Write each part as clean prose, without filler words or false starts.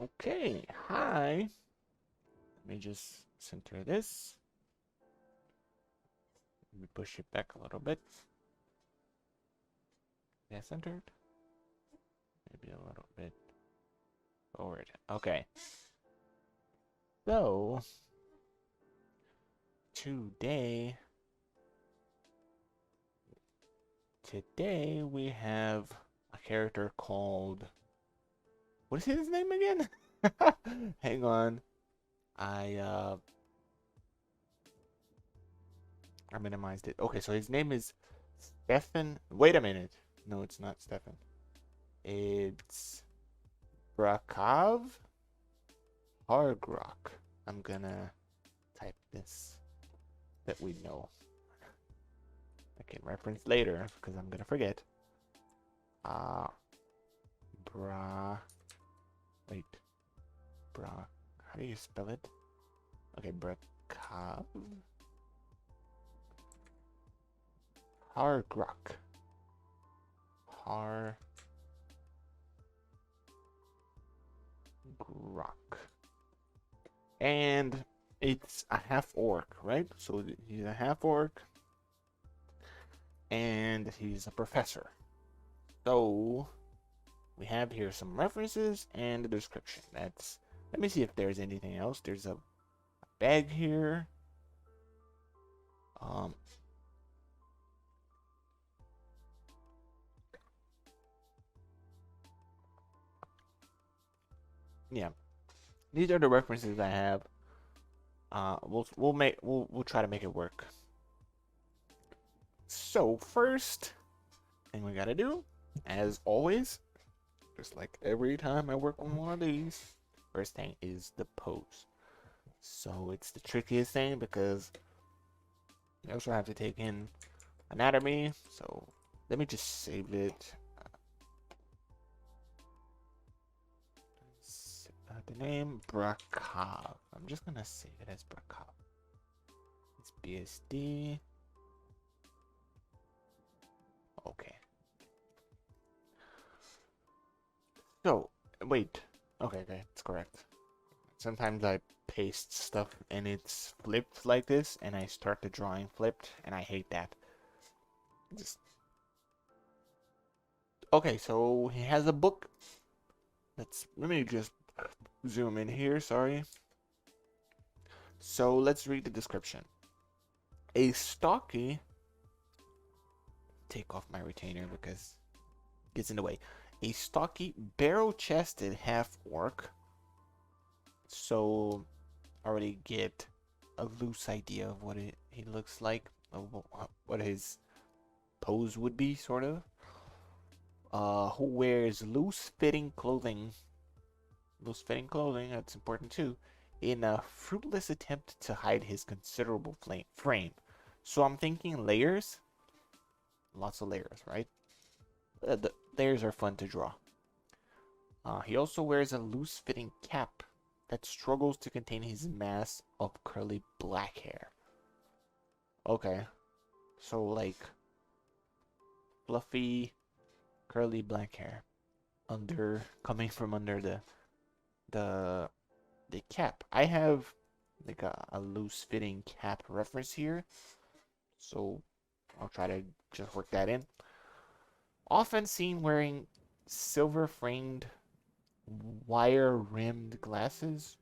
Okay, hi. Let me just center this. Let me push it back a little bit. Yeah, centered. Maybe a little bit forward. Okay. So, today we have a character called, what is his name again? Hang on. I I minimized it. Okay, so his name is Stefan. Wait a minute. No, it's not Stefan. It's Brakav Hargrok. I'm gonna type this that we know. I can reference later because I'm gonna forget. Uh Bra wait. Bra how do you spell it? Okay, Brakav Hargrok. Hargrok. And it's a half-orc, right? So he's a half-orc, and he's a professor. So we have here some references and a description. Let me see if there's anything else. There's a bag here. Um, yeah, these are the references I have. We'll try to make it work. So first thing we gotta do, as always, just like every time I work on one of these, first thing is the pose. So it's the trickiest thing because you also have to take in anatomy. So let me just save it. The name Brakav. I'm just gonna save it as Brakav. It's BSD. Okay. So wait. Okay, it's correct. Sometimes I paste stuff and it's flipped like this, and I start the drawing flipped, and I hate that. Just okay. So he has a book. Let me just zoom in here. Sorry. So let's read the description. A stocky. Take off my retainer because it gets in the way. A stocky, barrel-chested half-orc. So already get a loose idea of what he looks like, of what his pose would be, sort of. Who wears loose-fitting clothing. Loose-fitting clothing, that's important too, in a fruitless attempt to hide his considerable frame. So I'm thinking layers. Lots of layers, right? The layers are fun to draw. He also wears a loose-fitting cap that struggles to contain his mass of curly black hair. Okay, so like fluffy, curly black hair coming from under the cap. I have like a loose-fitting cap reference here, so I'll try to just work that in. Often seen wearing silver-framed, wire-rimmed glasses.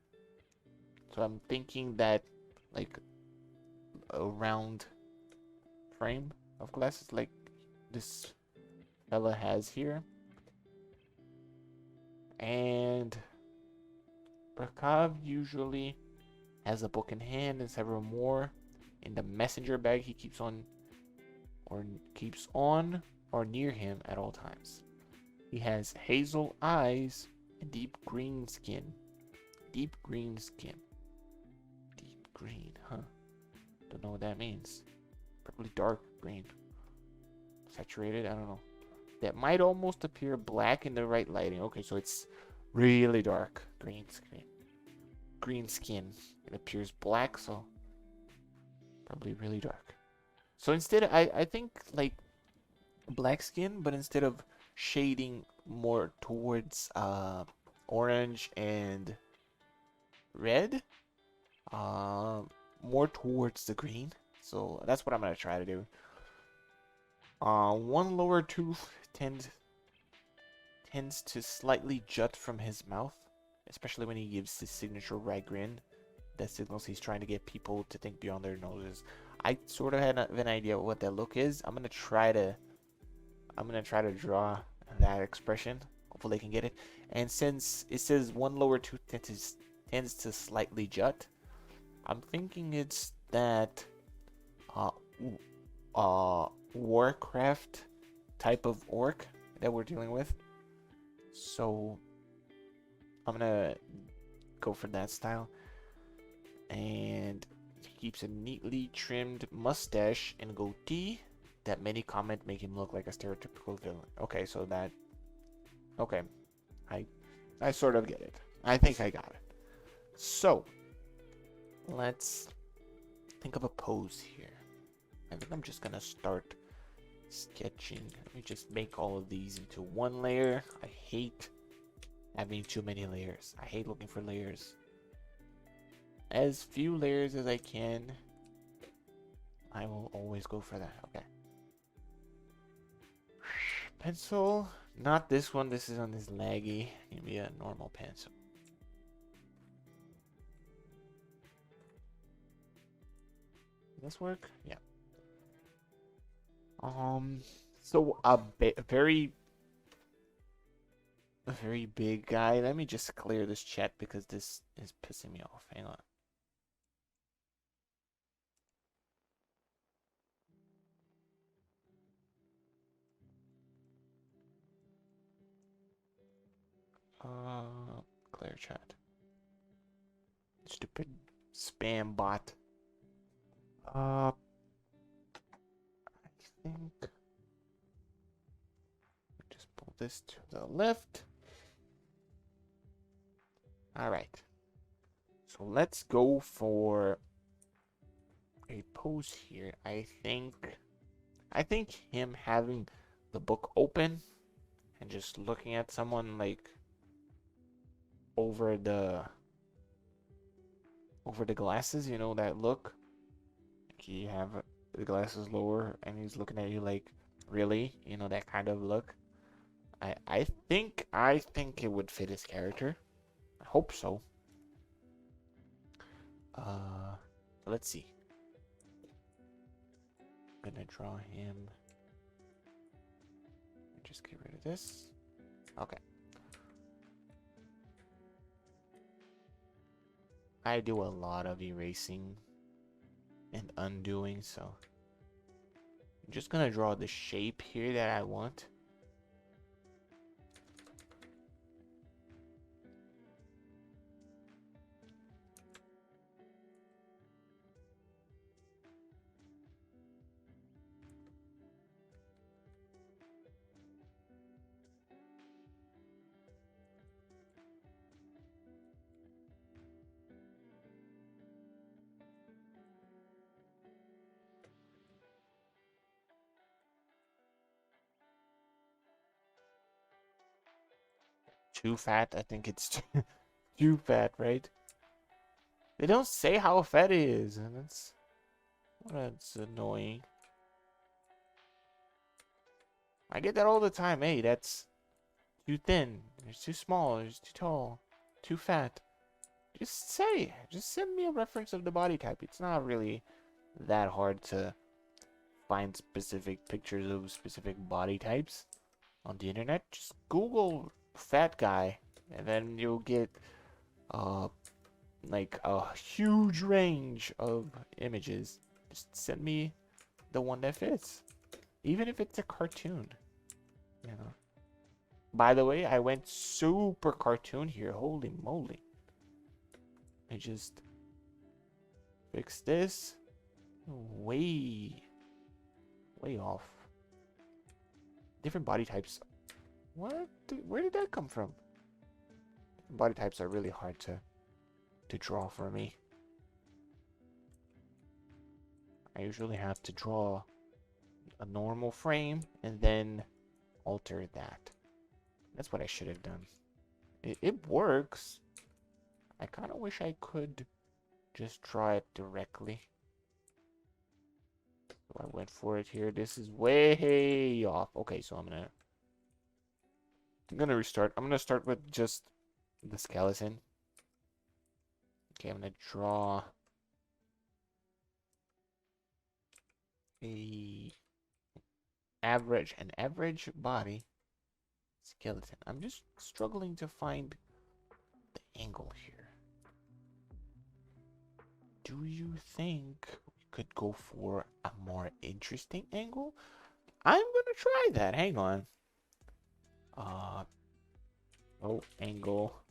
So I'm thinking that like a round frame of glasses like this fella has here. And Brakav usually has a book in hand and several more in the messenger bag he keeps on or near him at all times. He has hazel eyes and deep green skin. Deep green skin. Deep green, huh? Don't know what that means. Probably dark green. Saturated, I don't know. That might almost appear black in the right lighting. Okay, so it's really dark. Green skin. Green skin. It appears black, so probably really dark. So instead, I think like black skin, but instead of shading more towards orange and red. More towards the green. So that's what I'm gonna try to do. One lower tooth tends to slightly jut from his mouth, especially when he gives his signature wry grin. That signals he's trying to get people to think beyond their noses. I sort of had an idea of what that look is. I'm gonna try to draw that expression. Hopefully I can get it. And since it says one lower tooth tends to slightly jut, I'm thinking it's that Warcraft type of orc that we're dealing with. So I'm gonna go for that style. And he keeps a neatly trimmed mustache and goatee that many comment make him look like a stereotypical villain. Okay, so that... Okay. I sort of get it. I think I got it. So, let's think of a pose here. I think I'm just gonna start sketching. Let me just make all of these into one layer. I hate having too many layers. I hate looking for layers. As few layers as I can. I will always go for that. Okay. Pencil. Not this one. This is on this laggy. Give me a normal pencil. Does this work? Yeah. So a very big guy. Let me just clear this chat because this is pissing me off. Hang on. Clear chat. Stupid spam bot. I think just pull this to the left. All right. So let's go for a pose here. I think him having the book open and just looking at someone like over the glasses, you know, that look. You have the glasses lower and he's looking at you like, really, you know, that kind of look. I think it would fit his character. I hope so. Let's see. I'm gonna draw him. Just get rid of this. Okay. I do a lot of erasing and undoing, so I'm just gonna draw the shape here that I want. Too fat? I think it's too fat, right? They don't say how fat it is, and that's annoying. I get that all the time. Hey, that's too thin. It's too small. It's too tall. Too fat. Just send me a reference of the body type. It's not really that hard to find specific pictures of specific body types on the internet. Just Google fat guy, and then you'll get like a huge range of images. Just send me the one that fits, even if it's a cartoon, you know. By the way, I went super cartoon here. Holy moly. I just fix this. Way off. Different body types. What? Where did that come from? Body types are really hard to draw for me. I usually have to draw a normal frame and then alter that. That's what I should have done. It works. I kind of wish I could just draw it directly. So I went for it here. This is way off. Okay, so I'm gonna restart. I'm gonna start with just the skeleton. Okay, I'm gonna draw an average body skeleton. I'm just struggling to find the angle here. Do you think we could go for a more interesting angle? I'm gonna try that. Hang on. Oh, angle.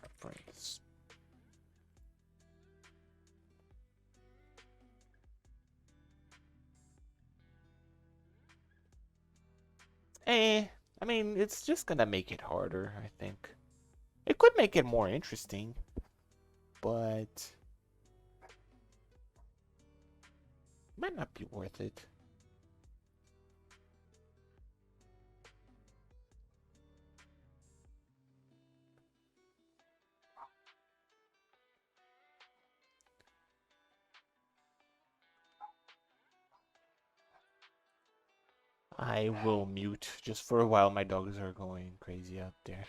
Reference. I mean, it's just gonna make it harder, I think. It could make it more interesting, but might not be worth it. I will mute just for a while. My dogs are going crazy out there.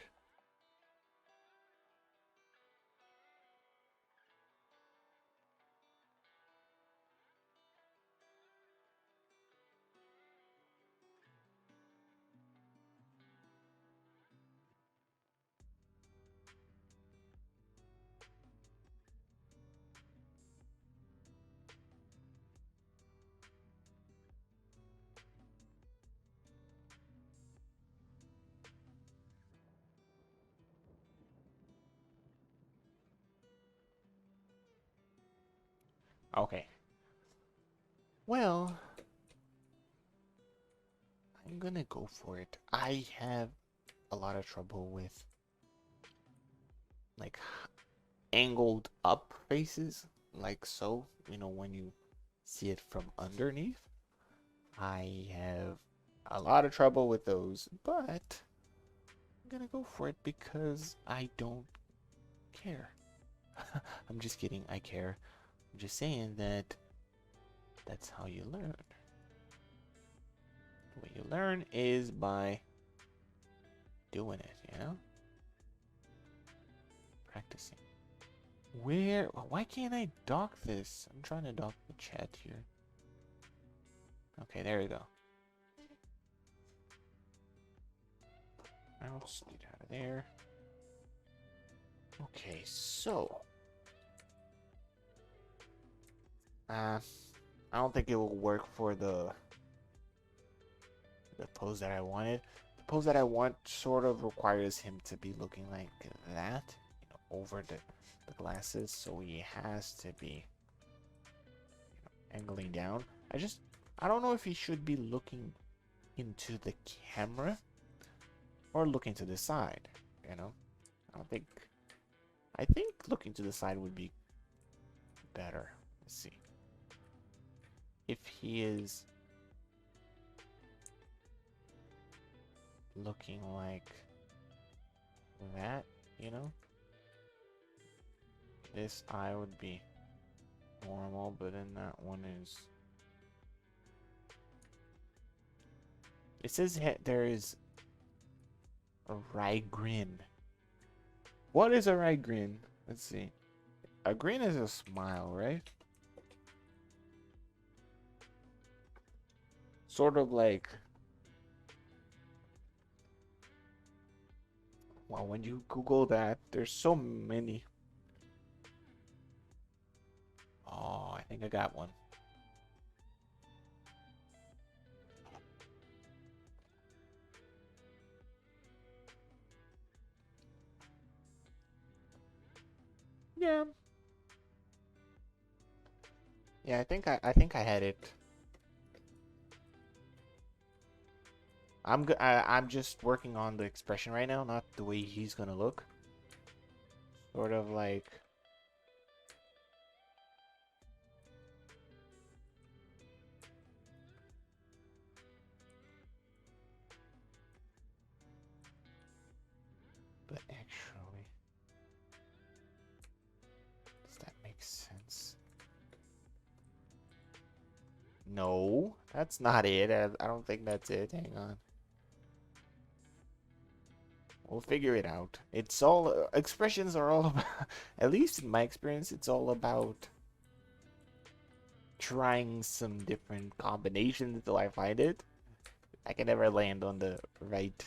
Okay. Well, I'm gonna go for it. I have a lot of trouble with like angled up faces, like so. You know, when you see it from underneath. I have a lot of trouble with those, but I'm gonna go for it because I don't care. I'm just kidding, I care. I'm just saying that that's how you learn. The way you learn is by doing it, you know? Practicing. Why can't I dock this? I'm trying to dock the chat here. Okay, there we go. Mouse, get out of there. Okay, so I don't think it will work for the pose that I wanted. The pose that I want sort of requires him to be looking like that, you know, over the glasses, so he has to be, you know, angling down. I don't know if he should be looking into the camera or looking to the side, you know? I think looking to the side would be better. Let's see. If he is looking like that, you know, this eye would be normal, but then that one is. It says there is a wry grin. What is a wry grin? Let's see. A grin is a smile, right? Sort of like. Well, when you Google that, there's so many. Oh, I think I got one. Yeah. Yeah, I think I had it. I'm just working on the expression right now, not the way he's gonna look. Sort of like. No, that's not it. I don't think that's it. Hang on. We'll figure it out. It's all expressions are all about, at least in my experience, it's all about trying some different combinations until I find it. I can never land on the right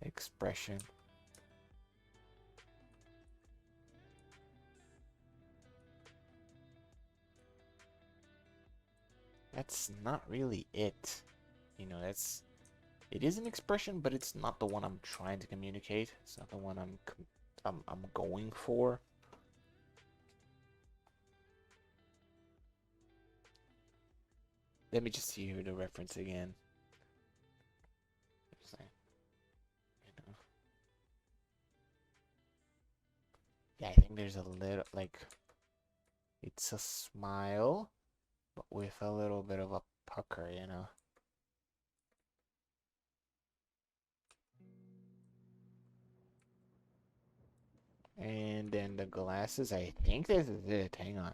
expression. That's not really it. You know, it is an expression, but it's not the one I'm trying to communicate. It's not the one I'm going for. Let me just see here the reference again. You know. Yeah, I think there's a little like it's a smile, but with a little bit of a pucker, you know. And then the glasses, I think this is it. Hang on.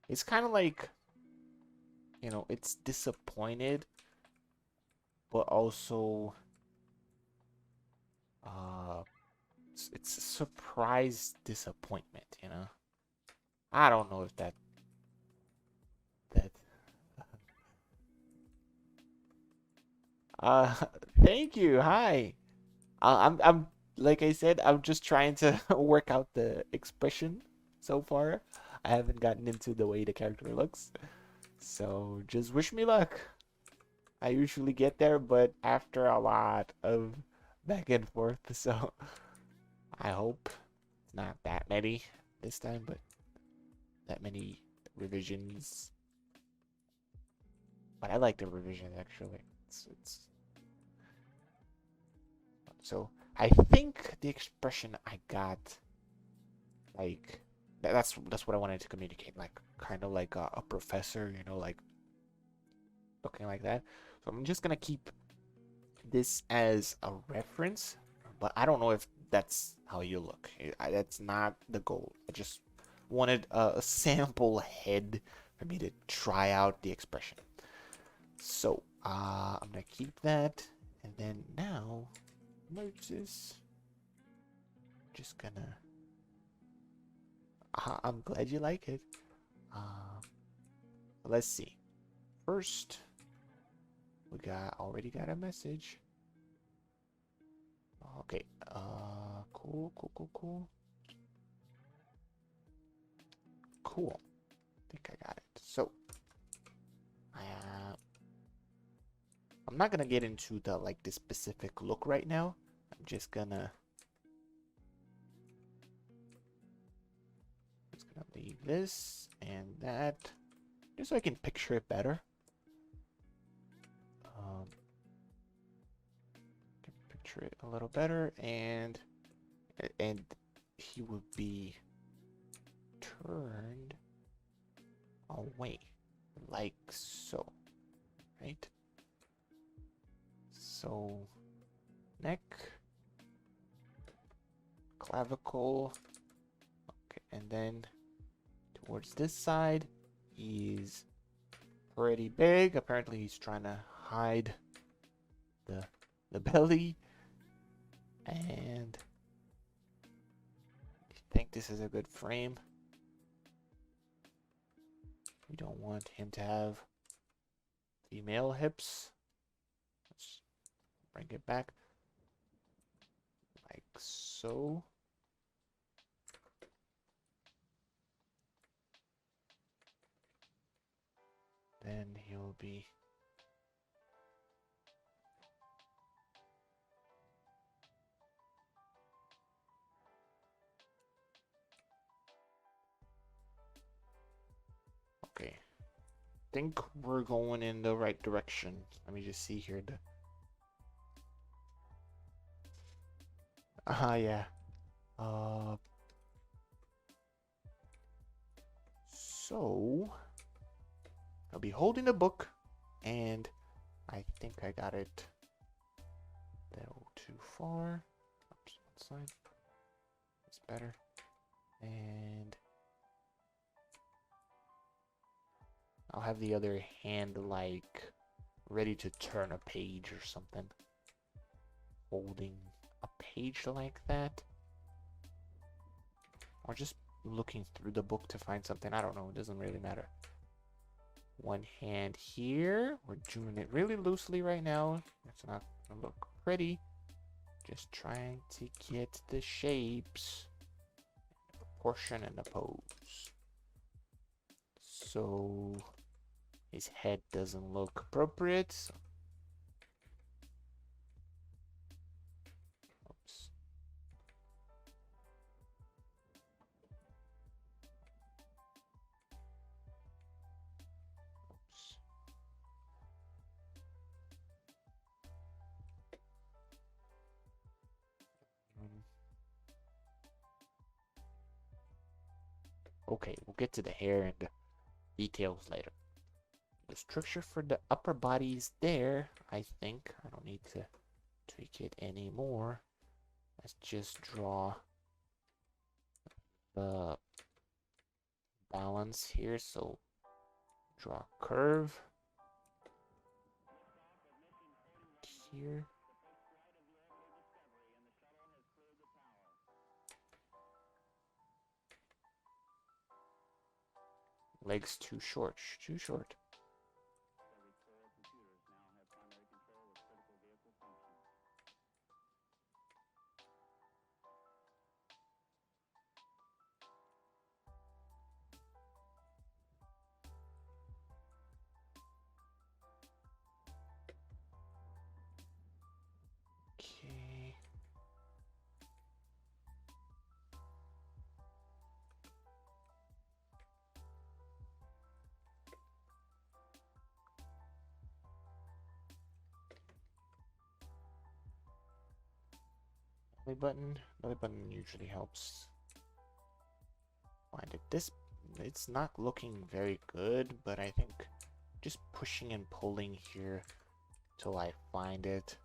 It's kind of like, you know, it's disappointed, but also, uh, it's a surprise disappointment, you know? I don't know if that, uh, thank you. Hi. I'm, like I said, I'm just trying to work out the expression so far. I haven't gotten into the way the character looks. So just wish me luck. I usually get there, but after a lot of back and forth, so I hope it's not that many this time, but that many revisions. But I like the revisions actually. It's so I think the expression I got, like that's what I wanted to communicate, like kind of like a professor, you know, like looking like that. So I'm just gonna keep this as a reference, but I don't know if that's how you look. That's not the goal. I just wanted a sample head for me to try out the expression. So I'm gonna keep that, and then now merge this. Just gonna. I'm glad you like it. Let's see. First, we already got a message. Okay. Cool, cool, cool, cool. Cool. I think I got it. So, I'm not gonna get into the specific look right now. I'm just gonna leave this and that, just so I can picture it better. Can picture it a little better, and he would be turned away, like so, right? So, neck, clavicle, okay, and then towards this side, he's pretty big. Apparently, he's trying to hide the belly, and I think this is a good frame. We don't want him to have female hips. Let's bring it back like so. Then he'll be okay. Think we're going in the right direction. Let me just see here. Yeah. Uh, so I'll be holding the book, and I think I got it a little too far. Oops, one side. It's better. And I'll have the other hand like ready to turn a page or something. Holding a page like that. Or just looking through the book to find something. I don't know. It doesn't really matter. One hand here. We're doing it really loosely right now. It's not going to look pretty. Just trying to get the shapes, the proportion, and the pose. So his head doesn't look appropriate. So, oops. Oops. Okay, we'll get to the hair and the details later. The structure for the upper body is there, I think. I don't need to tweak it anymore. Let's just draw the balance here. So draw a curve here. Legs too short, too short. Okay. Belly button usually helps find it. It's not looking very good, but I think just pushing and pulling here till I find it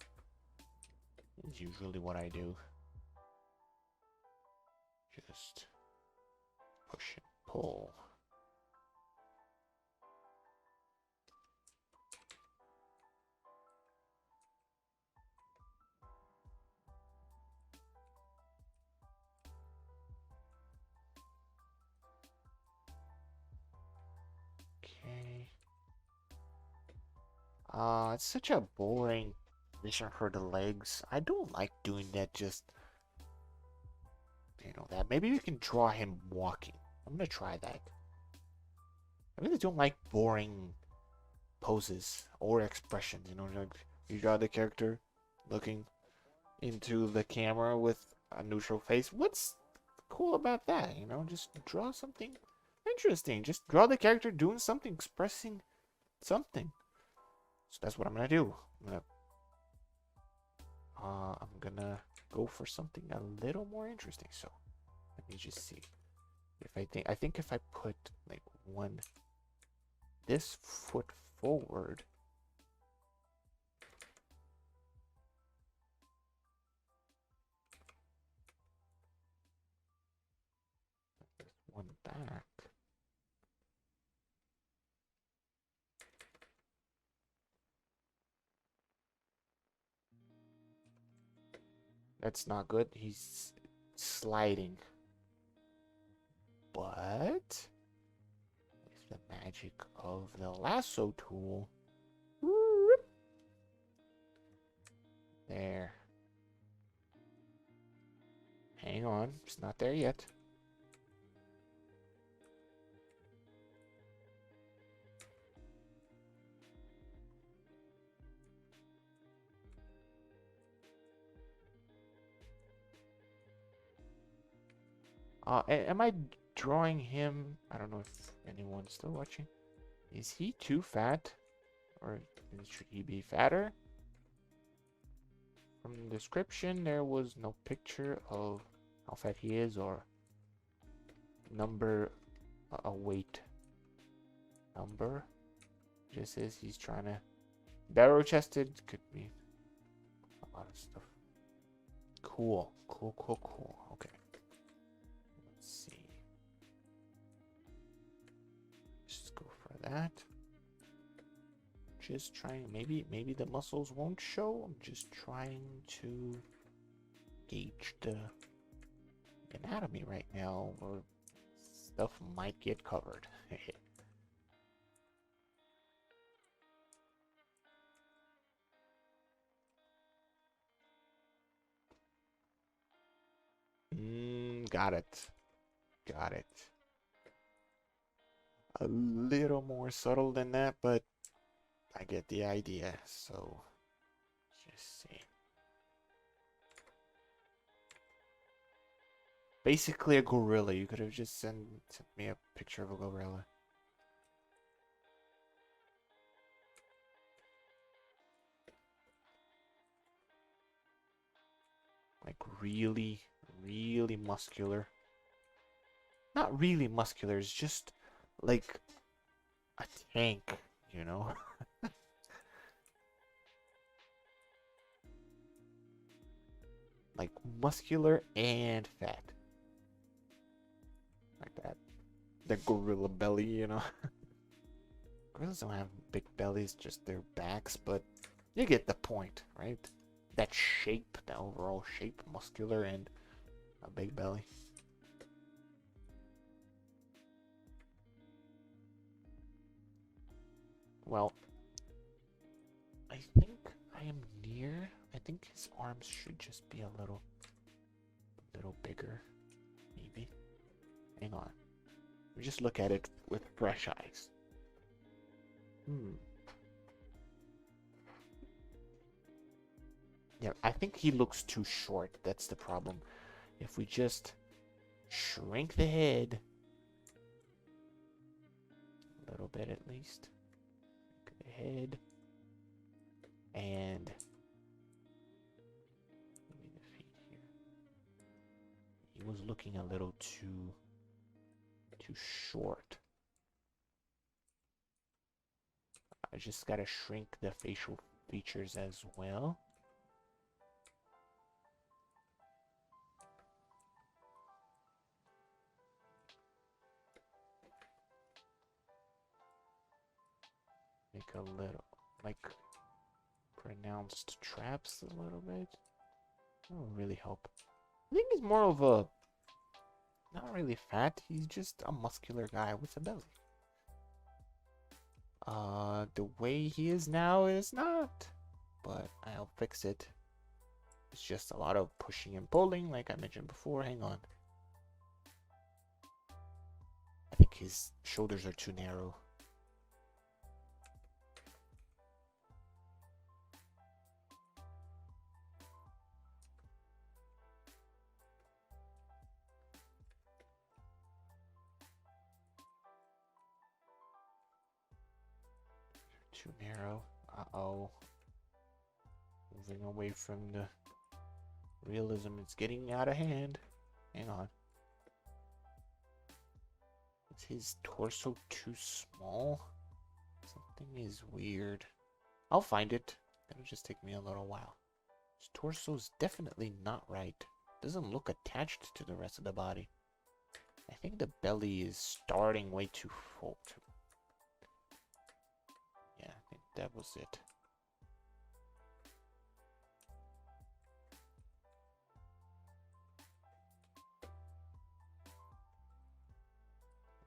is usually what I do. Just push and pull. Okay. It's such a boring position for the legs. I don't like doing that, just, you know, that. Maybe we can draw him walking. I'm gonna try that. I really don't like boring poses or expressions, you know, like you draw the character looking into the camera with a neutral face. What's cool about that? You know, just draw something interesting. Just draw the character doing something, expressing something. So that's what I'm gonna do. I'm gonna go for something a little more interesting. So let me just see. I think if I put like this foot forward. One back. That's not good. He's sliding. But with the magic of the lasso tool. There. Hang on. It's not there yet. Am I drawing him? I don't know if anyone's still watching. Is he too fat? Or should he be fatter? From the description, there was no picture of how fat he is or number, a weight number. Just says he's trying to barrel chested. Could be a lot of stuff. Cool. Okay. Let's see. Just go for that. just trying, maybe the muscles won't show. I'm just trying to gauge the anatomy right now, or stuff might get covered. Got it. Got it. A little more subtle than that, but I get the idea. So, just see. Basically a gorilla. You could have just sent me a picture of a gorilla. Like really, really muscular. Not really muscular, it's just like a tank, you know? Like muscular and fat. Like that. The gorilla belly, you know? Gorillas don't have big bellies, just their backs, but you get the point, right? That shape, the overall shape, muscular and a big belly. Well, I think I am near. I think his arms should just be a little bigger, maybe. Hang on. We just look at it with fresh eyes. Yeah, I think he looks too short. That's the problem. If we just shrink the head a little bit at least. Shrink the head. And maybe the feet here. He was looking a little too short. I just gotta shrink the facial features as well. Make a little, like, pronounced traps a little bit. That will really help. I think he's more of a, not really fat, he's just a muscular guy with a belly. The way he is now is not, but I'll fix it. It's just a lot of pushing and pulling, like I mentioned before. Hang on. I think his shoulders are too narrow. Too narrow. Uh-oh. Moving away from the realism. It's getting out of hand. Hang on. Is his torso too small? Something is weird. I'll find it. It'll just take me a little while. His torso's definitely not right. Doesn't look attached to the rest of the body. I think the belly is starting way too full. Yeah, I think that was it.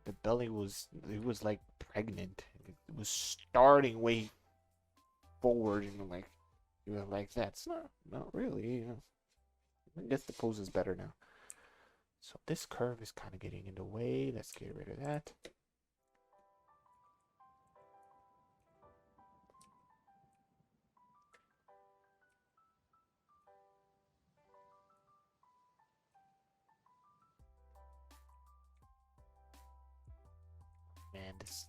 The belly was, it was like pregnant. It was starting way forward, you know, like, you were like, that's not really, you know. I guess the pose is better now. So this curve is kind of getting in the way. Let's get rid of that. Man, this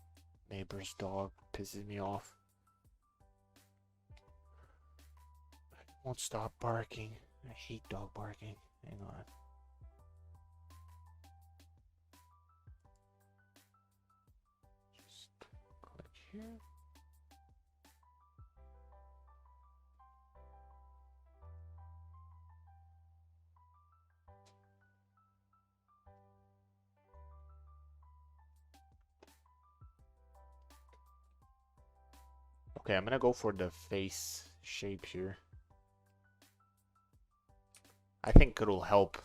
neighbor's dog pisses me off. It won't stop barking. I hate dog barking. Hang on. Just click here. Okay, I'm gonna go for the face shape here. I think it'll help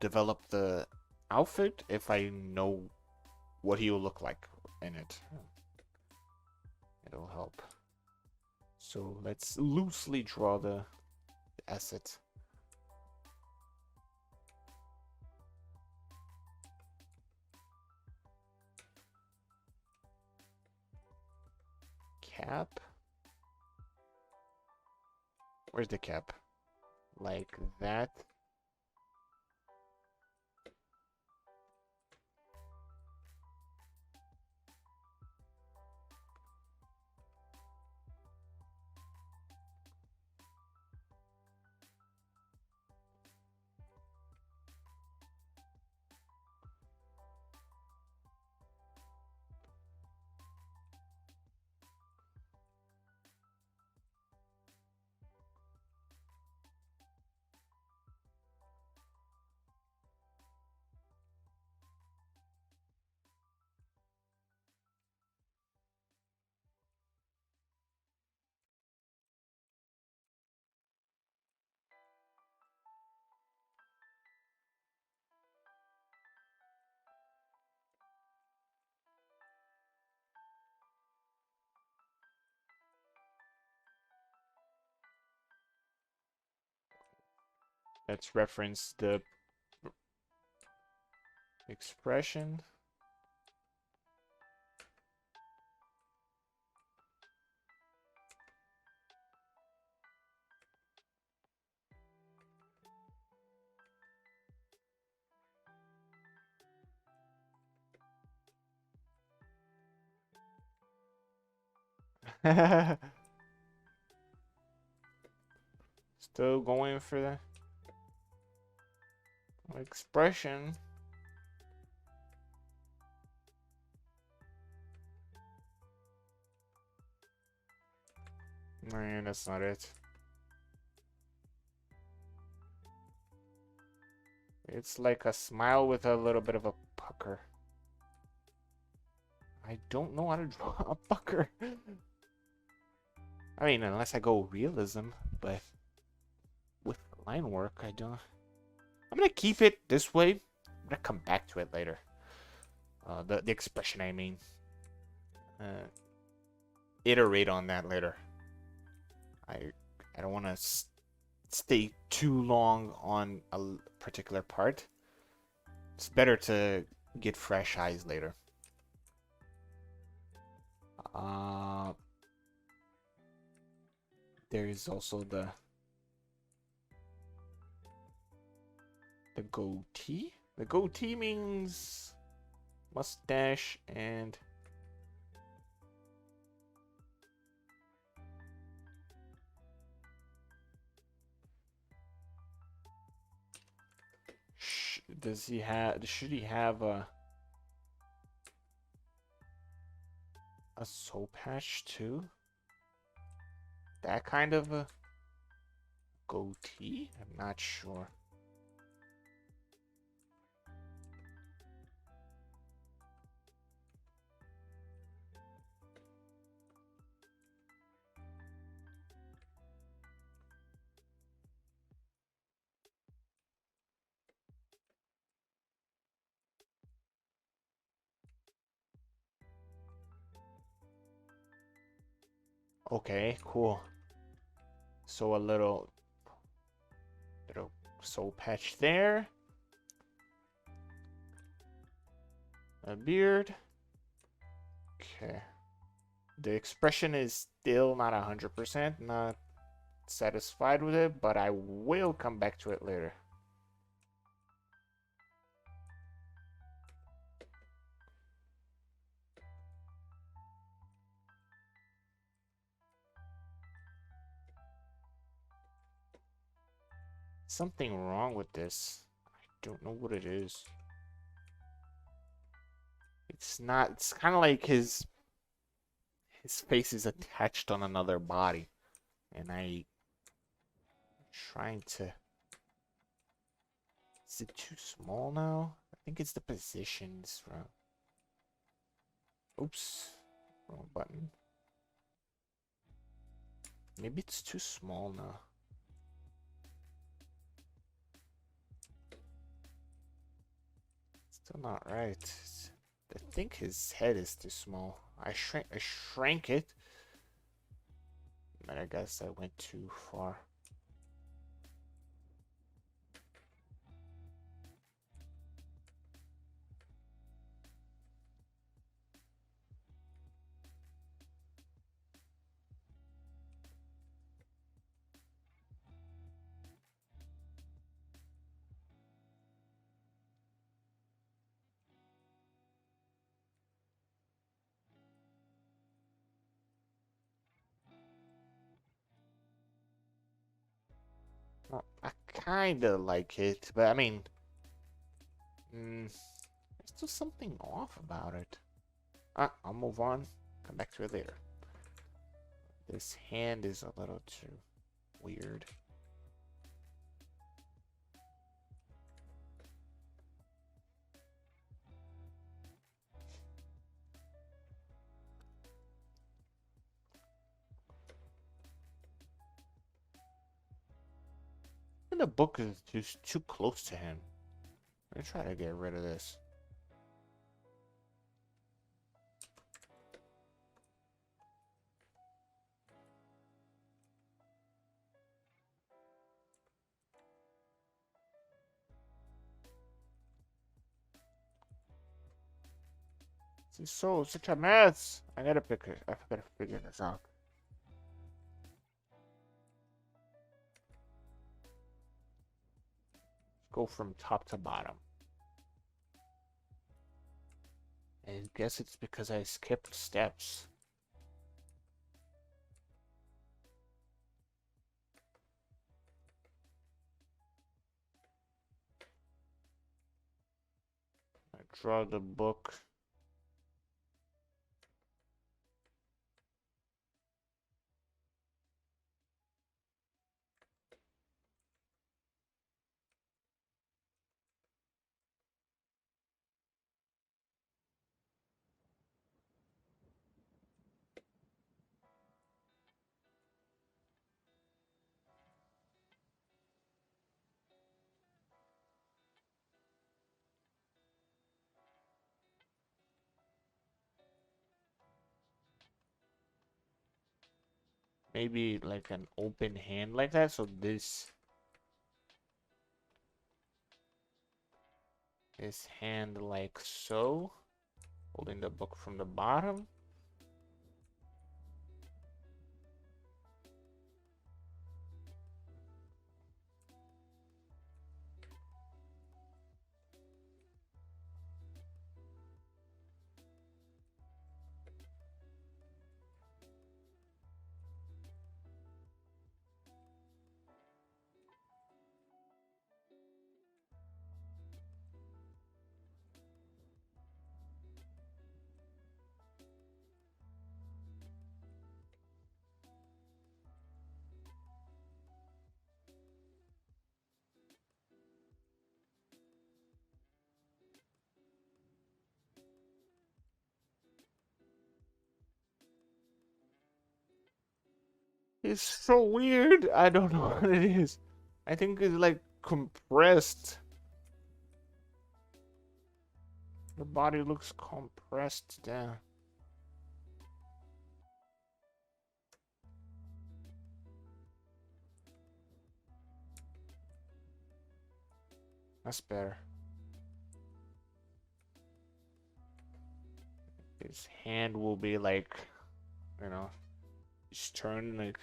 develop the outfit if I know what he will look like in it. It'll help. So let's loosely draw the asset. Cap. Where's the cap? Like that. Let's reference the expression. Still going for the expression. Man, that's not it. It's like a smile with a little bit of a pucker. I don't know how to draw a pucker. I mean, unless I go realism, but with line work, I don't. I'm gonna keep it this way. I'm gonna come back to it later. The expression, I mean. Iterate on that later. I don't want to stay too long on a particular part. It's better to get fresh eyes later. There is also the goatee. The goatee means mustache and does he have? Should he have a soul patch too? That kind of a goatee? I'm not sure. Okay, cool. So a little soul patch there. A beard. Okay. The expression is still not 100%, not satisfied with it, but I will come back to it later. Something wrong with this. I don't know what it is. It's not, it's kind of like his face is attached on another body. And I'm trying to... Is it too small now? I think it's the positions from... Oops. Wrong button. Maybe it's too small now. Still not right. I think his head is too small. I shrank it. But I guess I went too far. Well, I kinda like it, but I mean, there's still something off about it. I'll move on. Come back to it later. This hand is a little too weird. And the book is just too close to him. Let me try to get rid of this. This is such a mess. I gotta pick it. I gotta figure this out. Go from top to bottom. I guess it's because I skipped steps. I draw the book. Maybe like an open hand like that. So this hand like so, holding the book from the bottom. It's so weird. I don't know what it is. I think it's like compressed. The body looks compressed down. That's better. His hand will be like, you know, just turn like.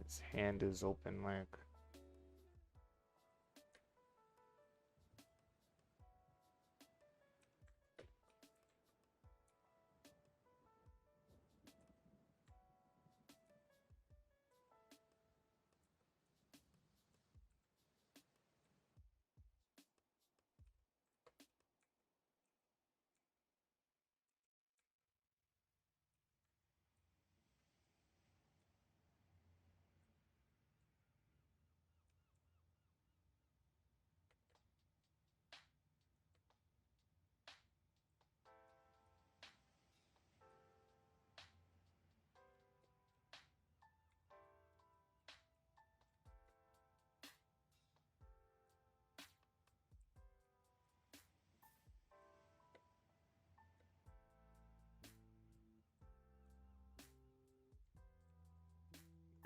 His hand is open like.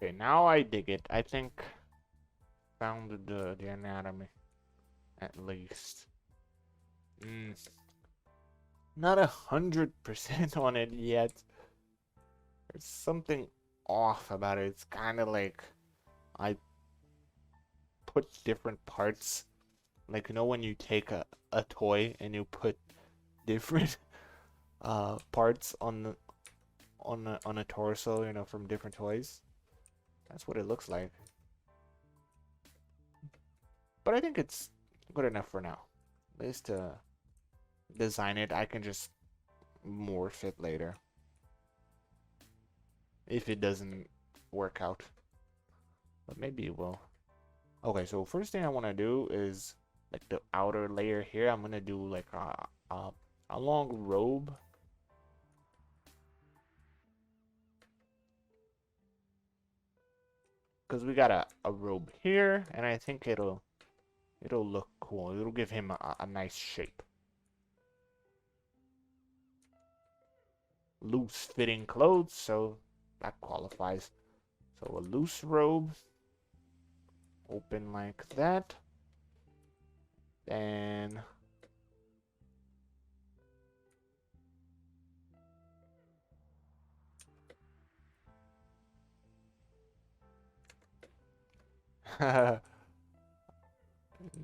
Okay, now I dig it. I think found the anatomy at least. Not 100% on it yet. There's something off about it. It's kind of like I put different parts. Like, you know when you take a toy and you put different parts on the on a torso, you know, from different toys. That's what it looks like. But I think it's good enough for now. At least to design it, I can just morph it later if it doesn't work out. But maybe it will. Okay, so first thing I want to do is like the outer layer here. I'm gonna do like a long robe. Because we got a robe here, and I think it'll look cool. It'll give him a nice shape. Loose fitting clothes, so that qualifies. So a loose robe, open like that, and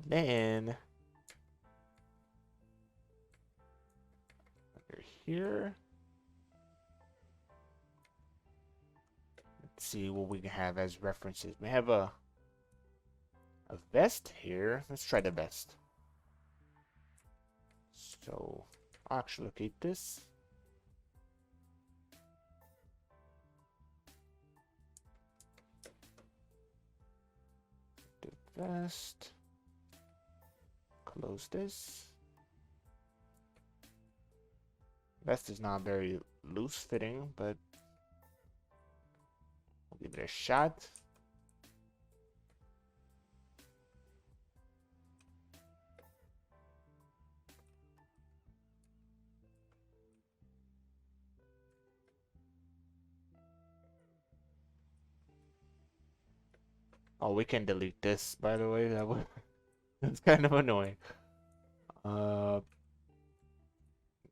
then under here, let's see what we can have as references. We have a vest here. Let's try the vest. So I'll actually keep this. The vest. Close this. Vest is not very loose fitting, but we'll give it a shot. Oh, we can delete this, by the way. That's kind of annoying. Uh,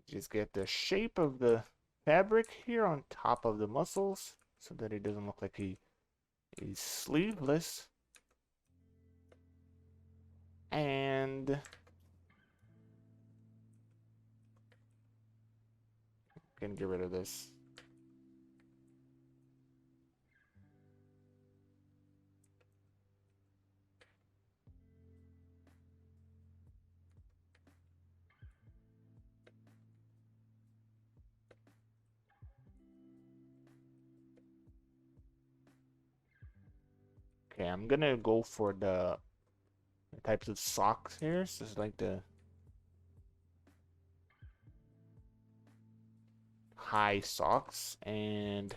just get the shape of the fabric here on top of the muscles so that it doesn't look like he's sleeveless. And can get rid of this. Okay, I'm gonna go for the types of socks here. So it's like the high socks and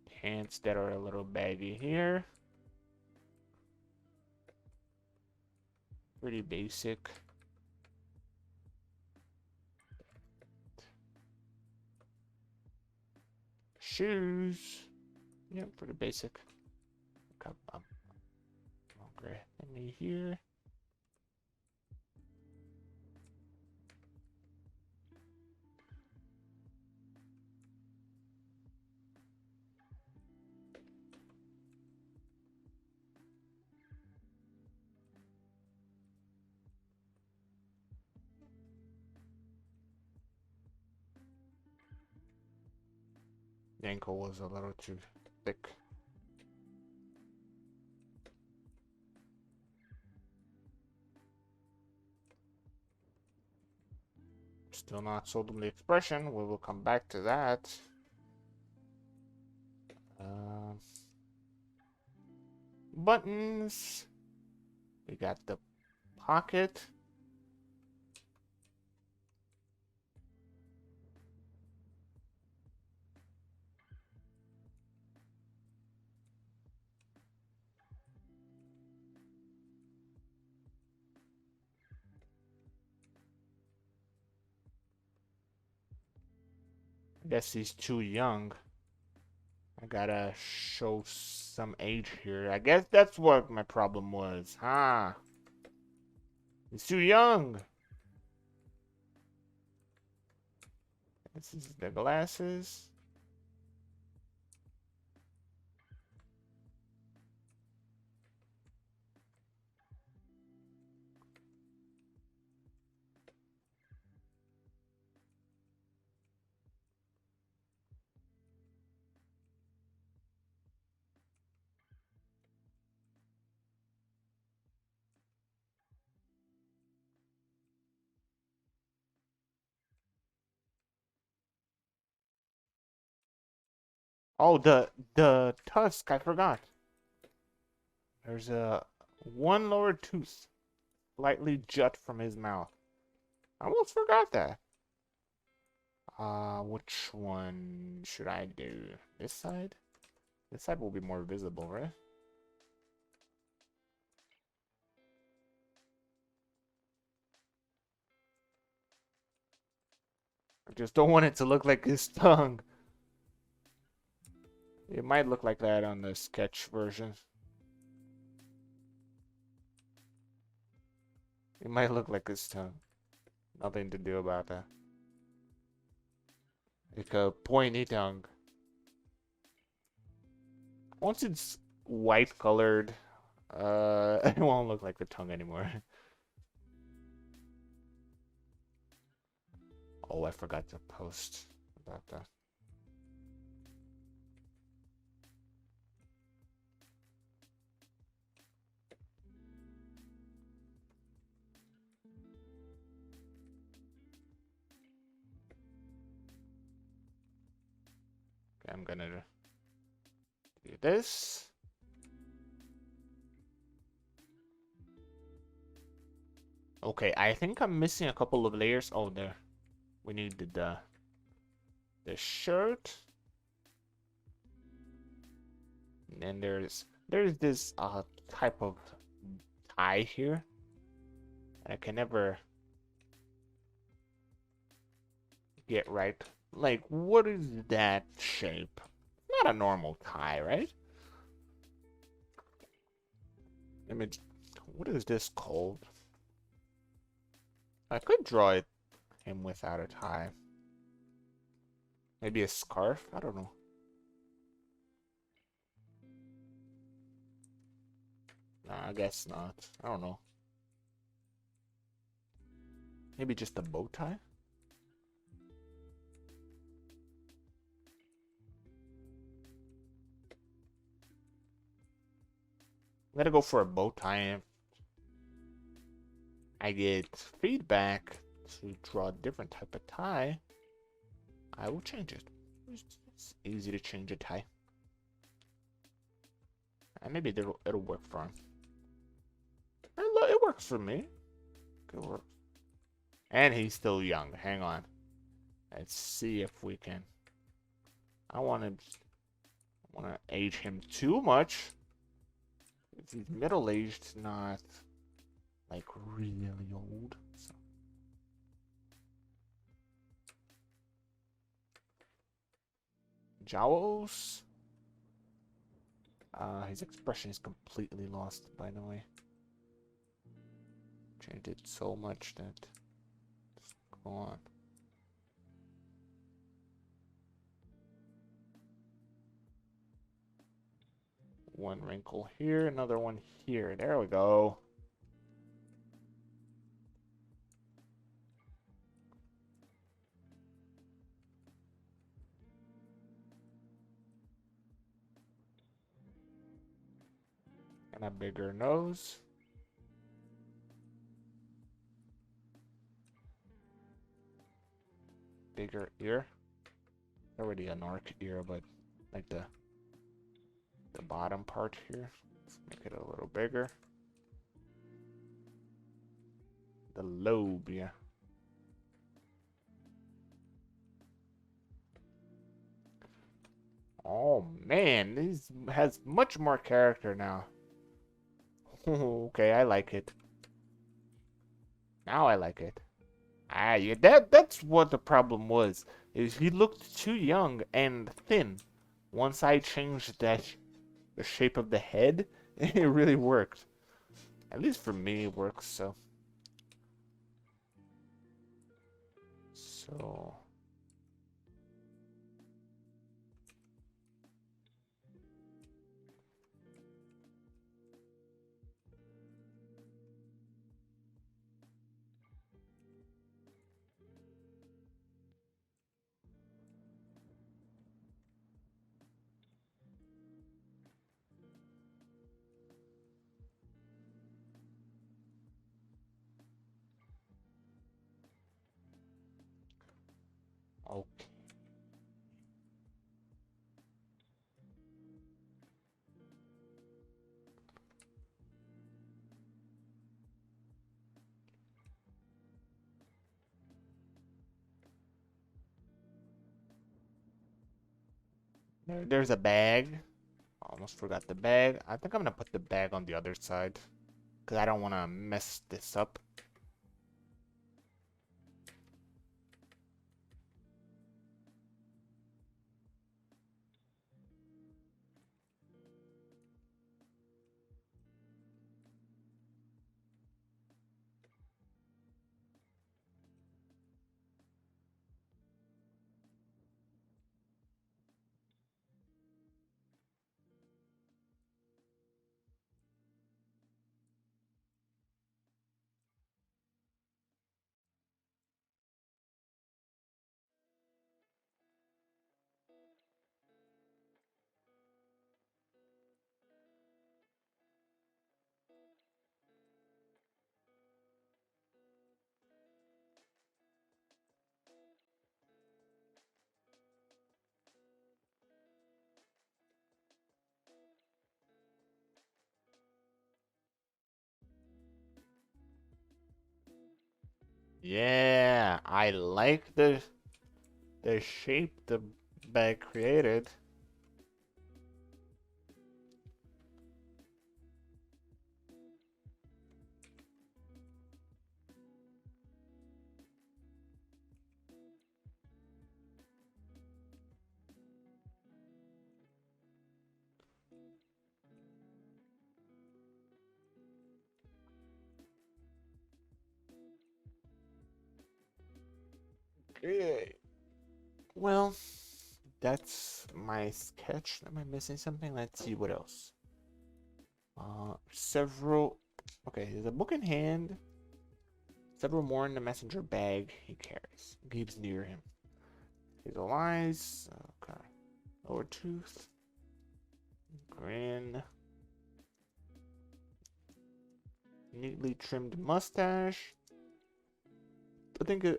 pants that are a little baggy here. Pretty basic. Shoes. Yeah, pretty basic. Longer than here. The ankle was a little too thick. Still not sold on the expression. We will come back to that. Buttons. We got the pocket. I guess he's too young. I gotta show some age here. I guess that's what my problem was, huh? He's too young. This is the glasses. Oh, the tusk, I forgot. There's a one lower tooth slightly jut from his mouth. I almost forgot that. Which one should I do? This side? This side will be more visible, right? I just don't want it to look like his tongue. It might look like that on the sketch version. It might look like his tongue. Nothing to do about that. Like a pointy tongue. Once it's white colored, it won't look like the tongue anymore. Oh, I forgot to post about that. Okay, I'm gonna do this. Okay, I think I'm missing a couple of layers. Oh, there. We needed the shirt. And then there's this type of tie here. I can never get right. Like, what is that shape? Not a normal tie, right? Image. What is this called? I could draw him without a tie. Maybe a scarf? I don't know. Nah, I guess not. I don't know. Maybe just a bow tie? I'm gonna go for a bow tie. I get feedback to draw a different type of tie. I will change it. It's easy to change a tie. And maybe it'll work for him. And look, it works for me. Good work. And he's still young. Hang on. Let's see if we can. I want to age him too much. If he's middle-aged, not like really old. So. Jowls. His expression is completely lost, by the way. Changed it so much that it's gone. One wrinkle here, another one here. There we go. And a bigger nose. Bigger ear. Already an arc ear, but like the bottom part here. Let's make it a little bigger. The lobe, yeah. Oh man, this has much more character now. Okay, I like it. Now I like it. Ah, yeah, that's what the problem was. Is he looked too young and thin. once I changed the shape of the head, it really worked. At least for me, it works. So okay. There's a bag. Almost forgot the bag. I think I'm gonna put the bag on the other side because I don't want to mess this up. Yeah, I like the shape the bag created. Okay. Well, that's my sketch. Am I missing something? Let's see what else. Several. Okay, there's a book in hand. Several more in the messenger bag he carries. Keeps near him. Hazel eyes. Okay. Lower tooth. Grin. Neatly trimmed mustache.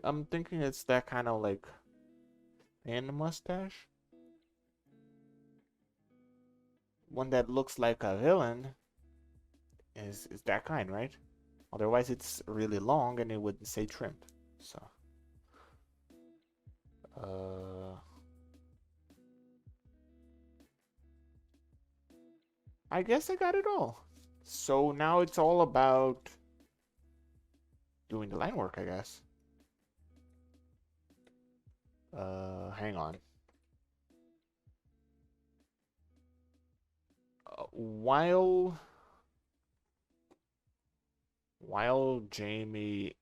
I'm thinking it's that kind of like and mustache. One that looks like a villain is that kind, right? Otherwise, it's really long and it wouldn't say trimmed. So, uh, I guess I got it all. So now it's all about doing the line work, I guess. Hang on. While Jamie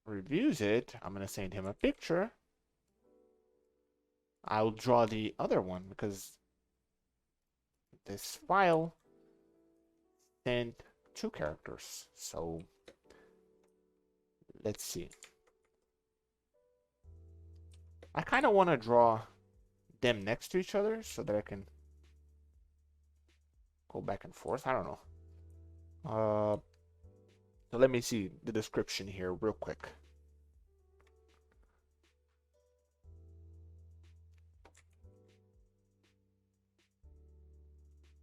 reviews it, I'm gonna send him a picture. I'll draw the other one because this file sent two characters. So let's see. I kind of want to draw them next to each other so that I can go back and forth. I don't know. So let me see the description here real quick.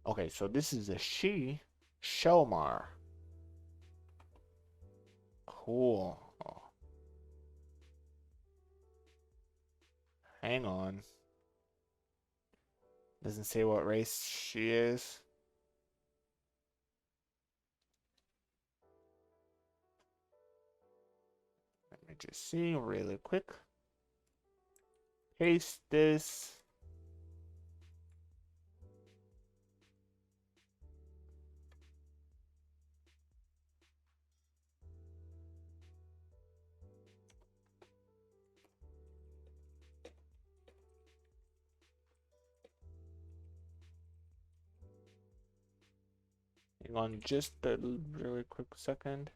Okay, so this is a she, Shelmar. Cool. Oh, hang on. Doesn't say what race she is. Let me just see really quick. Paste this. Hang on just a really quick second.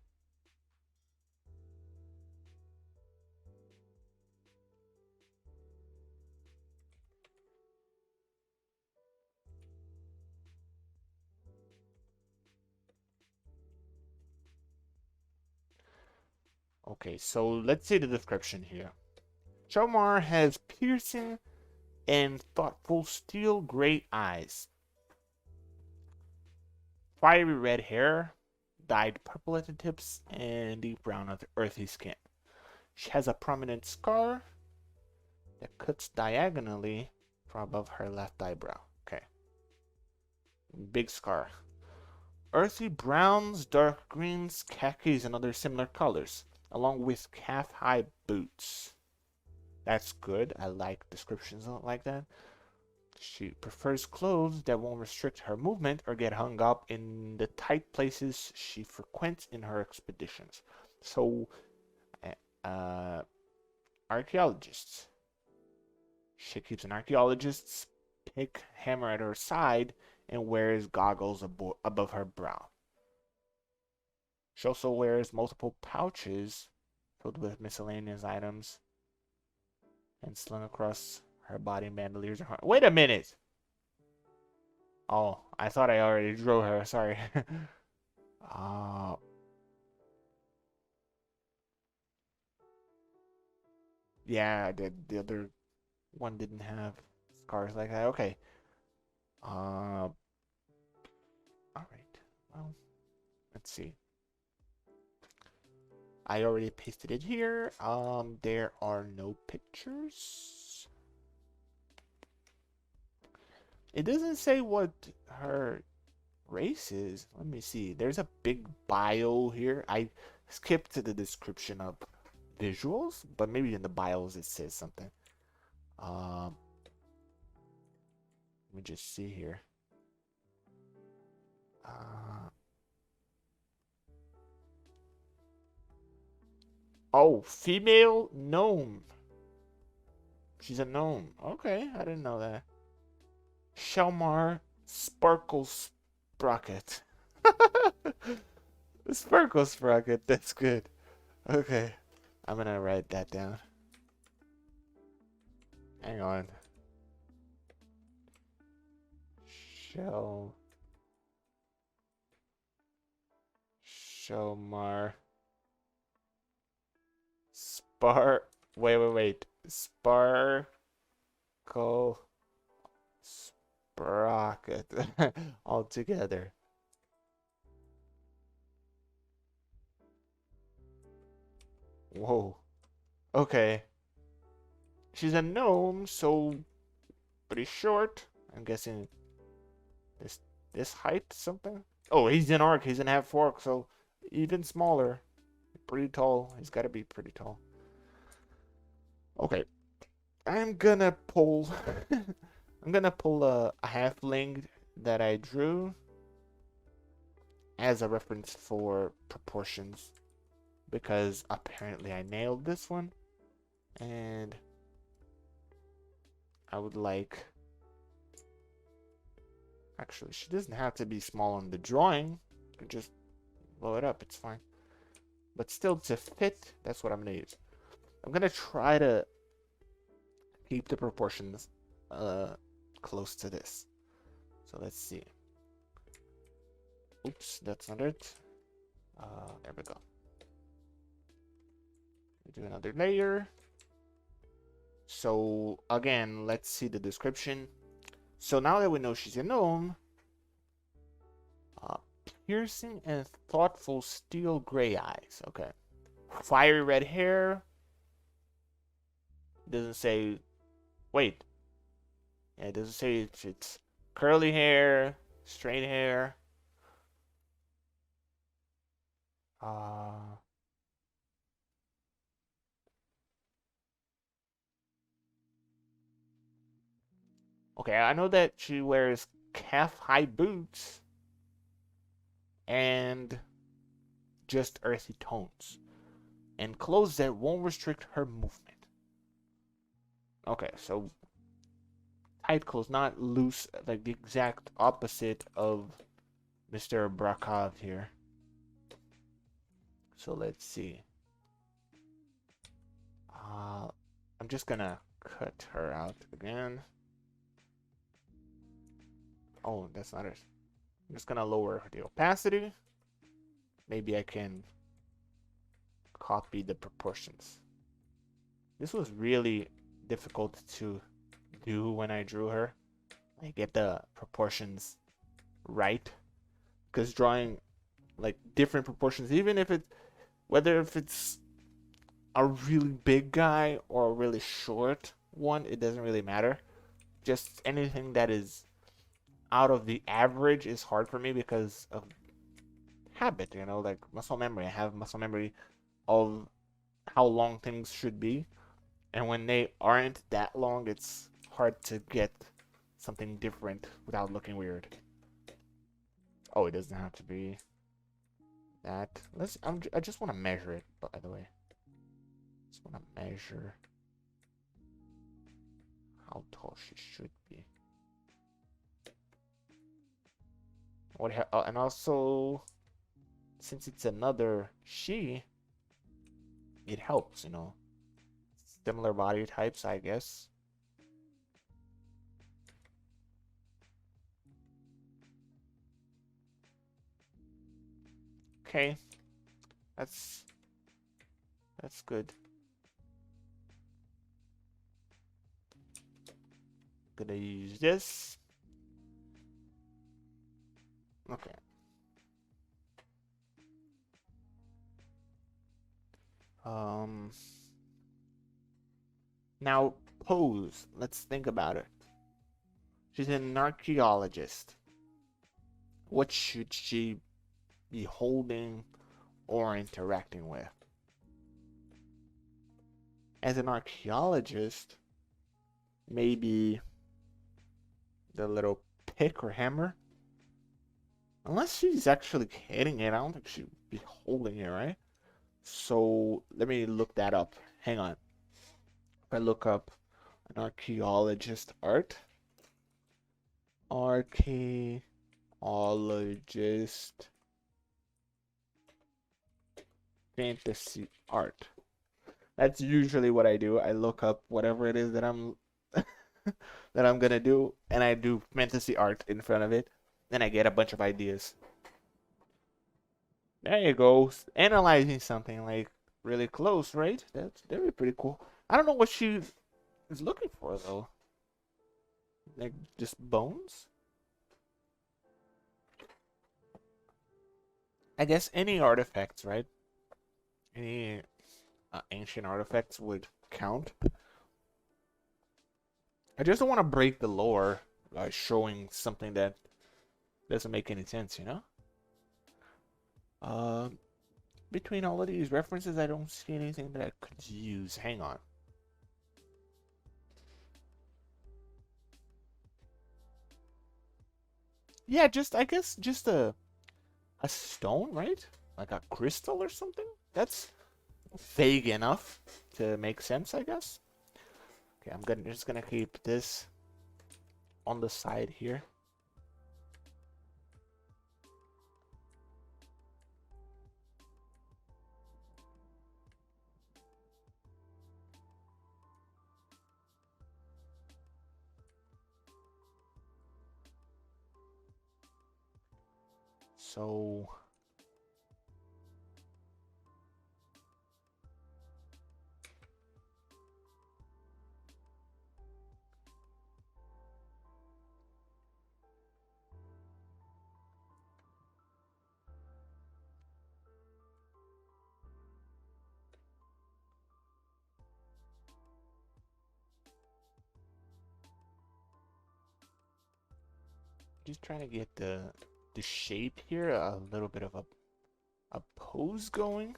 Okay, so let's see the description here. Shelmar has piercing and thoughtful steel gray eyes, fiery red hair, dyed purple at the tips, and deep brown earthy skin. She has a prominent scar that cuts diagonally from above her left eyebrow. Okay. Big scar. Earthy browns, dark greens, khakis, and other similar colors, along with calf-high boots. That's good. I like descriptions like that. She prefers clothes that won't restrict her movement or get hung up in the tight places she frequents in her expeditions. So, uh, archaeologists. She keeps an archaeologist's pick hammer at her side and wears goggles above her brow. She also wears multiple pouches filled with miscellaneous items and slung across her body and bandoliers. Wait a minute! Oh, I thought I already drew her. Sorry. uh, yeah, the other one didn't have scars like that. Okay. All right. Well, let's see. I already pasted it here. There are no pictures. It doesn't say what her race is. Let me see. There's a big bio here. I skipped to the description of visuals, but maybe in the bios it says something. Let me just see here. Oh, female gnome. She's a gnome. Okay, I didn't know that. Shelmar Sparkle Sprocket. Sparkle Sprocket, that's good. Okay, I'm gonna write that down. Hang on. Shelmar wait. Sparkle Sprocket. All together. Whoa. Okay. She's a gnome, so pretty short. I'm guessing this height something. Oh, he's an orc. He's an half-orc, so even smaller. Pretty tall. He's got to be pretty tall. Okay. I'm gonna pull I'm gonna pull a halfling that I drew as a reference for proportions, because apparently I nailed this one, and I would like, actually she doesn't have to be small on the drawing, you can just blow it up, it's fine, but still to fit, that's what I'm gonna use. I'm gonna try to keep the proportions close to this. So let's see. Oops, that's not it. There we go. Do another layer. So again, let's see the description. So now that we know she's a gnome, piercing and thoughtful steel gray eyes. Okay. Fiery red hair. Doesn't say. Wait. Yeah, it doesn't say it's curly hair, straight hair. Okay, I know that she wears calf-high boots and just earthy tones, and clothes that won't restrict her movement. Okay, so tight clothes, not loose, like the exact opposite of Mr. Brakav here. So let's see. I'm just gonna cut her out again. Oh, that's not it. I'm just gonna lower the opacity. Maybe I can copy the proportions. This was really difficult to do when I drew her. I get the proportions right, because drawing like different proportions, even if it's if it's a really big guy or a really short one, it doesn't really matter. Just anything that is out of the average is hard for me because of habit, you know, like muscle memory. I have muscle memory of how long things should be, and when they aren't that long, it's hard to get something different without looking weird. Oh, it doesn't have to be that. I just want to measure it, by the way. Just want to measure how tall she should be. And also, since it's another she, it helps, you know. Similar body types, I guess. Okay, that's good. Gonna use this. Okay. Now pose. Let's think about it. She's an archaeologist. What should she be holding or interacting with? As an archaeologist, maybe the little pick or hammer. Unless she's actually hitting it, I don't think she'd be holding it, right? So let me look that up. Hang on. If I look up an archaeologist art. Archaeologist fantasy art. That's usually what I do. I look up whatever it is that I'm that I'm gonna do, and I do fantasy art in front of it, and I get a bunch of ideas. There you go. Analyzing something like really close, right? That'd be pretty cool. I don't know what she is looking for though. Like just bones? I guess any artifacts, right? Any ancient artifacts would count. I just don't want to break the lore by showing something that doesn't make any sense, you know? Between all of these references, I don't see anything that I could use. Hang on. Yeah, I guess just a stone, right? Like a crystal or something? That's vague enough to make sense, I guess. Okay, I'm just gonna keep this on the side here. So just trying to get the shape here, a little bit of a pose going.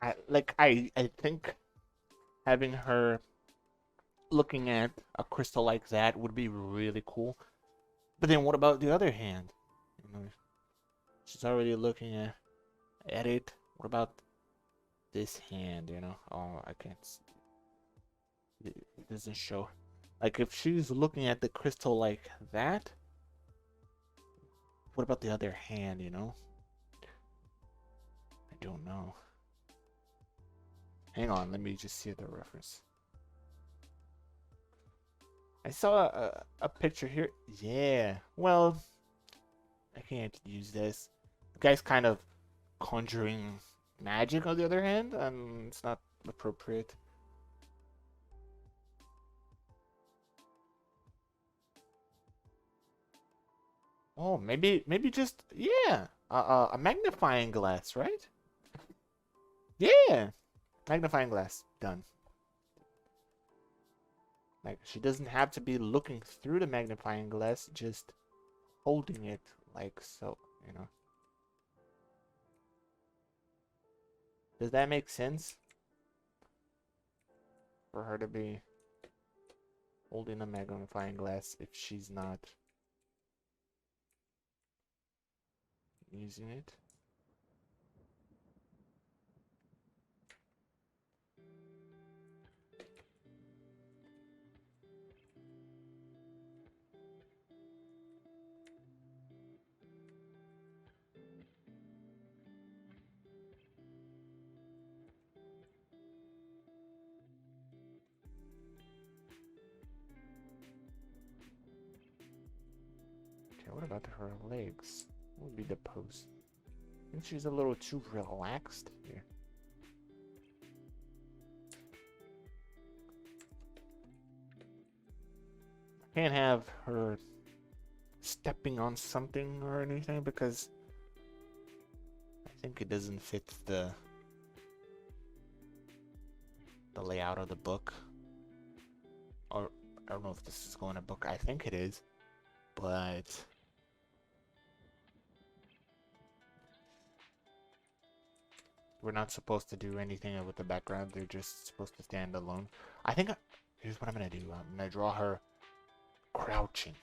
I think having her looking at a crystal like that would be really cool. But then what about the other hand? You know, she's already looking at it. What about this hand? You know, oh, I can't. It doesn't show. Like if she's looking at the crystal like that, what about the other hand? You know, I don't know. Hang on, let me just see the reference. I saw a picture here. Yeah, well, I can't use this. The guy's kind of conjuring magic on the other hand, and it's not appropriate. Oh, maybe just yeah, a magnifying glass, right? Yeah, magnifying glass done. Like she doesn't have to be looking through the magnifying glass, just holding it like so, you know. Does that make sense? For her to be holding a magnifying glass if she's not using it? Okay, what about her legs? What would be the pose? I think she's a little too relaxed here. Can't have her stepping on something or anything because I think it doesn't fit the layout of the book. Or I don't know if this is going to book. I think it is, but we're not supposed to do anything with the background. They're just supposed to stand alone. I think here's what I'm gonna do. I'm gonna draw her crouching.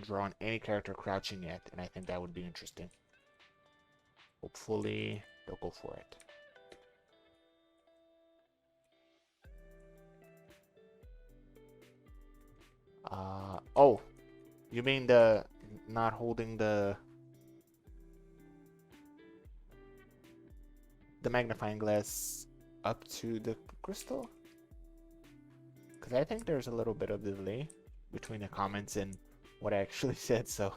Draw on any character crouching yet, and I think that would be interesting. Hopefully they'll go for it. Oh, you mean the not holding the magnifying glass up to the crystal? Because I think there's a little bit of delay between the comments and what I actually said, so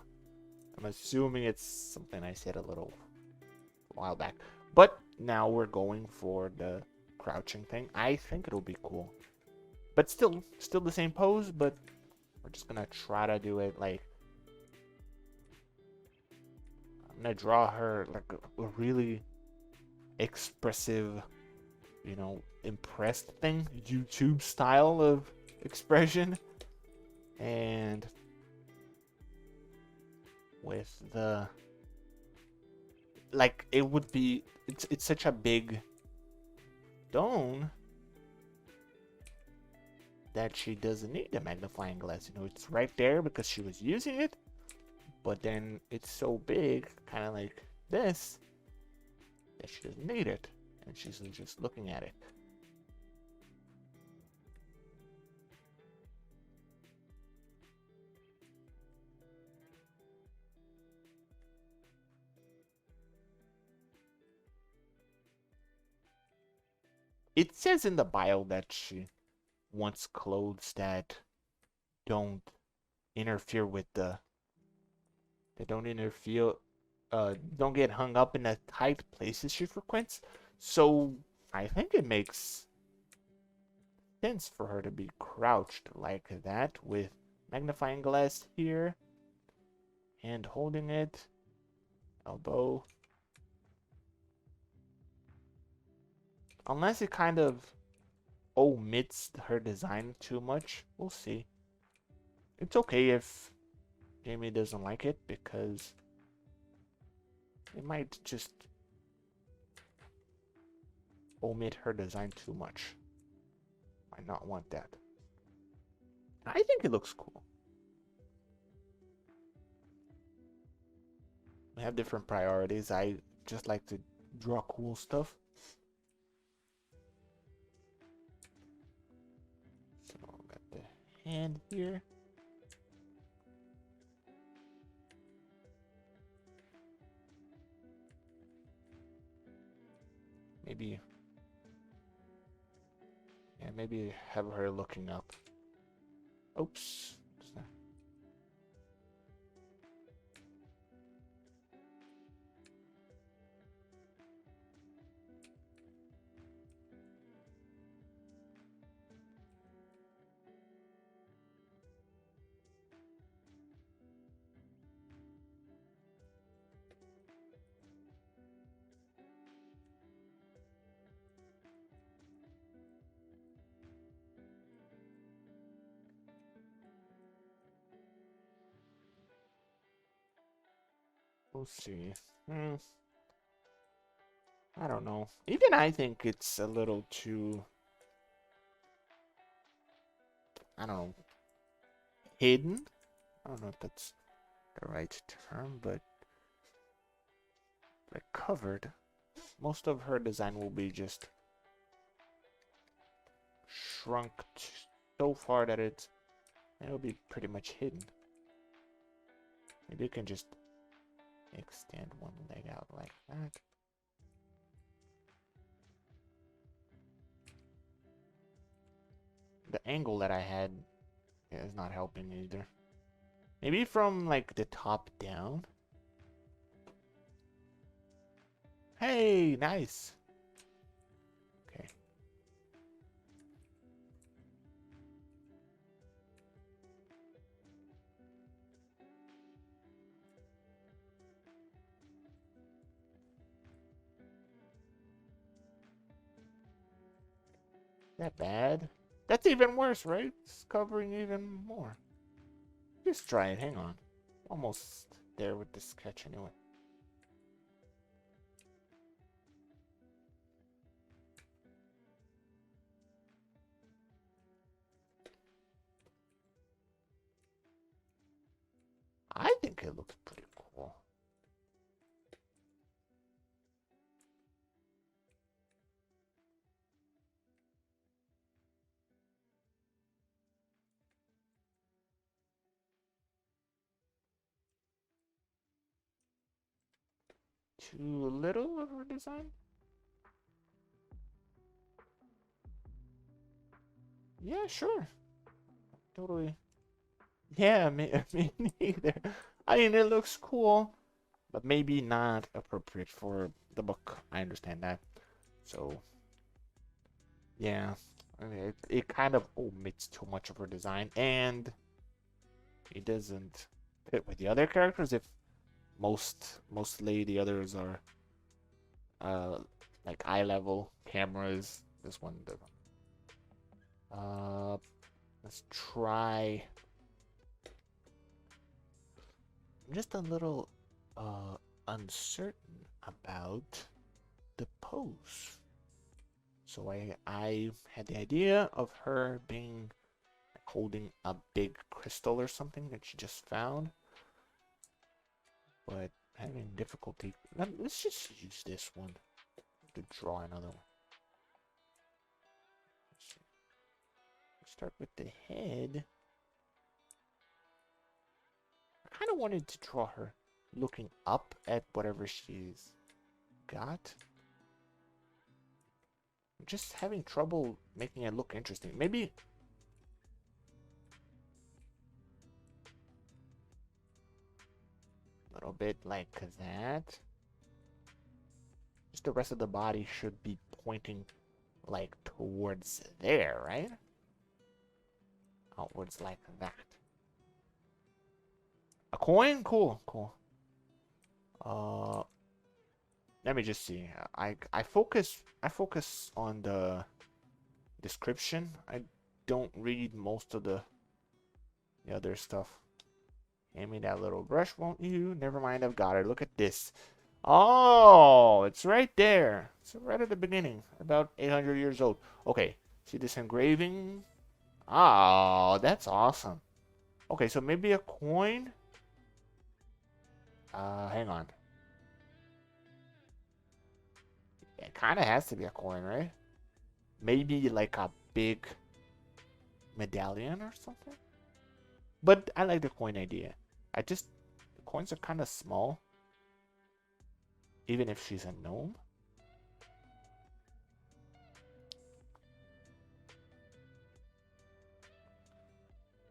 I'm assuming it's something I said a little while back. But now we're going for the crouching thing. I think it'll be cool. But still the same pose, but we're just gonna try to do it like I'm gonna draw her like a really expressive, you know, impressed thing, YouTube style of expression, and with the like it would be it's such a big stone that she doesn't need a magnifying glass. You know, it's right there because she was using it, but then it's so big, kind of like this, that she doesn't need it, and she's just looking at it. It says in the bio that she wants clothes that don't interfere with the that don't interfere don't get hung up in the tight places she frequents. So I think it makes sense for her to be crouched like that with magnifying glass here and holding it, elbow. Unless it kind of omits her design too much, we'll see. It's okay if Jamie doesn't like it because it might just omit her design too much. I not want that. I think it looks cool. We have different priorities. I just like to draw cool stuff. So got the hand here. Maybe, yeah, maybe have her looking up. Oops. We'll see. I don't know. Even I think it's a little too, I don't know, hidden. I don't know if that's the right term, but like covered. Most of her design will be just shrunk so far that it'll be pretty much hidden. Maybe you can just extend one leg out like that. The angle that I had is not helping either. Maybe from like the top down. Hey, nice. Okay. That bad? That's even worse, right? It's covering even more. Just try it. Hang on. Almost there with the sketch anyway. I think it looks pretty cool. Too little of her design? Yeah, sure. Totally. Yeah, me neither. I mean, it looks cool, but maybe not appropriate for the book. I understand that. So, yeah. I mean, it kind of omits too much of her design, and it doesn't fit with the other characters. If mostly the others are uh like eye level cameras. This one doesn't. Let's try. I'm just a little uncertain about the pose. So I had the idea of her being holding a big crystal or something that she just found, but having difficulty. Let's just use this one to draw another one. Let's start with the head. I kind of wanted to draw her looking up at whatever she's got. I'm just having trouble making it look interesting. Maybe a little bit like that. Just the rest of the body should be pointing like towards there, right? Outwards like that. A coin? Cool, cool. Let me just see. I focus on the description. I don't read most of the other stuff. Hand me that little brush, won't you? Never mind, I've got it. Look at this. Oh, it's right there. It's right at the beginning. About 800 years old. Okay, see this engraving? Oh, that's awesome. Okay, so maybe a coin? Hang on. It kind of has to be a coin, right? Maybe like a big medallion or something? But I like the coin idea. The coins are kind of small. Even if she's a gnome.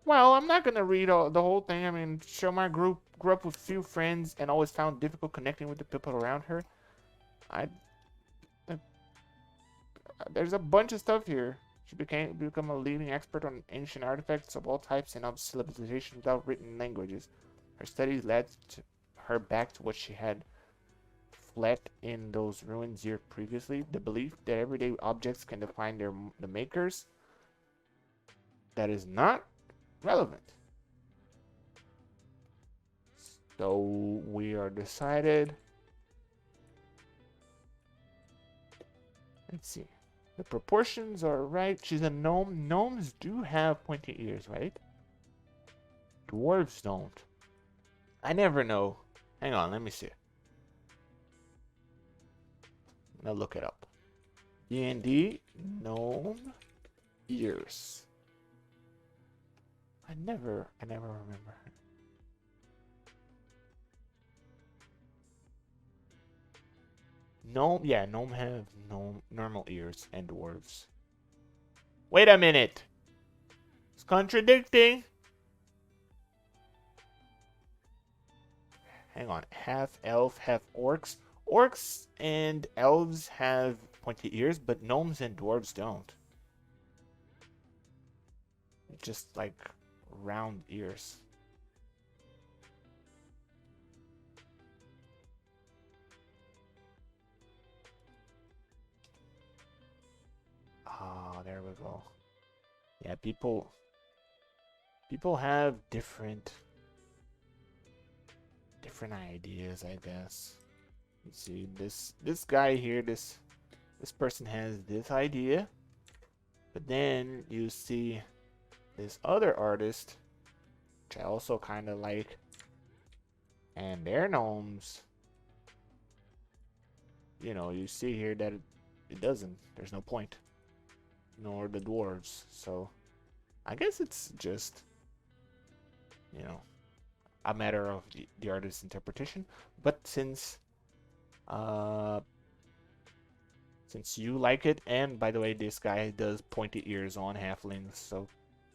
Well, I'm not gonna read the whole thing. I mean, show my group grew up with few friends and always found difficult connecting with the people around her. I uh, there's a bunch of stuff here. She become a leading expert on ancient artifacts of all types and of civilization without written languages. Her studies led her back to what she had fled in those ruins years previously. The belief that everyday objects can define the makers. That is not relevant. So we are decided. Let's see. The proportions are right. She's a gnome. Gnomes do have pointy ears, right? Dwarves don't. I never know. Hang on, let me see. Now look it up. D&D gnome ears. I never remember. Gnome, yeah, gnome have normal ears and dwarves. Wait a minute. It's contradicting. Hang on. Half elf, half orcs. Orcs and elves have pointy ears, but gnomes and dwarves don't. Just like round ears. Ah, there we go. Yeah, people have different ideas, I guess. You see this guy here, this person has this idea, but then you see this other artist, which I also kind of like, and their gnomes. You know, you see here that it doesn't. There's no point. Nor the dwarves. So I guess it's just, you know, a matter of the artist's interpretation. But uh since you like it, and by the way, this guy does pointy ears on halflings, so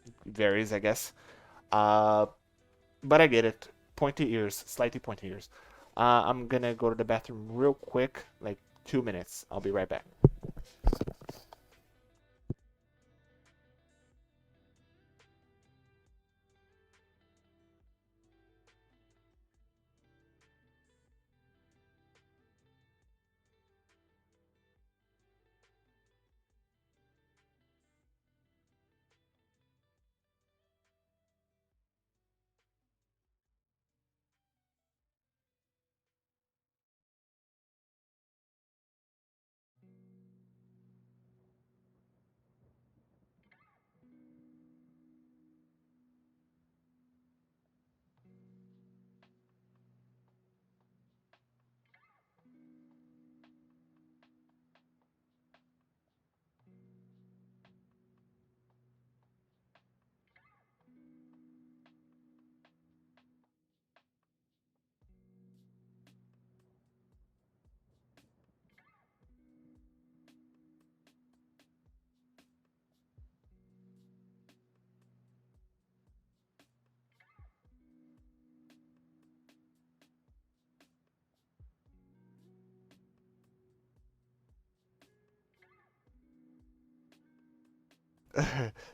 it varies, I guess. Uh, but I get it. Pointy ears, slightly pointy ears. I'm gonna go to the bathroom real quick, like 2 minutes. I'll be right back.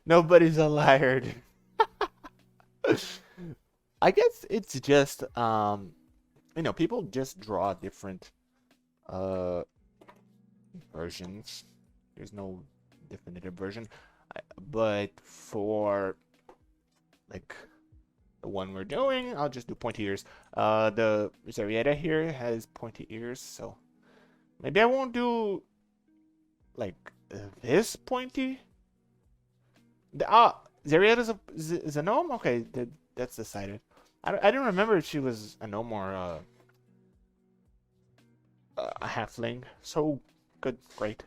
Nobody's a liar. I guess it's just people just draw different uh versions. There's no definitive version. But for like the one we're doing, I'll just do pointy ears. The Zarietta here has pointy ears, so maybe I won't do like this pointy. Zarietta's is a gnome. Okay, that's decided. I didn't remember if she was a gnome or a halfling. So good, great.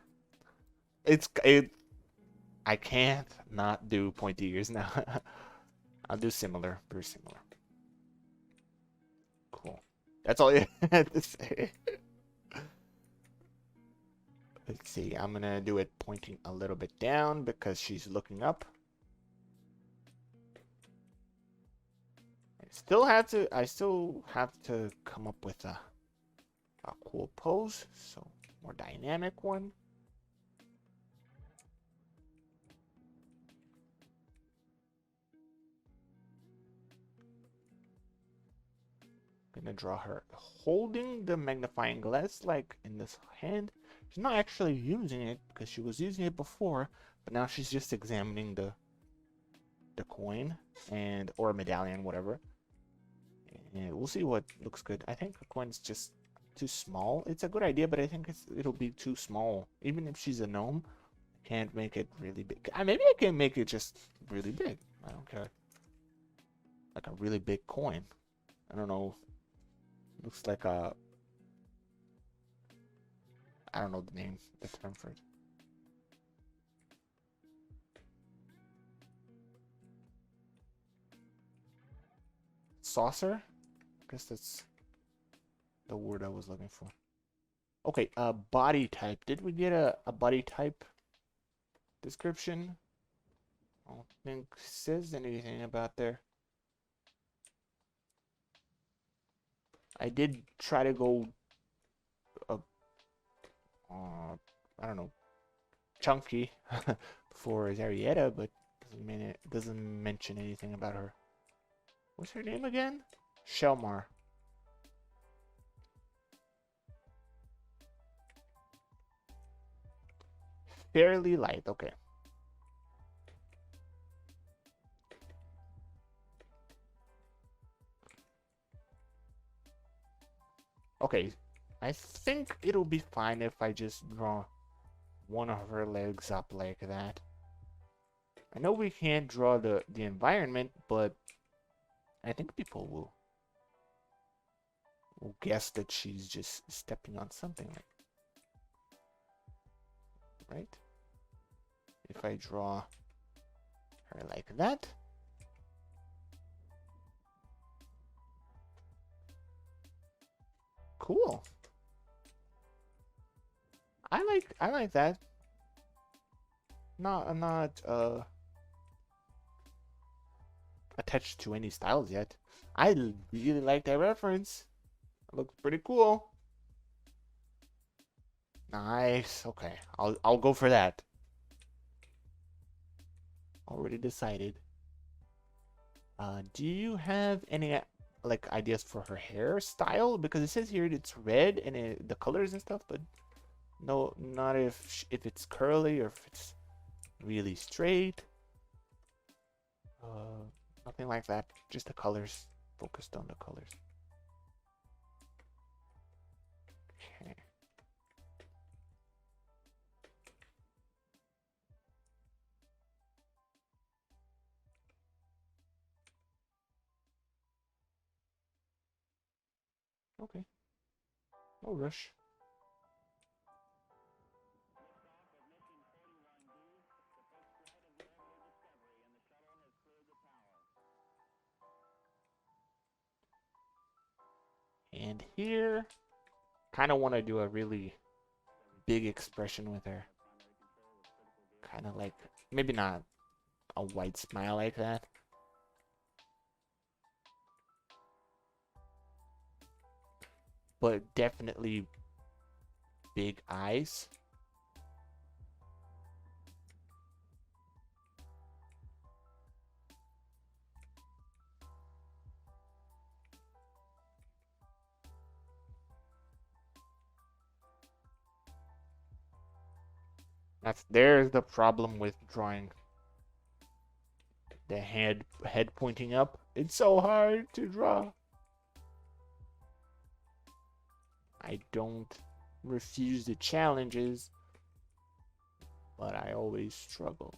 I can't not do pointy ears now. I'll do similar, very similar. Cool. That's all you had to say. Let's see. I'm gonna do it pointing a little bit down because she's looking up. I still have to come up with a cool pose, so more dynamic one. Gonna draw her holding the magnifying glass like in this hand. She's not actually using it because she was using it before, but now she's just examining the coin and or a medallion, whatever. And we'll see what looks good. I think the coin's just too small. It's a good idea, but I think it'll be too small. Even if she's a gnome, I can't make it really big. Maybe I can make it just really big. I don't care. Like a really big coin. I don't know. Looks like a... I don't know the name, the term for it. Saucer? I guess that's the word I was looking for. Okay, body type. Did we get a body type description? I don't think it says anything about there. I did try to go I don't know, chunky for Zarietta, but doesn't mention anything about her. What's her name again? Shelmar. Fairly light, okay. Okay, I think it'll be fine if I just draw one of her legs up like that. I know we can't draw the environment, but I think people will guess that she's just stepping on something, right? If I draw her like that. Cool. I like that. I'm not attached to any styles yet. I really like that reference. It looks pretty cool. Nice. Okay. I'll go for that. Already decided. Do you have any like ideas for her hairstyle? Because it says here it's red and the colors and stuff, but no, not if it's curly or if it's really straight. Nothing like that. Just the colors. Focused on the colors. Okay. Okay. No rush. And here, kind of want to do a really big expression with her. Kind of like, maybe not a white smile like that. But definitely big eyes. There's the problem with drawing the head pointing up. It's so hard to draw. I don't refuse the challenges, but I always struggle.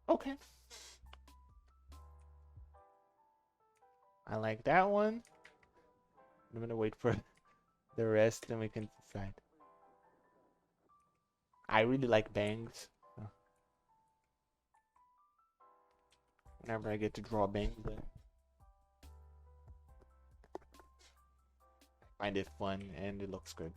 Okay. I like that one. I'm gonna wait for the rest and we can decide. I really like bangs. So whenever I get to draw bangs, I find it fun and it looks good.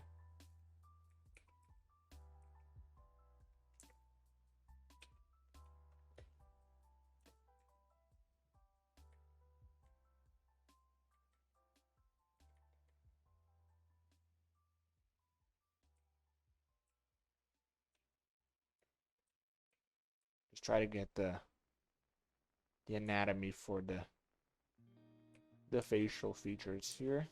Just try to get the anatomy for the facial features here.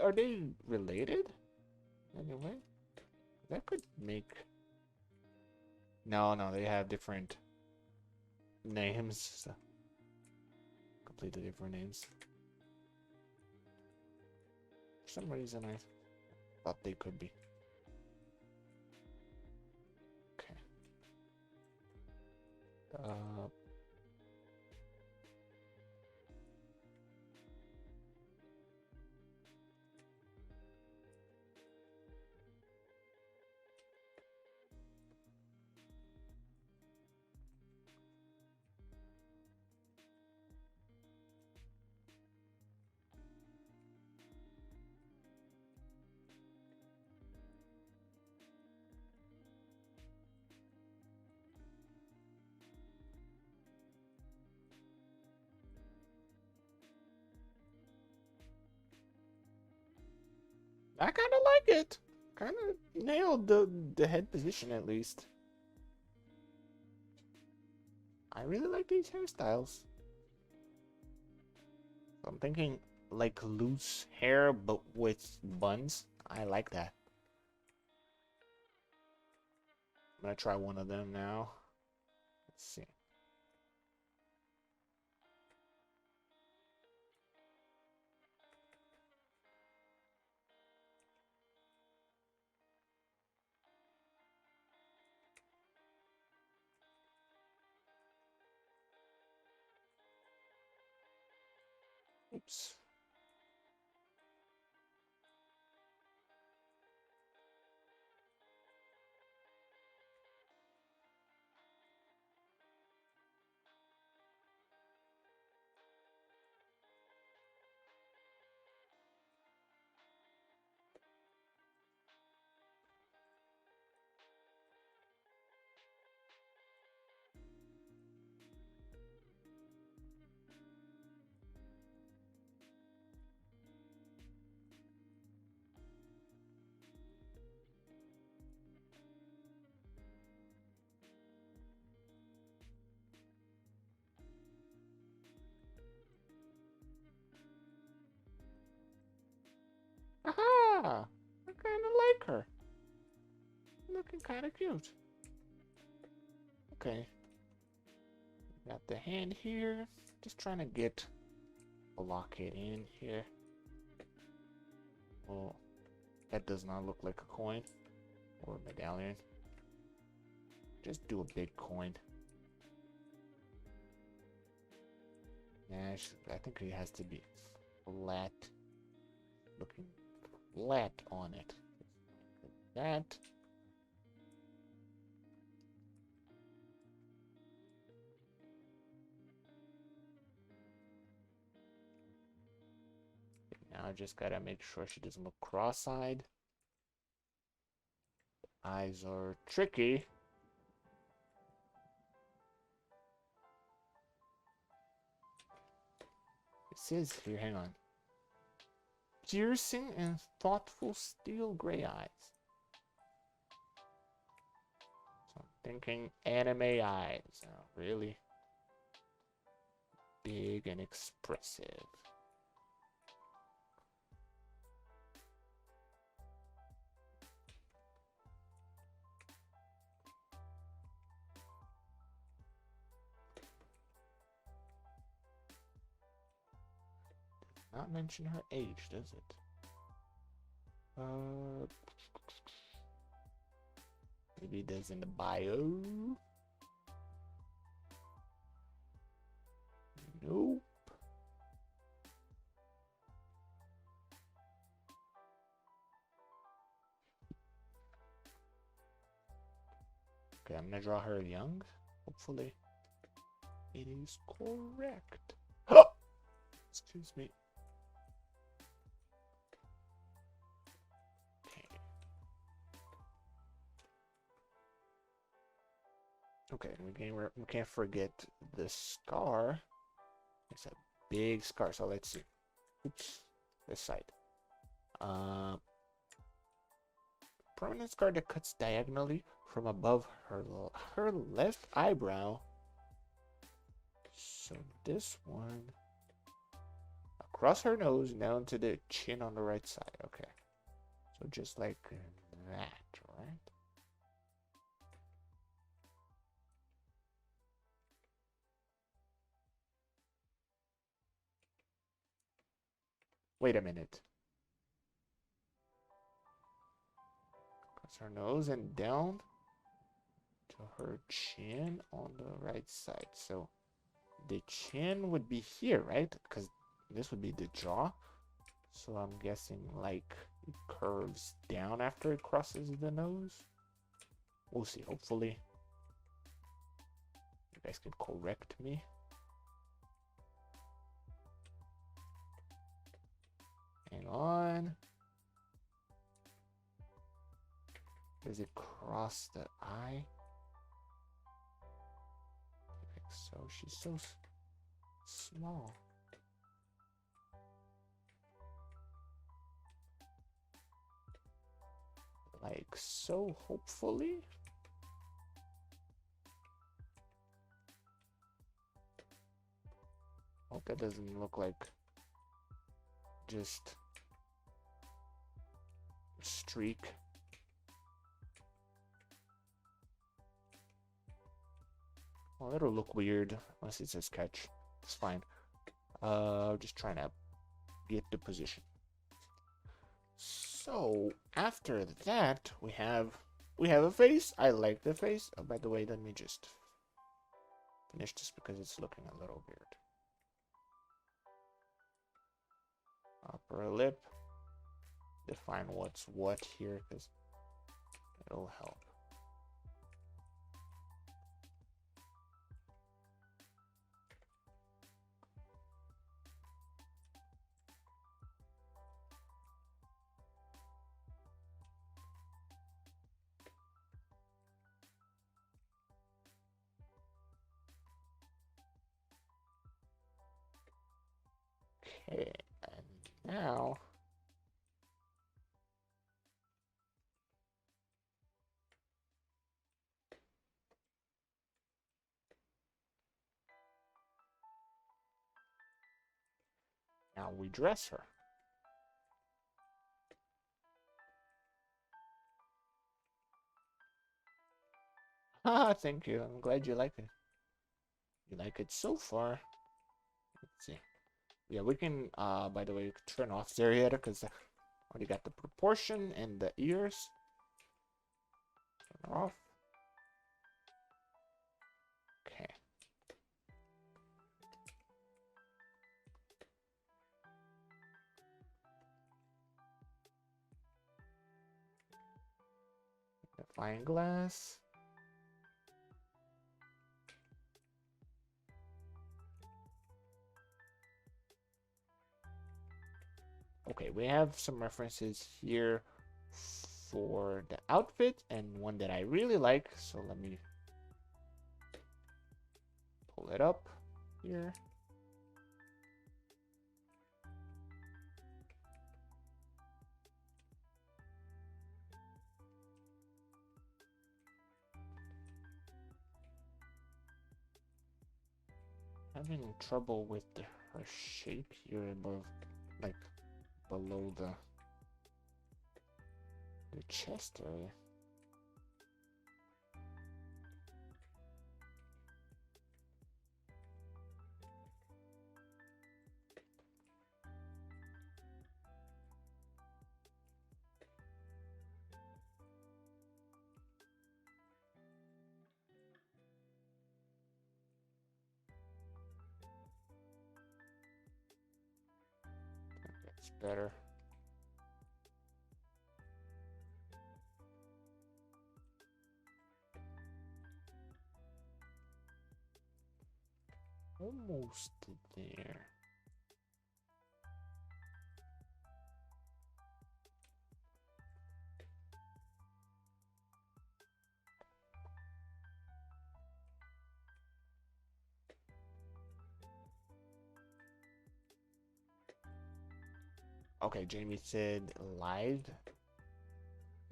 Are they related? Anyway, that could make. No, they have different names. So completely different names. For some reason, I thought they could be. Okay. I kind of like it. Kind of nailed the head position at least. I really like these hairstyles. I'm thinking like loose hair but with buns. I like that. I'm gonna try one of them now. Let's see. Oops. Aha! I kind of like her. Looking kind of cute. Okay. Got the hand here. Just trying to get a locket in here. Oh, that does not look like a coin or a medallion. Just do a big coin. Yeah, I think it has to be flat. Looking flat on it. Like that. I just gotta make sure she doesn't look cross-eyed. Eyes are tricky. It says here, hang on. Piercing and thoughtful steel gray eyes. So I'm thinking anime eyes. Oh, really big and expressive. Not mention her age, does it? Maybe it does in the bio. Nope. Okay, I'm gonna draw her young. Hopefully, it is correct. Excuse me. Okay, we can't forget the scar. It's a big scar, so let's see. Oops, this side. Prominent scar that cuts diagonally from above her left eyebrow. So this one across her nose down to the chin on the right side. Okay, so just like that, right? Wait a minute. Across her nose and down to her chin on the right side. So the chin would be here, right? Because this would be the jaw. So I'm guessing like it curves down after it crosses the nose. We'll see. Hopefully you guys can correct me. Hang on. Does it cross the eye? Like so. She's so small. Like so, hopefully. Hope that doesn't look like just a streak. Well, it'll look weird unless it's a sketch. It's fine. Just trying to get the position. So after that, we have a face. I like the face. Oh, by the way, let me just finish this because it's looking a little weird. Upper lip. Define what's what here because it'll help. Okay, and now we dress her. Ah, thank you. I'm glad you like it. You like it so far. Let's see. Yeah, we can, by the way, we can turn off Zeriata because I already got the proportion and the ears. Turn off. Okay. Define glass. Okay, we have some references here for the outfit and one that I really like. So let me pull it up here. Having trouble with her shape here above, like below the chest area. That's better. Almost there. Okay, Jamie said live.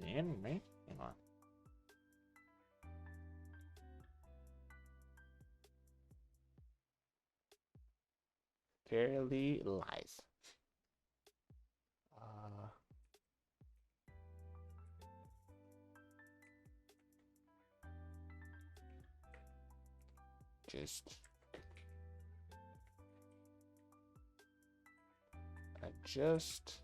And right? Hang on. Fairly lies. Just adjust.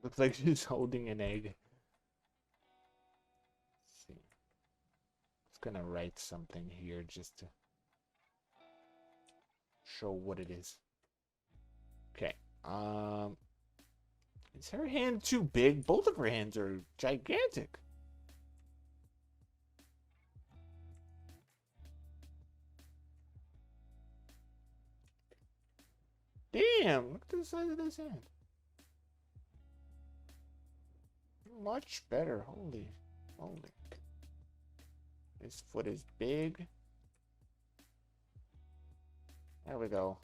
Looks like she's holding an egg. Let's see. It's gonna write something here just to show what it is. Okay. Is her hand too big? Both of her hands are gigantic. Damn, look at the size of this hand. Much better. Holy. His foot is big. There we go.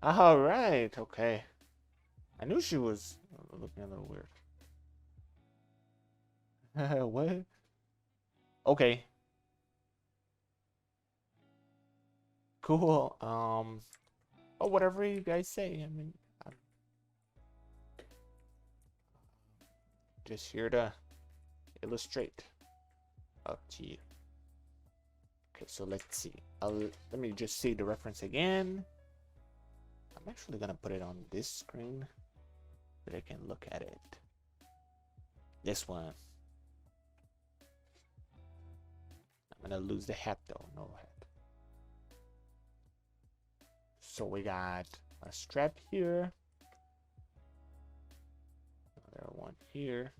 All right. Okay. I knew she was looking a little weird. What? Okay. Cool. Oh, whatever you guys say. I mean, I'm just here to illustrate. Up to you. Okay, so let's see. Let me just see the reference again. I'm actually gonna put it on this screen so I can look at it. This one. I'm gonna lose the hat though. No hat. So we got a strap here. Another one here.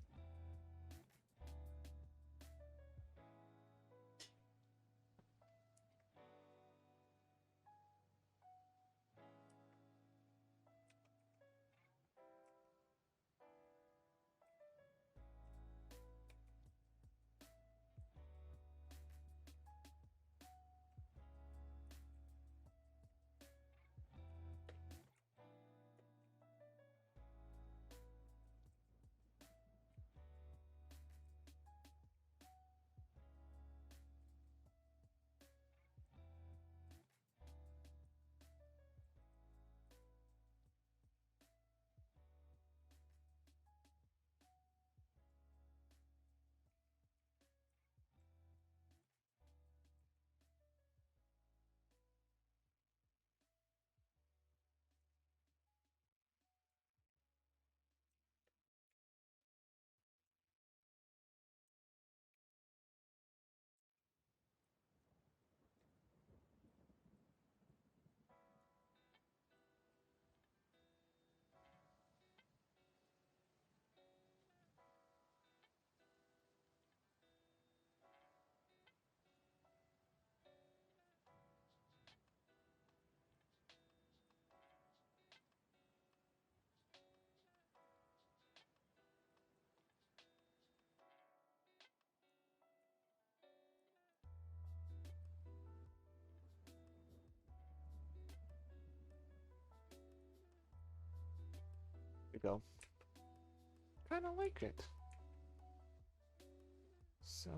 we go. Kind of like it. So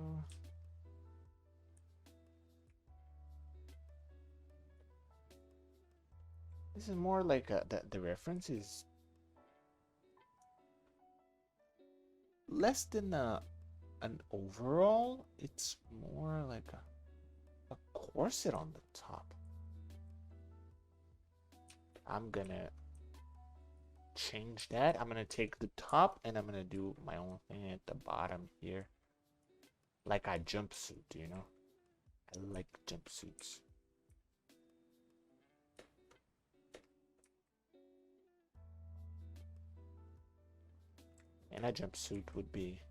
this is more like the reference is less than an overall. It's more like a corset on the top. I'm gonna change that. I'm gonna take the top and I'm gonna do my own thing at the bottom here. Like a jumpsuit, you know? I like jumpsuits. And a jumpsuit would be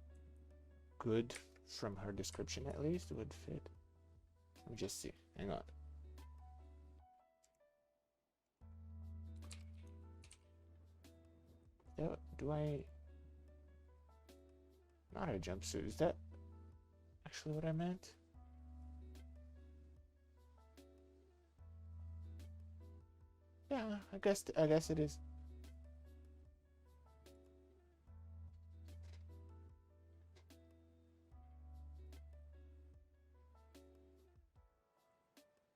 good from her description at least. It would fit. Let me just see. Hang on. Do I... Not a jumpsuit. Is that actually what I meant? Yeah, I guess it is.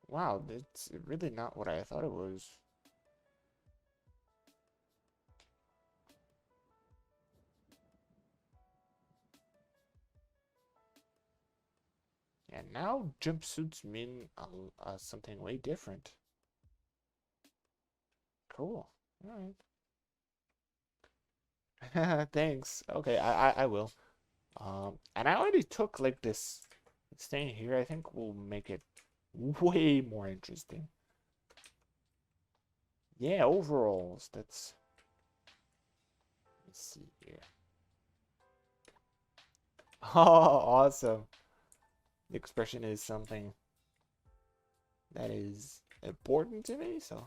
Wow, that's really not what I thought it was. And now jumpsuits mean something way different. Cool. All right. Thanks. Okay, I will. And I already took like this thing here. I think we'll make it way more interesting. Yeah, overalls. That's. Let's see here. Oh, awesome. The expression is something that is important to me, so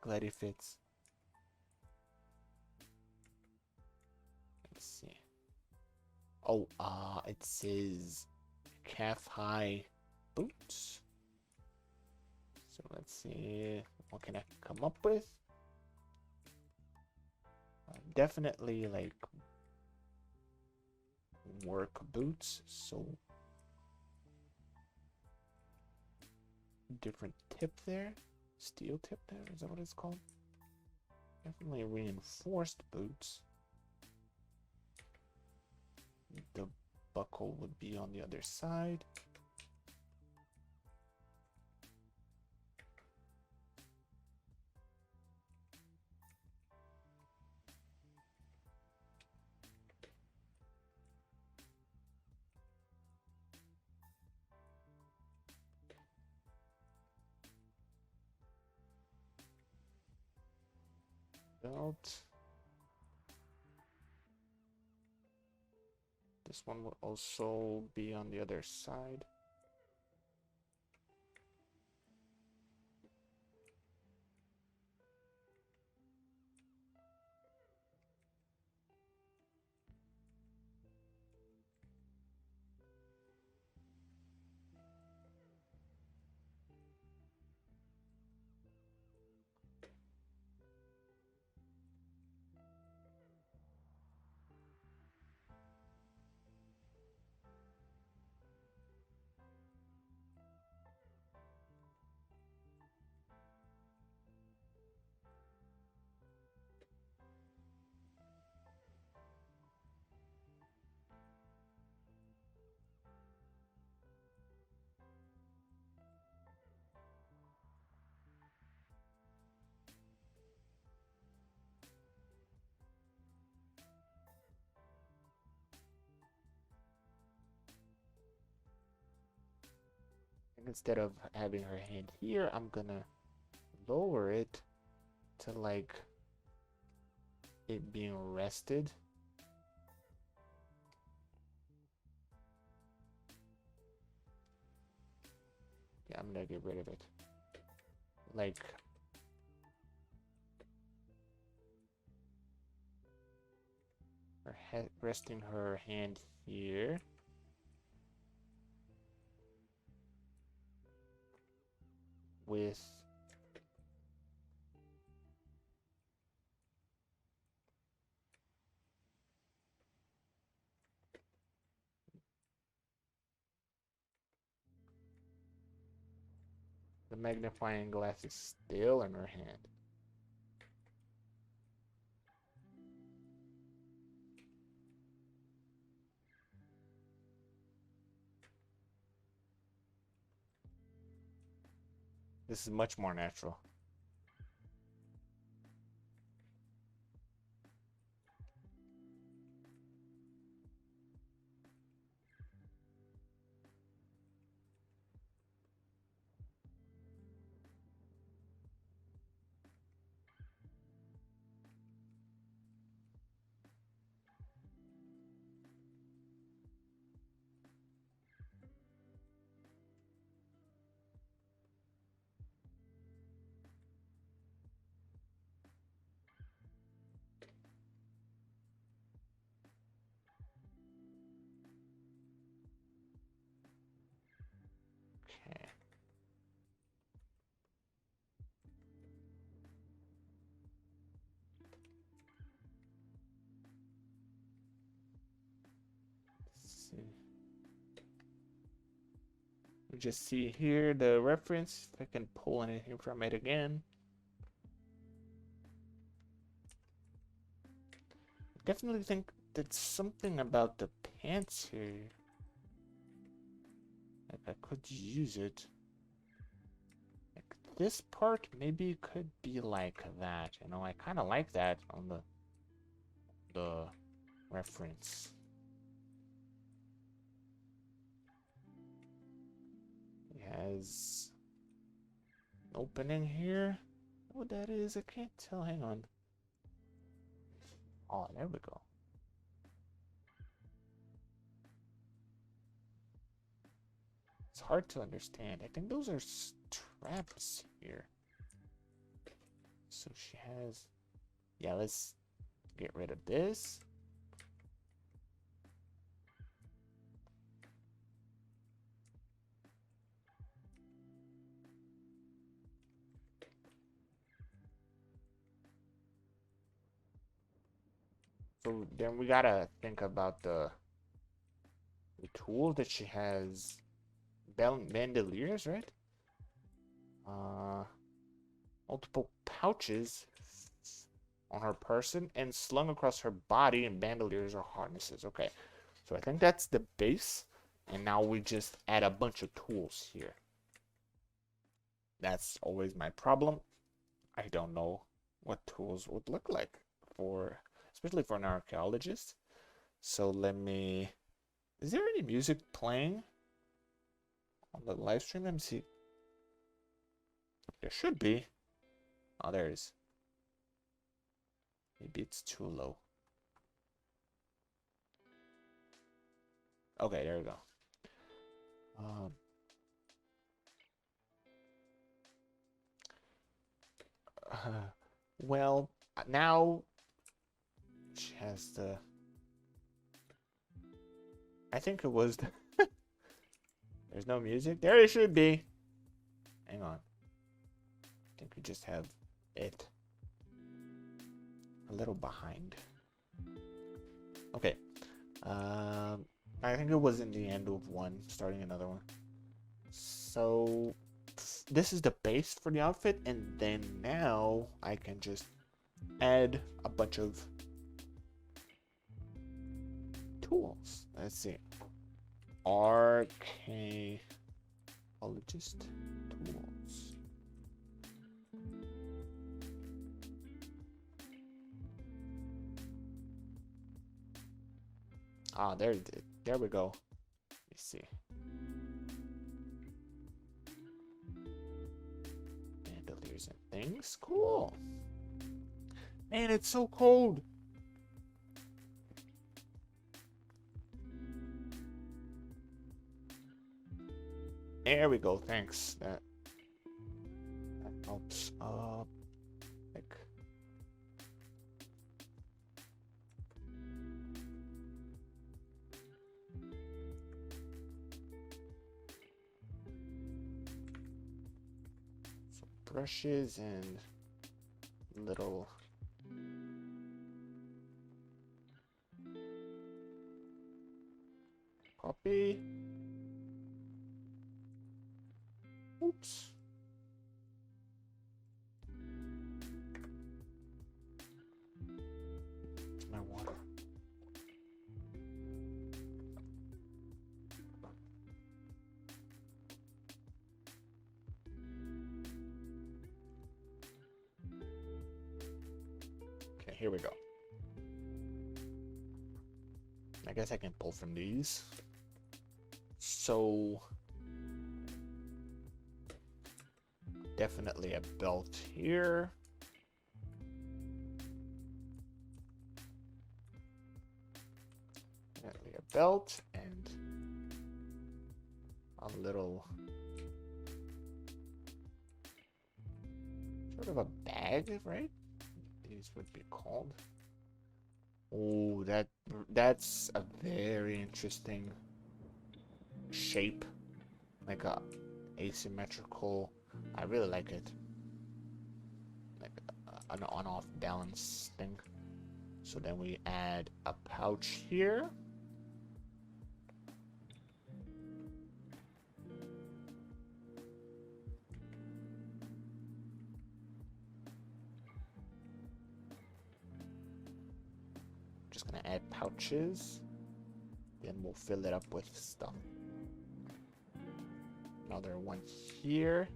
glad it fits. Let's see. Oh, it says calf-high boots. So let's see, what can I come up with? Definitely like work boots, so different tip there. Steel tip there, is that what it's called? Definitely reinforced boots. The buckle would be on the other side. Belt. This one will also be on the other side. And instead of having her hand here, I'm gonna lower it to like it being rested. Yeah, I'm gonna get rid of it. Like her head, resting her hand here. With The magnifying glass is still in her hand. This is much more natural. Okay. Let's see. We just see here the reference. If I can pull anything from it again. Definitely think that's something about the pants here. Like I could use it. Like this part maybe could be like that. You know, I kind of like that on the reference. It has an opening here. What that is, I can't tell. Hang on. Oh, there we go. It's hard to understand. I think those are straps here. So she has... Yeah, let's get rid of this. So then we gotta think about the tool that she has. Bandoliers, right? Multiple pouches on her person and slung across her body, and bandoliers or harnesses. Okay, so I think that's the base, and now we just add a bunch of tools here. That's always my problem. I don't know what tools would look like for, especially for an archaeologist. So let me... Is there any music playing on the live stream? Let me see. There should be. Oh, there is. Maybe it's too low. Okay, there we go. Well, now she has the... I think it was the... There's no music. There it should be. Hang on. I think we just have it a little behind. Okay. I think it was in the end of one, starting another one. So this is the base for the outfit, and then now I can just add a bunch of tools. Let's see. Archaeologist tools. Ah, there we go. Let me see. Bandoliers and things. Cool. Man, it's so cold. There we go. Thanks. That helps. Like. Some brushes and little. Copy. Oops. here we go. I guess I can pull from these. So definitely a belt here. Definitely a belt and a little sort of a bag, right? These would be called. Oh, that's a very interesting shape, like a asymmetrical. I really like it, like an on-off balance thing. So then we add a pouch here. Just gonna add pouches, then we'll fill it up with stuff. Another one here.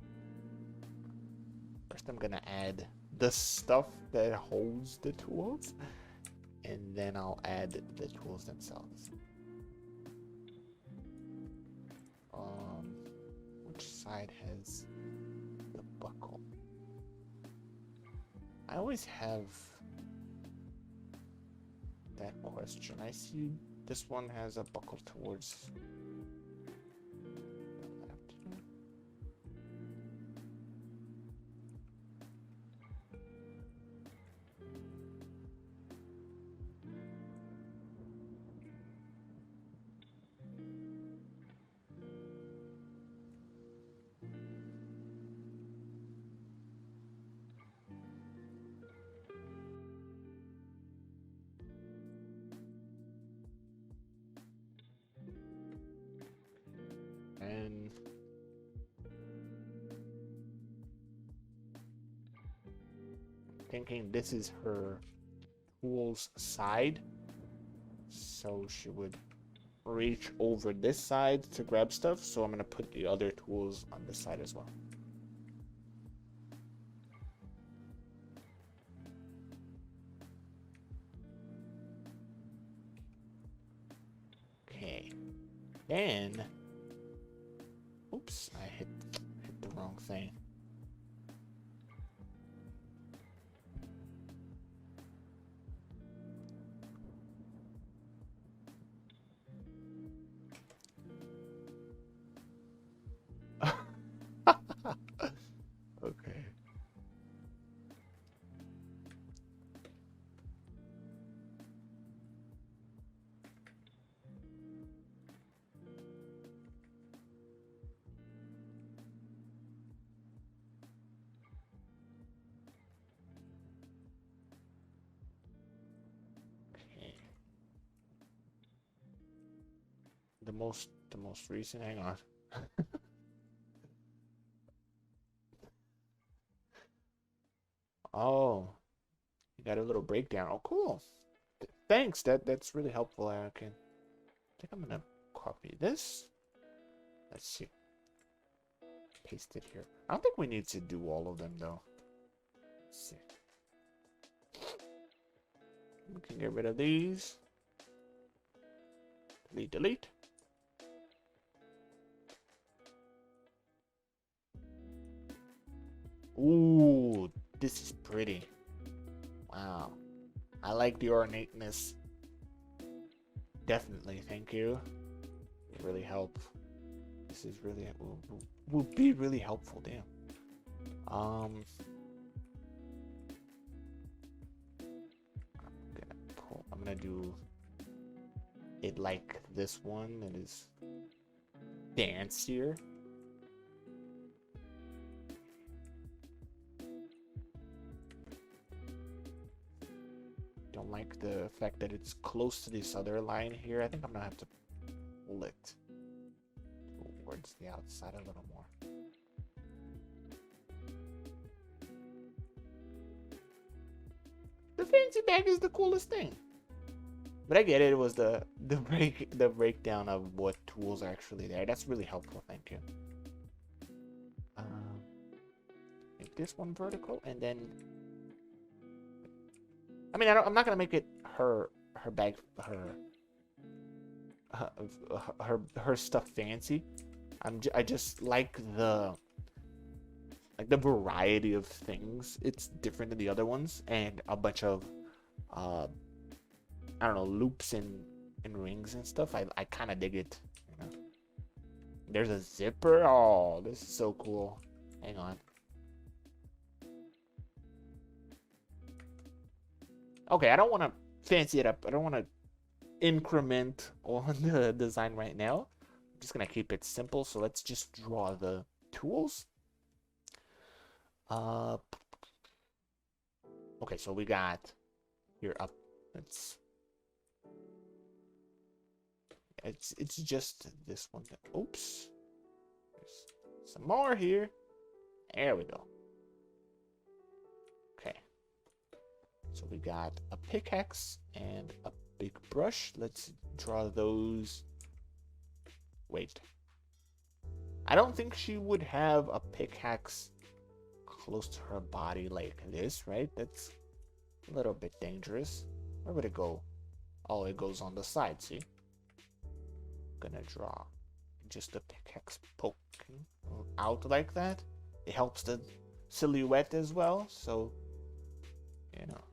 First I'm gonna add the stuff that holds the tools, and then I'll add the tools themselves. Which side has the buckle? I always have that question. I see this one has a buckle towards the left. And thinking this is her tool's side, so she would reach over this side to grab stuff, so I'm gonna put the other tools on this side as well. Okay, then oops, I hit the wrong thing. Okay. Okay. The most recent, hang on. Oh, you got a little breakdown. Oh, cool. Thanks. That's really helpful. I think I'm gonna copy this. Let's see. Paste it here. I don't think we need to do all of them though. Let's see. We can get rid of these. Delete, delete. Ooh, this is pretty. Wow. I like the ornateness. Definitely, thank you. It really help. This is really will be really helpful, damn. I'm gonna do it like this one. It is dancier. Don't like the fact that it's close to this other line here. I think I'm gonna have to pull it towards the outside a little more. The fancy bag is the coolest thing. But I get it. It was the breakdown of what tools are actually there. That's really helpful. Thank you. Make this one vertical, and then I mean, I'm not gonna make it her bag her her stuff fancy. I just like the variety of things. It's different than the other ones, and a bunch of uh I don't know, loops and rings and stuff. I kind of dig it. You know? There's a zipper. Oh, this is so cool. Hang on. Okay, I don't want to fancy it up. I don't want to increment on the design right now. I'm just gonna keep it simple. So let's just draw the tools. Okay, so we got here up. It's just this one. Oops. There's some more here. There we go. Okay. So we got a pickaxe and a big brush. Let's draw those. Wait. I don't think she would have a pickaxe close to her body like this, right? That's a little bit dangerous. Where would it go? Oh, it goes on the side, see? Gonna draw just a pickaxe poking out like that. It helps the silhouette as well, so you know.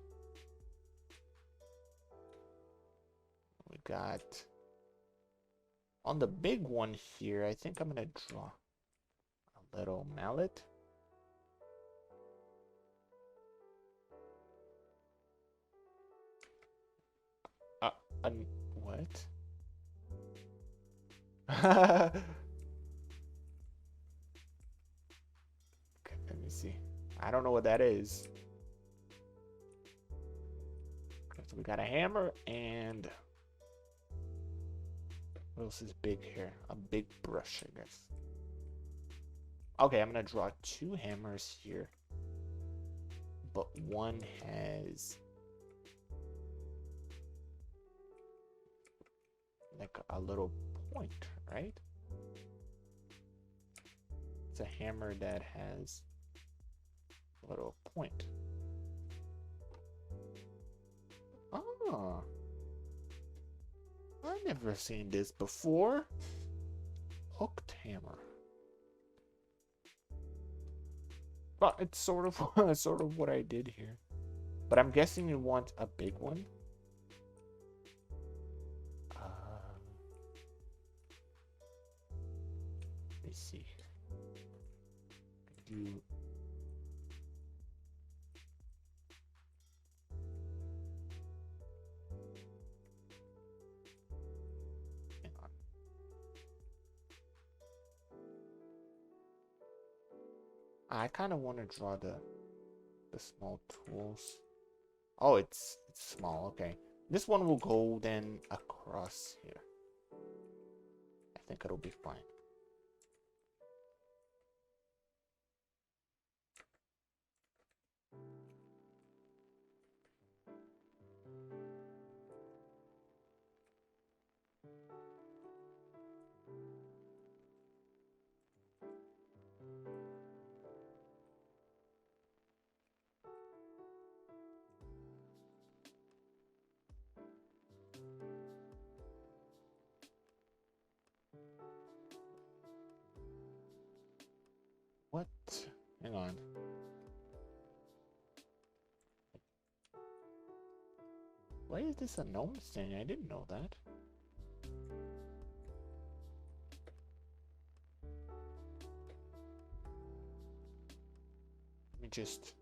We got on the big one here, I think I'm gonna draw a little mallet. What? Okay, let me see. I don't know what that is. Okay, so we got a hammer and what else is big here? A big brush, I guess. Okay, I'm gonna draw two hammers here, but one has like a little point, right? It's a hammer that has a little point. Oh, I've never seen this before. Hooked hammer. But it's sort of sort of what I did here. But I'm guessing you want a big one. Let me see. Do hang on. I kind of want to draw the small tools. Oh, it's small. Okay, this one will go then across here. I think it'll be fine. What? Hang on. Why is this a gnome thing? I didn't know that. Let me just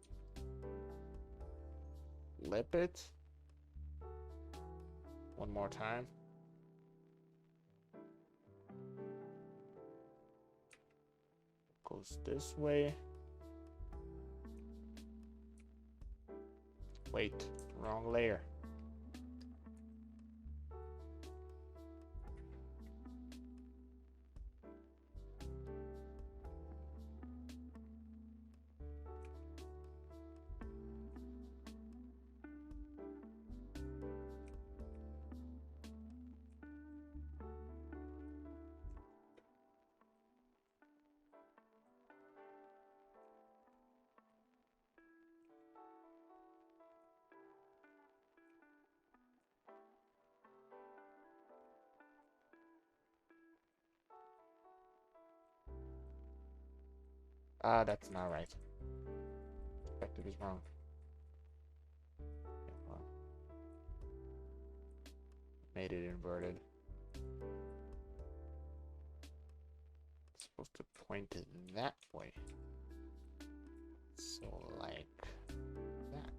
flip it one more time. Goes this way. Wait, wrong layer. Ah, that's not right. Perspective is wrong. Okay, well, made it inverted. It's supposed to point it that way. So like that.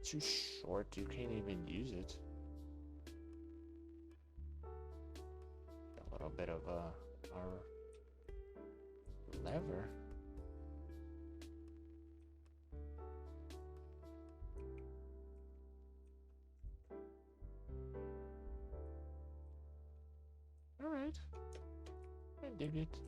Too short, you can't even use it. A little bit of our lever. All right, I dig it.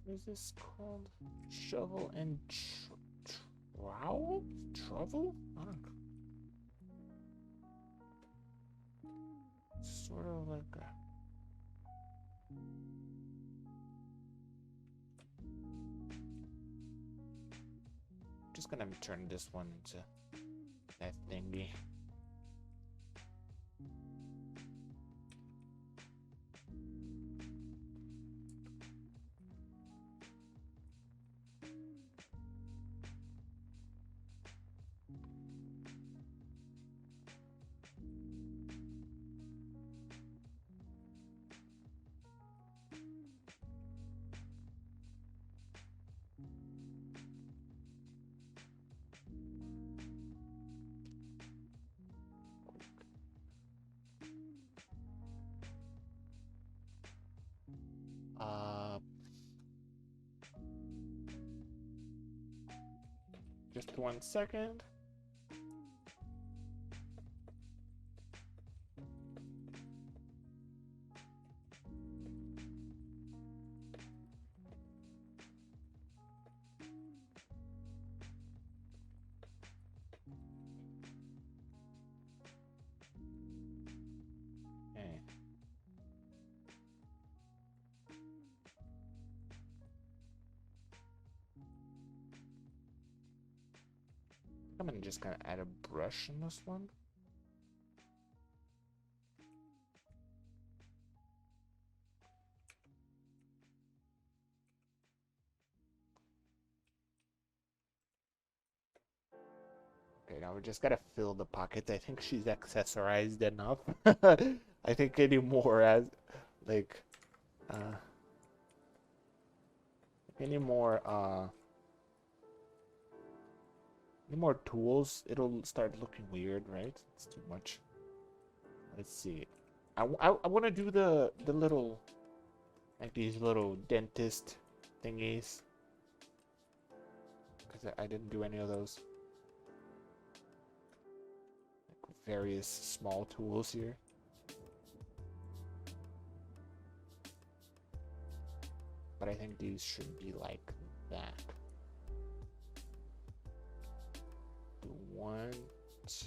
What is this called? Shovel and trowel? Trowel? I don't know. Sort of like a... Just gonna turn this one into that thingy. Just 1 second. Okay. I'm gonna just kind of add a brush in this one. Okay, now we just gotta fill the pockets. I think she's accessorized enough. I think any more as like any more tools, it'll start looking weird, right? It's too much. Let's see. I want to do the little, like these little dentist thingies, because I didn't do any of those. Like various small tools here. But I think these should be like that. Do 1,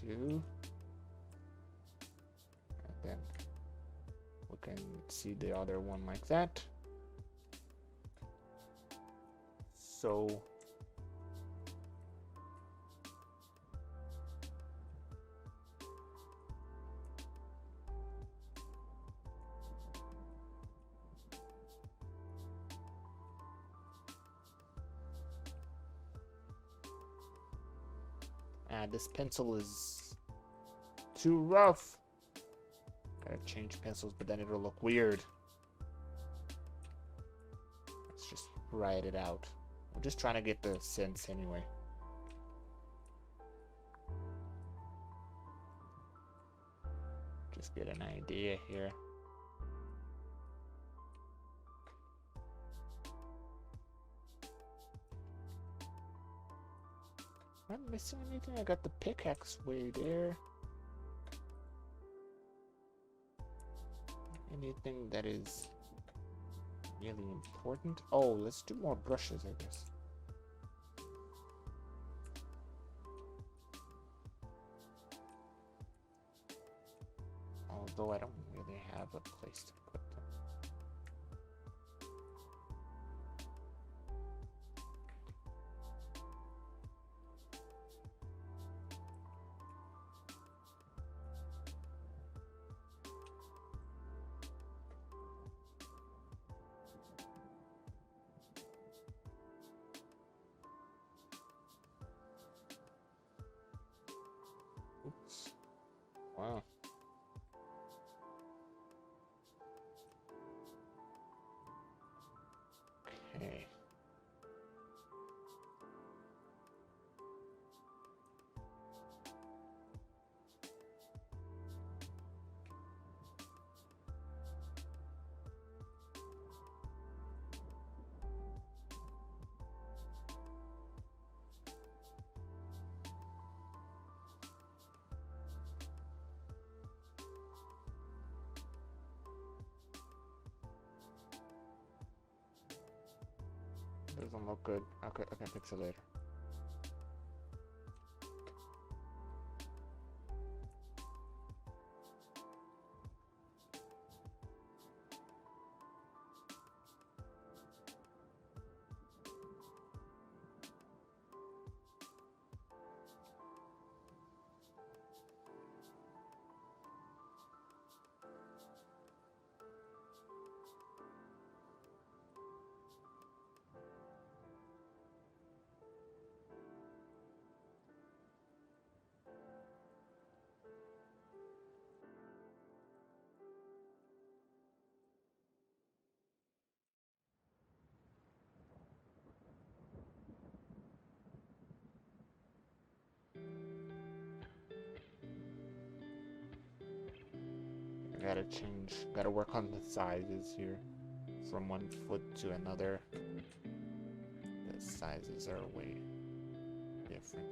2, and then we can see the other one like that. So this pencil is too rough. Gotta change pencils, but then it'll look weird. Let's just write it out. We're just trying to get the sense anyway. Just get an idea here. Am I missing anything? I got the pickaxe way there. Anything that is really important? Oh, let's do more brushes, I guess. Although I don't really have a place to put them. Oops. Wow. Okay. Doesn't look good. I can fix it later. Gotta work on the sizes here. From one foot to another, the sizes are way different.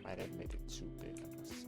Might have made it too big on this side.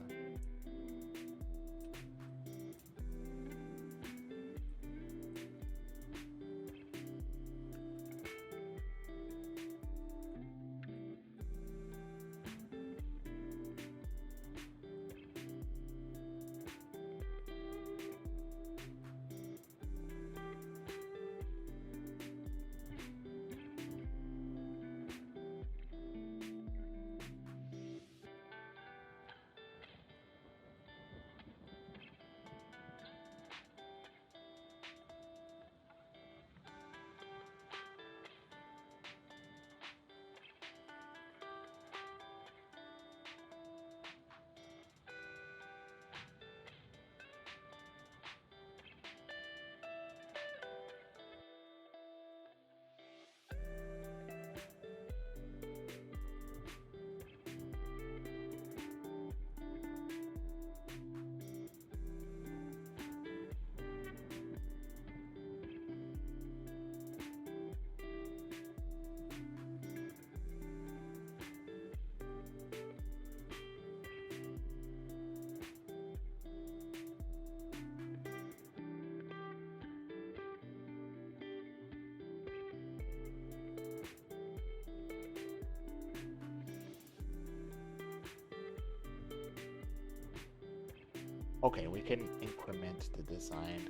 Okay, we can increment the design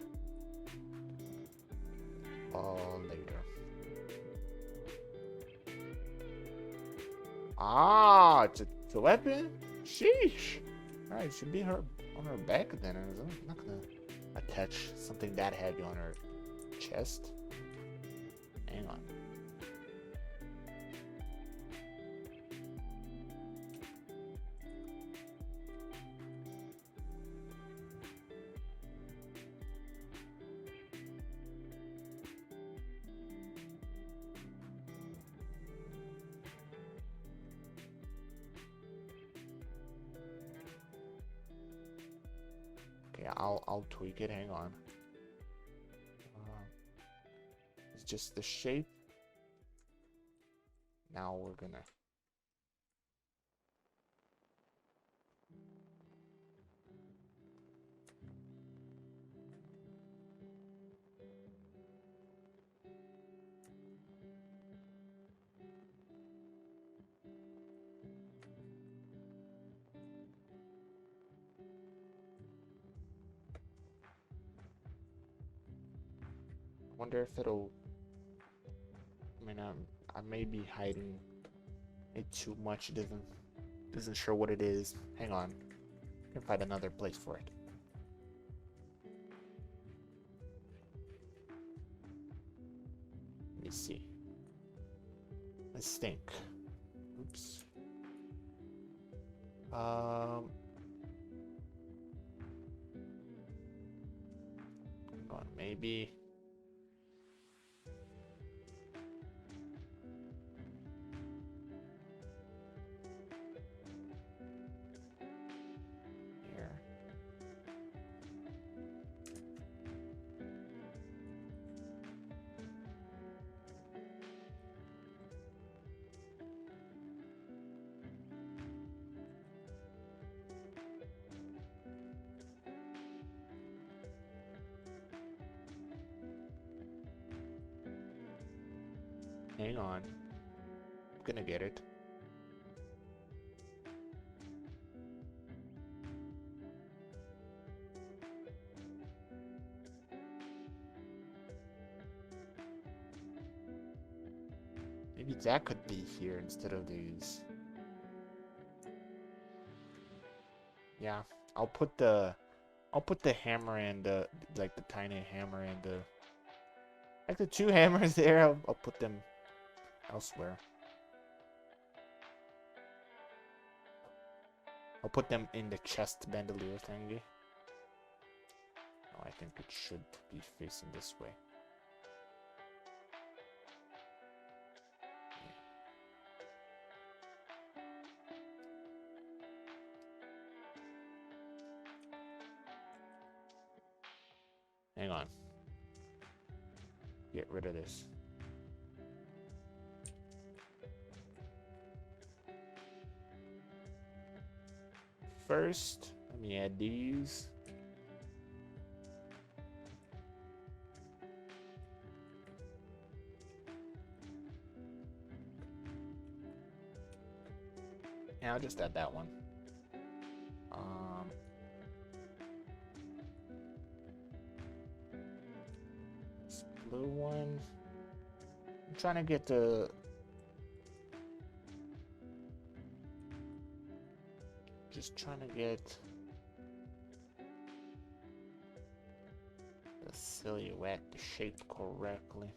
later. Ah, it's a weapon? Sheesh. Alright, it should be her on her back then. I'm not gonna attach something that heavy on her chest. Hang on. Okay, I'll tweak it. Hang on. It's just the shape. Now we're gonna. Wonder if it'll. I mean, I may be hiding it too much. It doesn't show what it is. Hang on. I can find another place for it. Let me see. Let's think. Oops. Hang on, maybe. Hang on. I'm gonna get it. Maybe that could be here instead of these. Yeah, I'll put the hammer and the like the tiny hammer and the like the two hammers there. I'll put them elsewhere. I'll put them in the chest bandolier thingy. Oh, I think it should be facing this way. Hang on. Get rid of this. First, let me add these. Yeah, I'll just add that one. This blue one. I'm trying to get the. Just trying to get the silhouette, the shape correctly.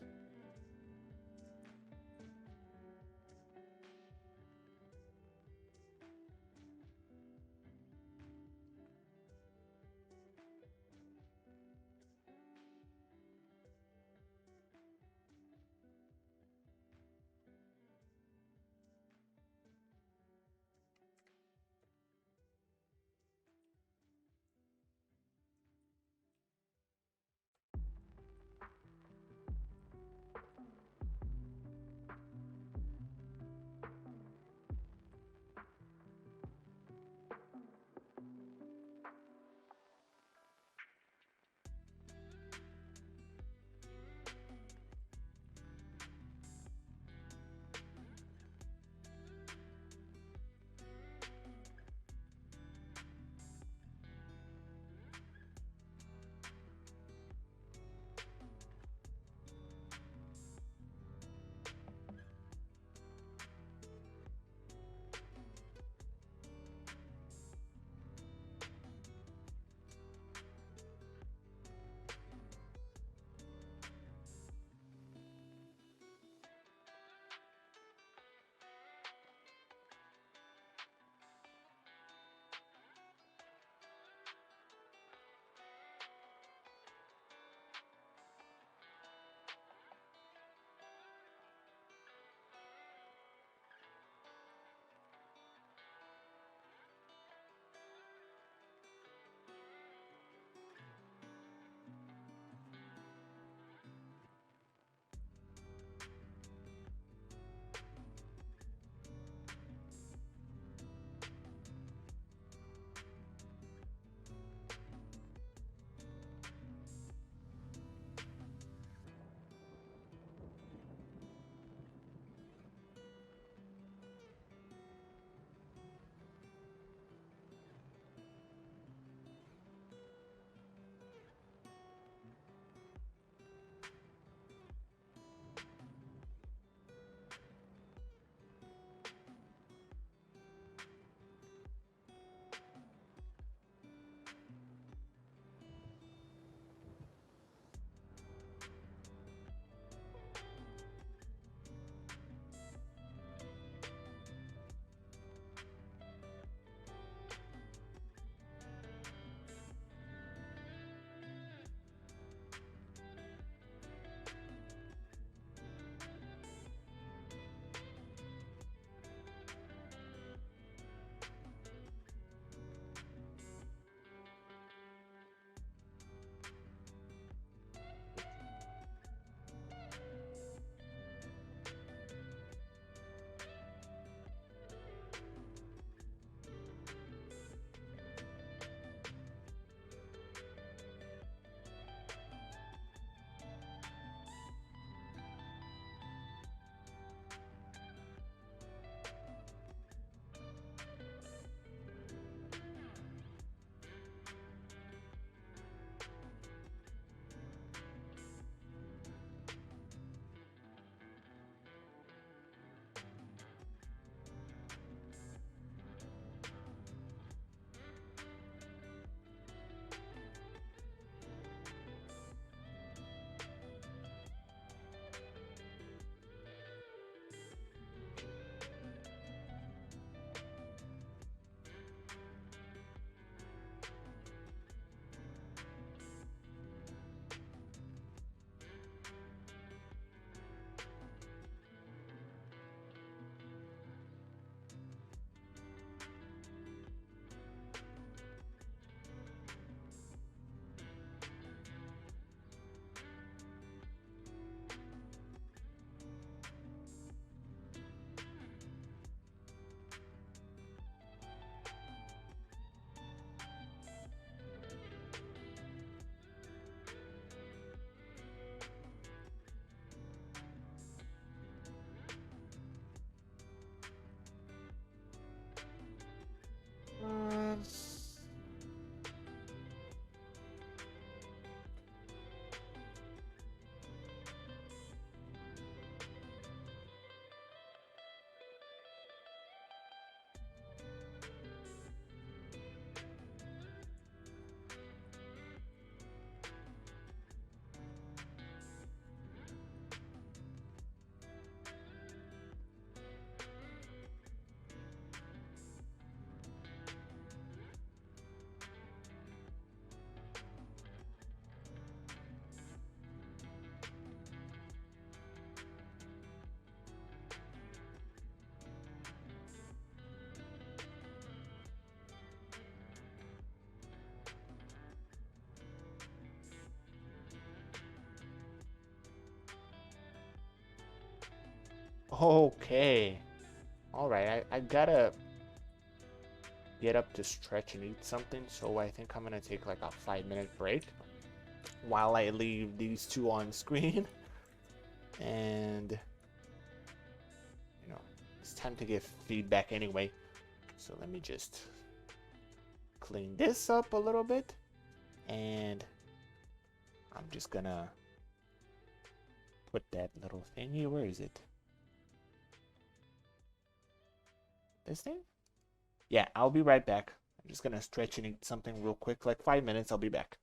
Okay. Alright, I gotta get up to stretch and eat something, so I think I'm gonna take like a 5-minute break while I leave these two on screen. And, you know, it's time to give feedback anyway. So let me just clean this up a little bit. And I'm just gonna put that little thingy. Where is it? This thing? Yeah, I'll be right back. I'm just gonna stretch and eat something real quick, like 5 minutes. I'll be back.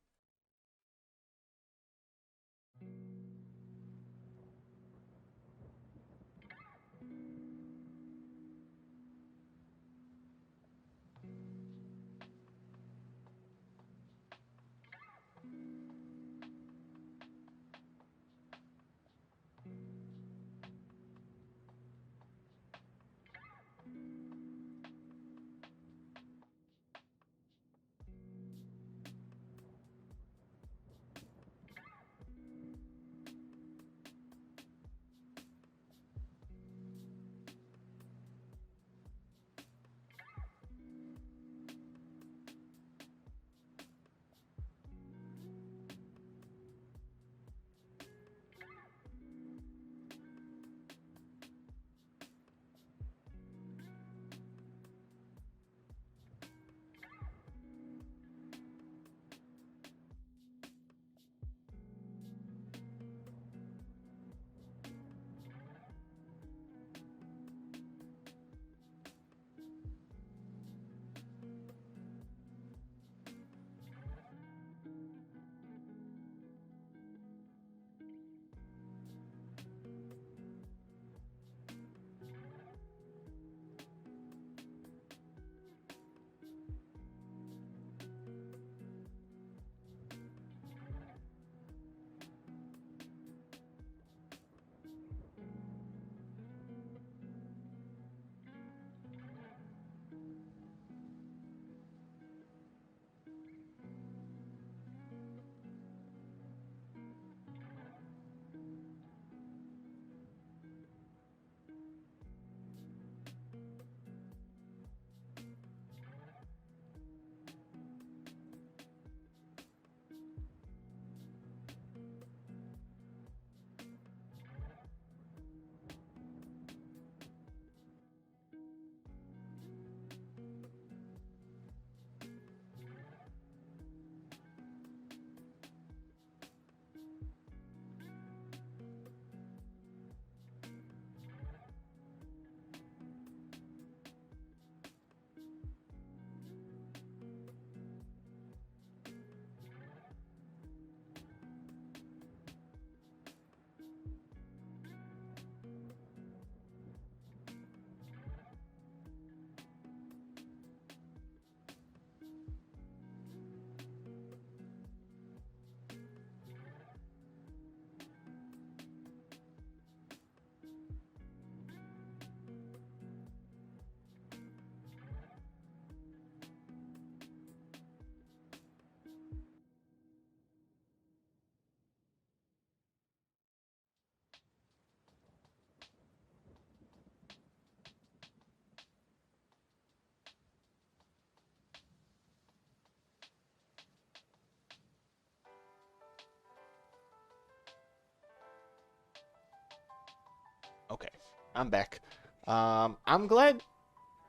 Okay, I'm back. I'm glad.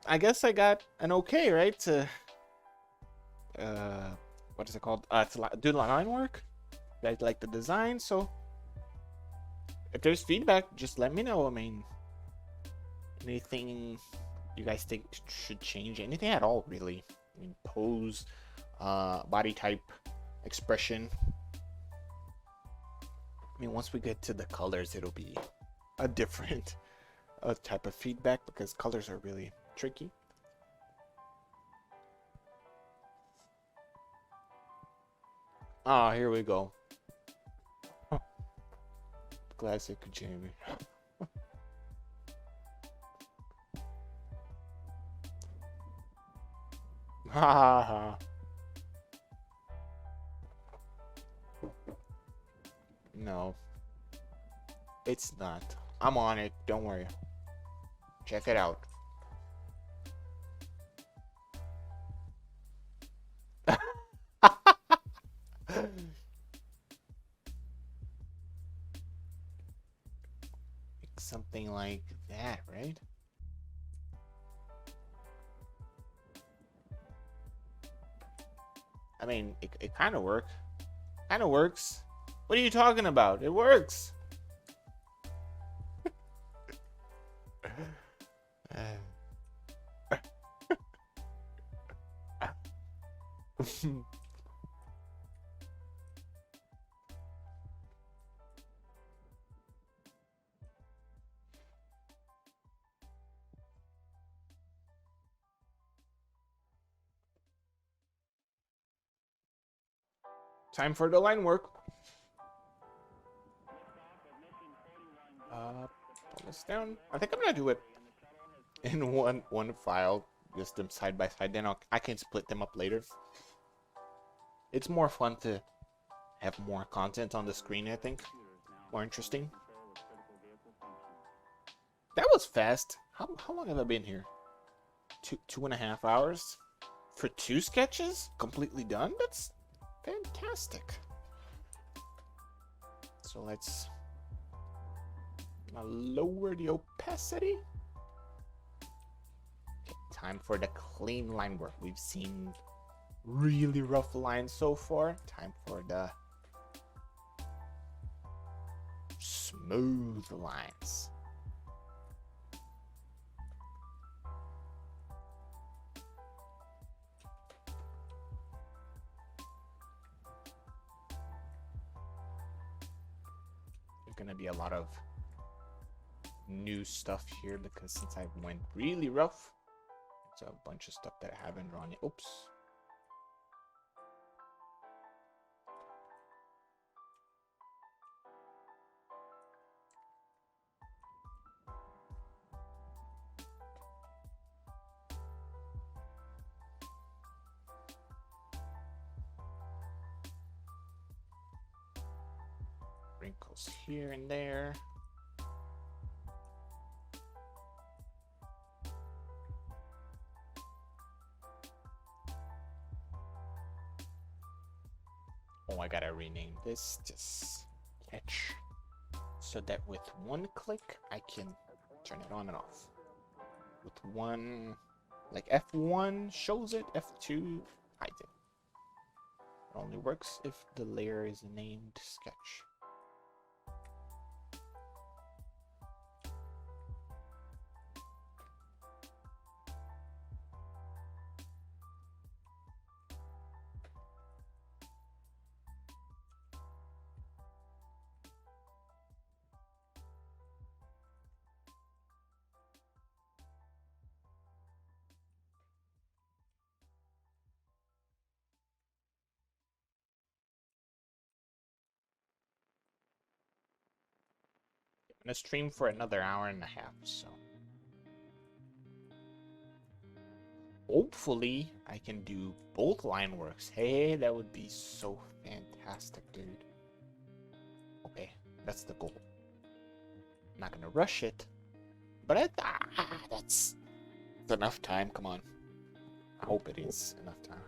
I guess I got an okay, right? To uh, what is it called? To do the line work. I like the design, so if there's feedback, just let me know. I mean, anything you guys think should change? Anything at all, really? I mean, pose, body type, expression. I mean, once we get to the colors, it'll be a different type of feedback because colors are really tricky. Ah, here we go. Classic Jamie. Ha ha ha. No, it's not. I'm on it. Don't worry. Check it out. Something like that, right? I mean, it kind of works. Kind of works. What are you talking about? It works. Time for the line work. Pull this down. I think I'm gonna do it in one file, just them side by side. Then I can split them up later. It's more fun to have more content on the screen, I think. More interesting. That was fast. How long have I been here? 2.5 hours? For 2 sketches? Completely done? That's fantastic. So let's lower the opacity. Okay, time for the clean line work. We've seen really rough lines so far. Time for the smooth lines. There's gonna be a lot of new stuff here because since I went really rough, there's a bunch of stuff that I haven't drawn yet. Oops. Wrinkles here and there. Oh, I gotta rename this to sketch so that with one click I can turn it on and off. With one, like F1 shows it, F2 hides it. It only works if the layer is named sketch. I'm gonna stream for another hour and a half, so hopefully I can do both line works. Hey, that would be so fantastic, dude. Okay, that's the goal. I'm not gonna rush it, but that's enough time. Come on, I hope it is enough time.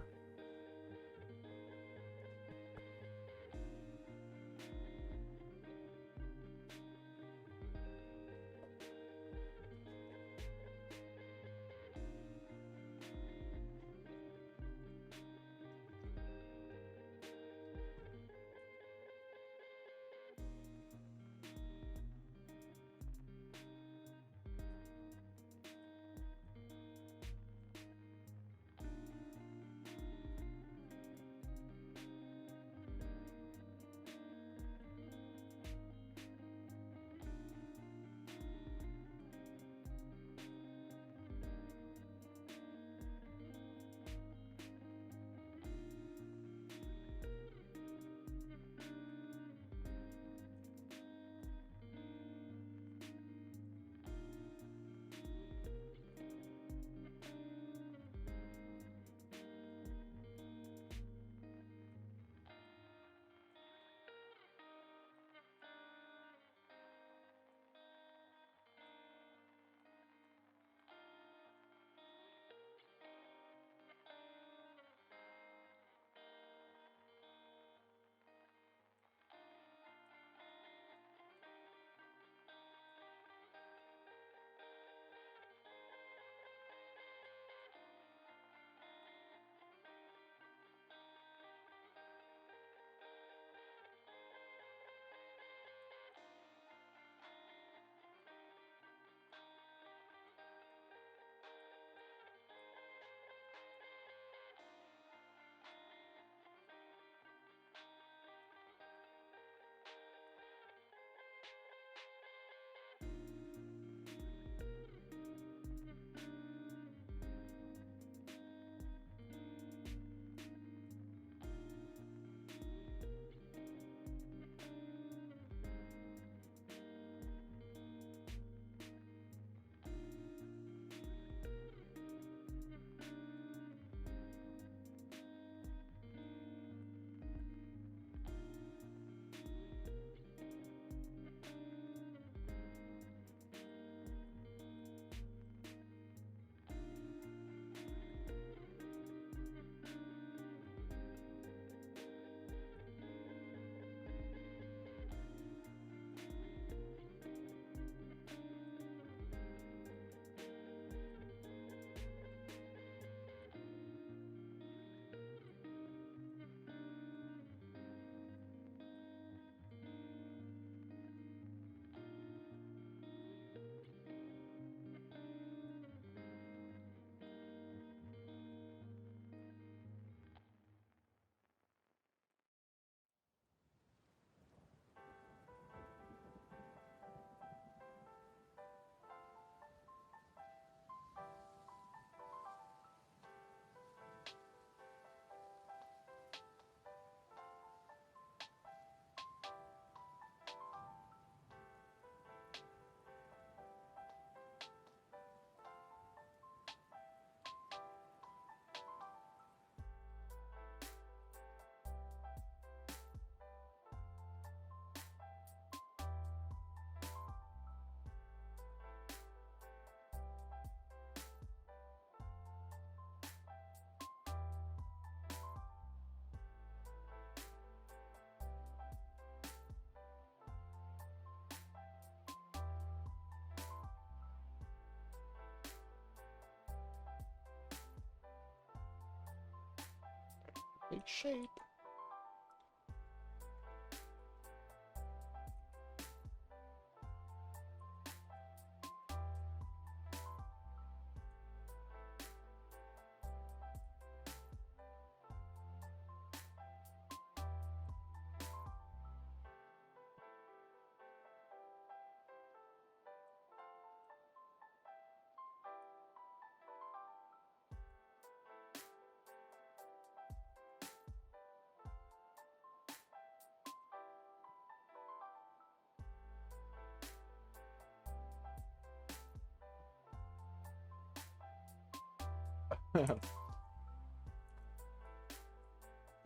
right shape.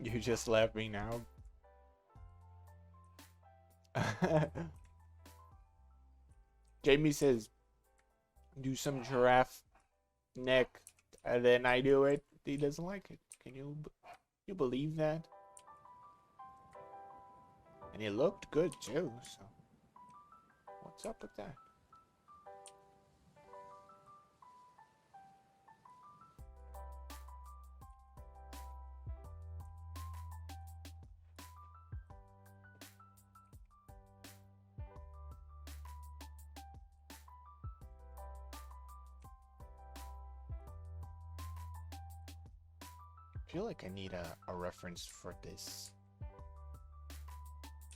You just left me now. Jamie says, do some giraffe neck, and then I do it. He doesn't like it. Can you believe that? And it looked good too, so what's up with that? I feel like I need a reference for this.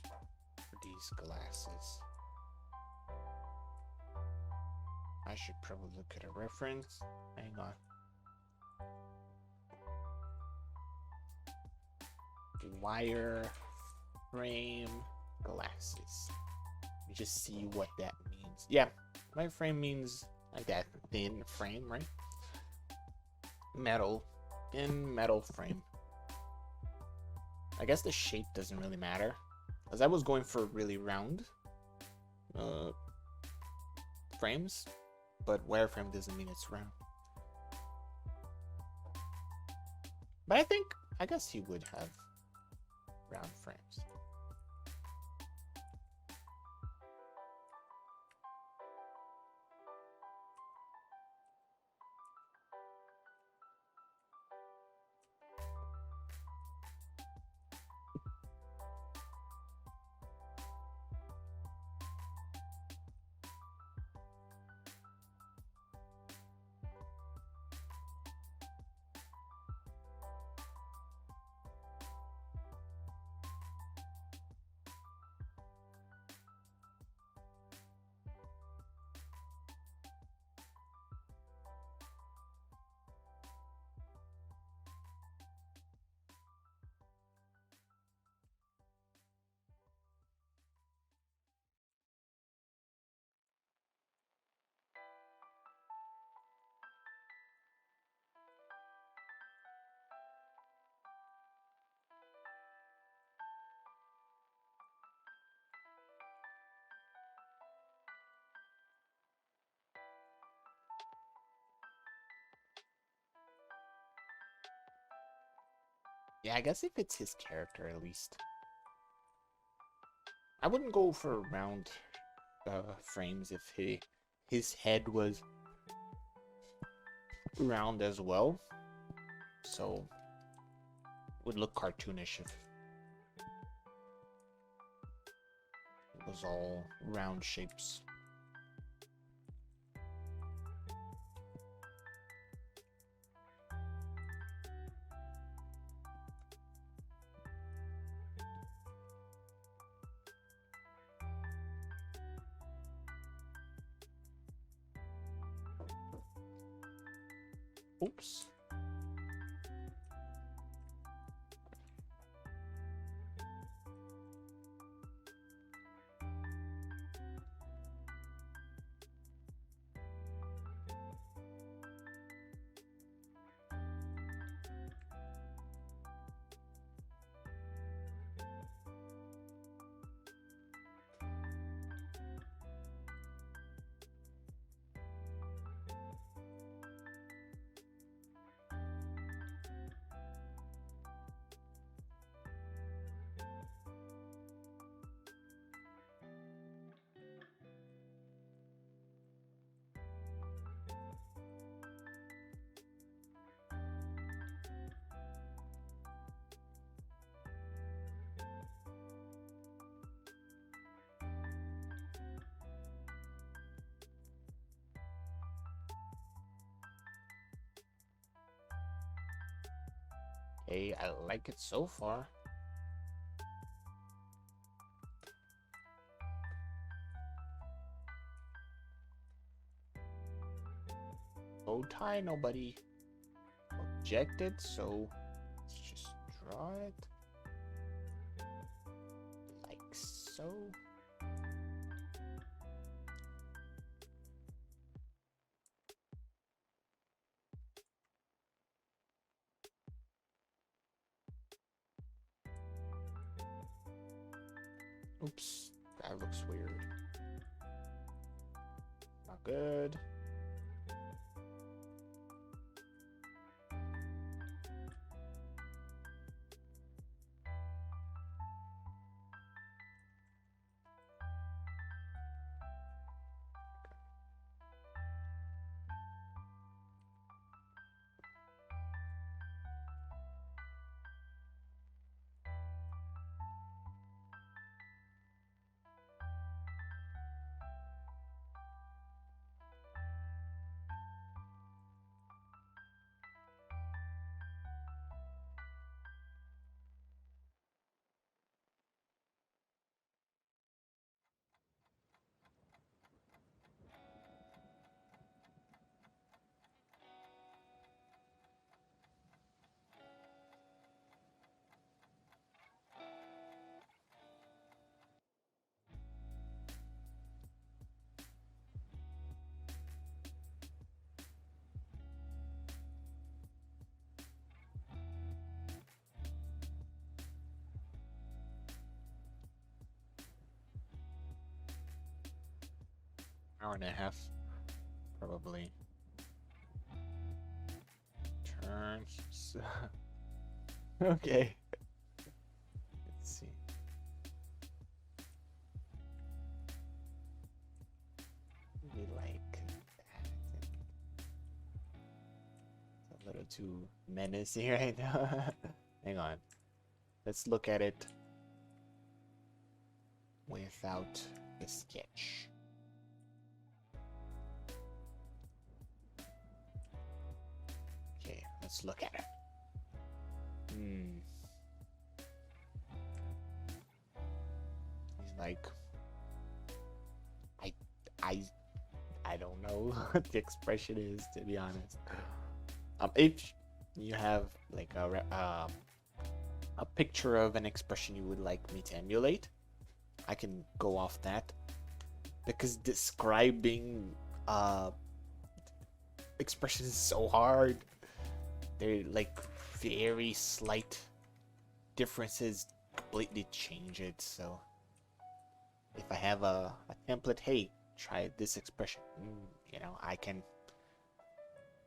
For these glasses. I should probably look at a reference. Hang on. Wire frame glasses. You just see what that means. Yeah, my frame means like that thin frame, right? Metal. Thin metal frame. I guess the shape doesn't really matter, as I was going for really round frames, but wireframe doesn't mean it's round. But I guess he would have round frames. Yeah, I guess it fits his character at least. I wouldn't go for round frames if his head was round as well. So it would look cartoonish if it was all round shapes. Oops. okay. I like it so far. Bow tie, nobody objected, so let's just draw it like so. Oops, that looks weird. Not good. Hour and a half, probably. Turns. Okay. Let's see. Maybe like that. It's a little too menacing right now. Hang on. Let's look at it without the sketch. Okay, let's look at it. He's like, I don't know what the expression is, to be honest. If you have like a picture of an expression you would like me to emulate, I can go off that, because describing expressions is so hard. They're like very slight differences completely change it. So if I have a template, hey, try this expression, you know, I can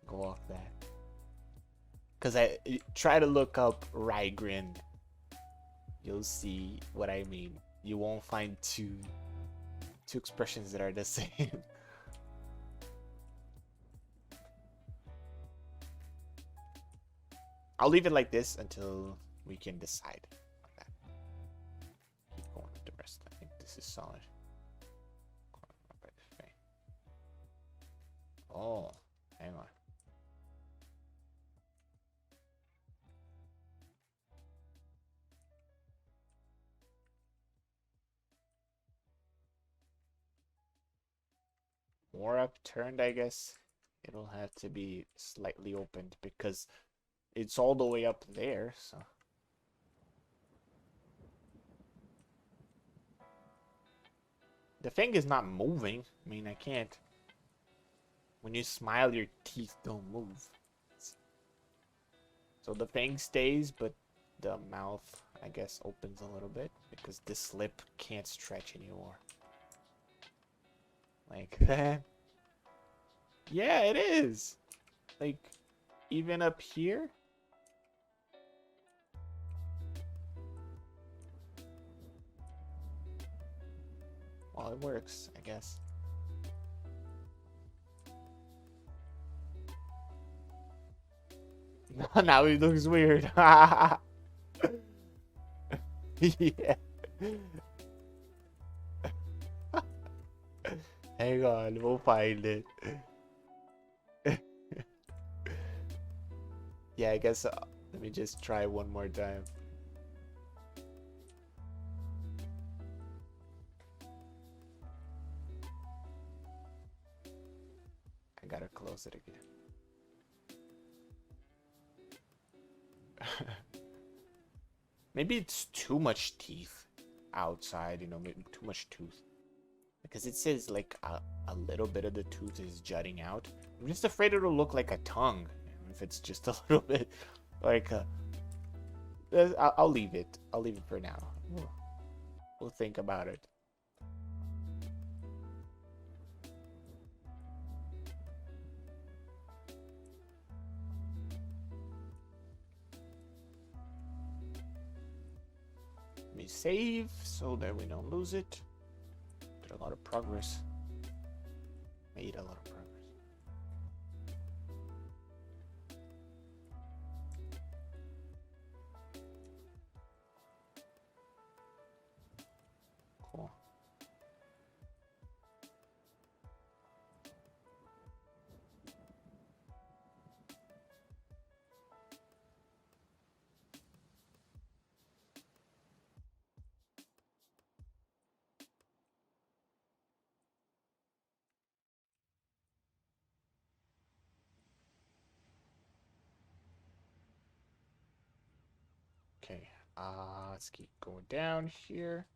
go off that. Because I try to look up Rygrin, you'll see what I mean. You won't find two expressions that are the same. I'll leave it like this until we can decide on that. Keep going with the rest. I think this is solid. Oh, hang on. More upturned, I guess. It'll have to be slightly opened because it's all the way up there, so. The thing is not moving. I mean, I can't. When you smile, your teeth don't move. So the thing stays, but the mouth, I guess, opens a little bit because this lip can't stretch anymore. Like that. Yeah, it is. Like, even up here. Well, it works, I guess. Now he looks weird. Yeah. Hang on, we'll find it. Yeah, I guess Let me just try one more time. I gotta close it again. Maybe it's too much teeth outside, you know, maybe too much tooth. Because it says like a little bit of the tooth is jutting out. I'm just afraid it'll look like a tongue. If it's just a little bit like I'll leave it. I'll leave it for now. We'll think about it. Let me save so that we don't lose it. Did a lot of progress. Made a lot of progress. Cool. Okay, let's keep going down here.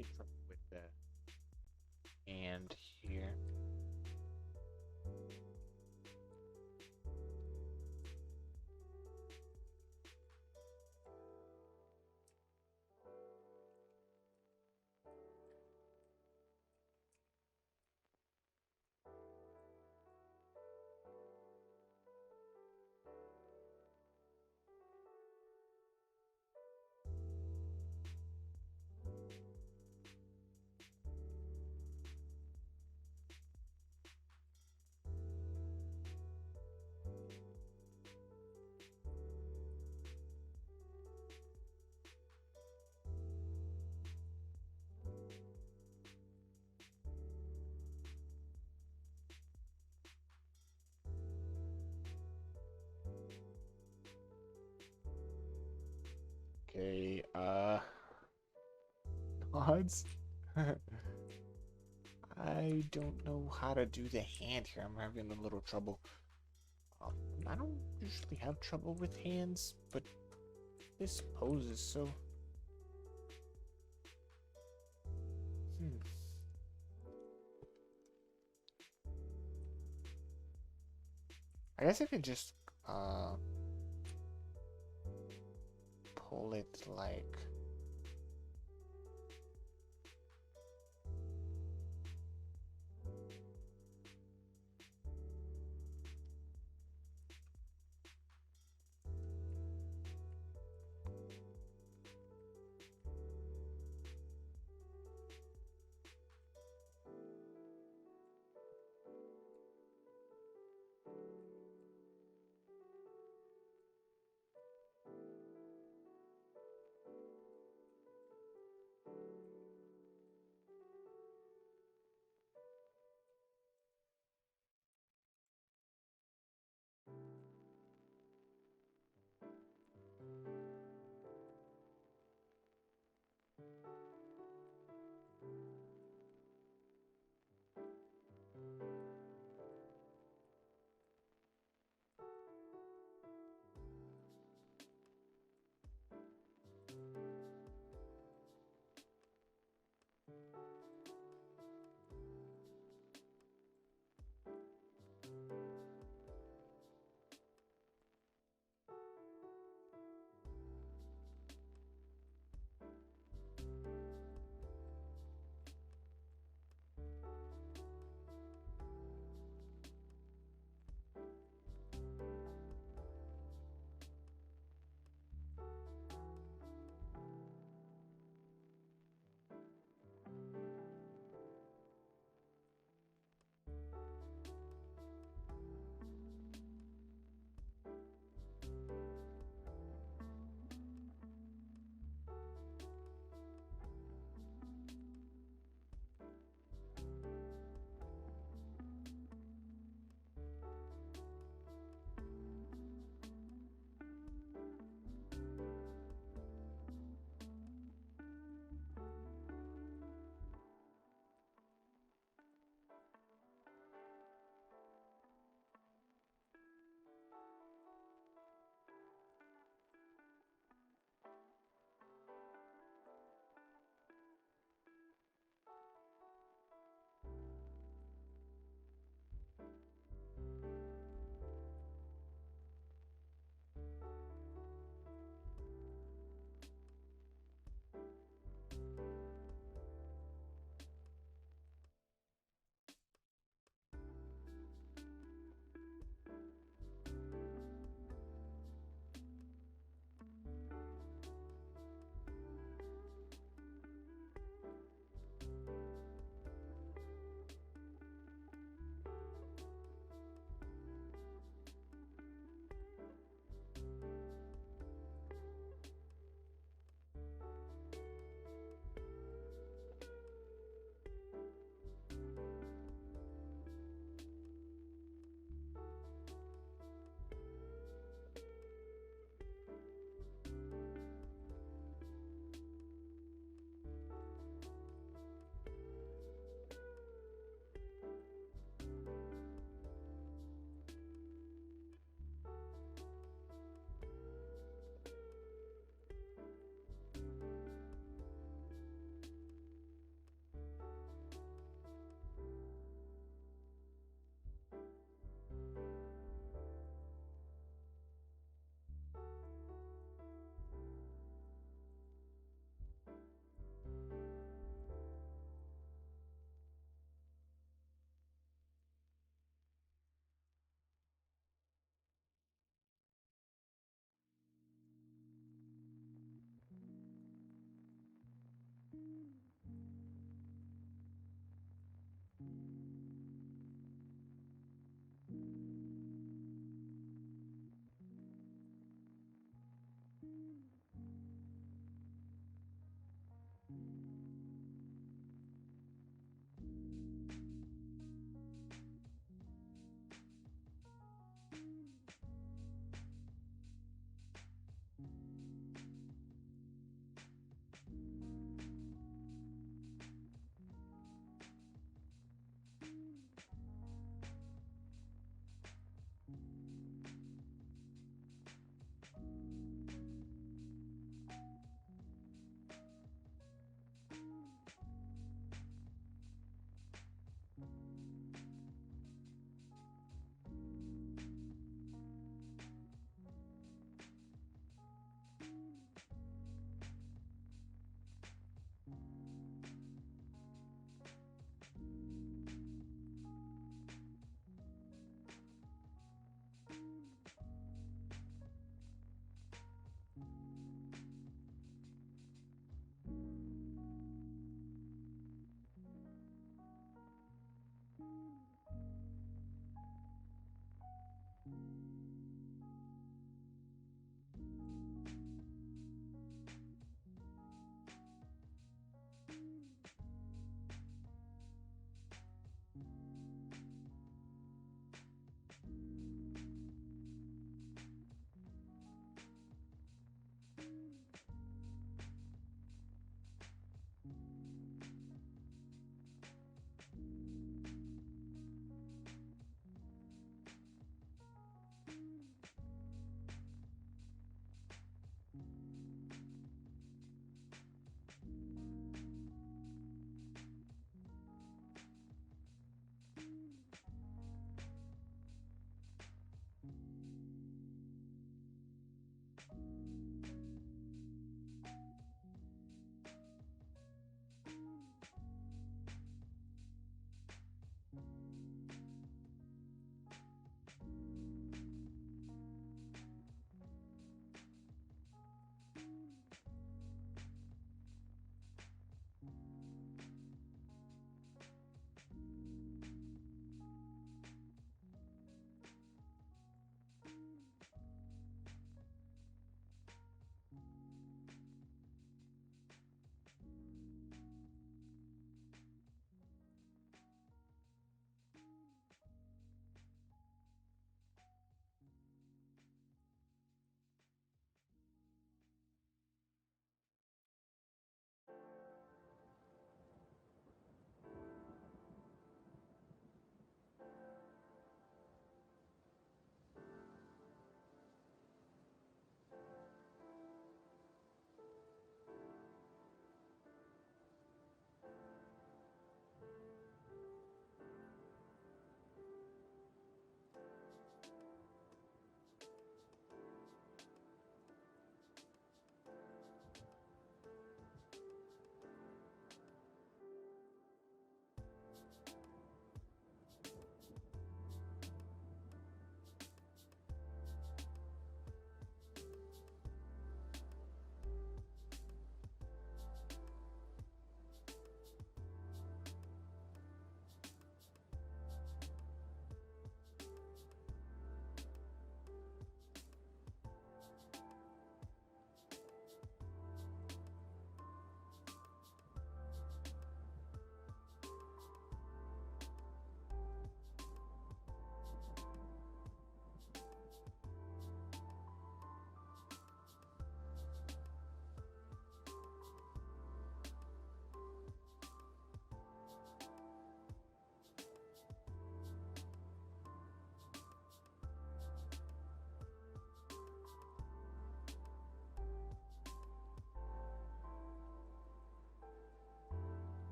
be trouble with the hand here. Okay, odds. I don't know how to do the hand here. I'm having a little trouble. Um, I don't usually have trouble with hands, but this pose is so... I guess I can just, pull it like...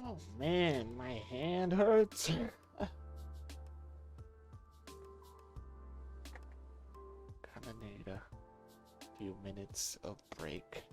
Oh man, my hand hurts. God, minutes of break.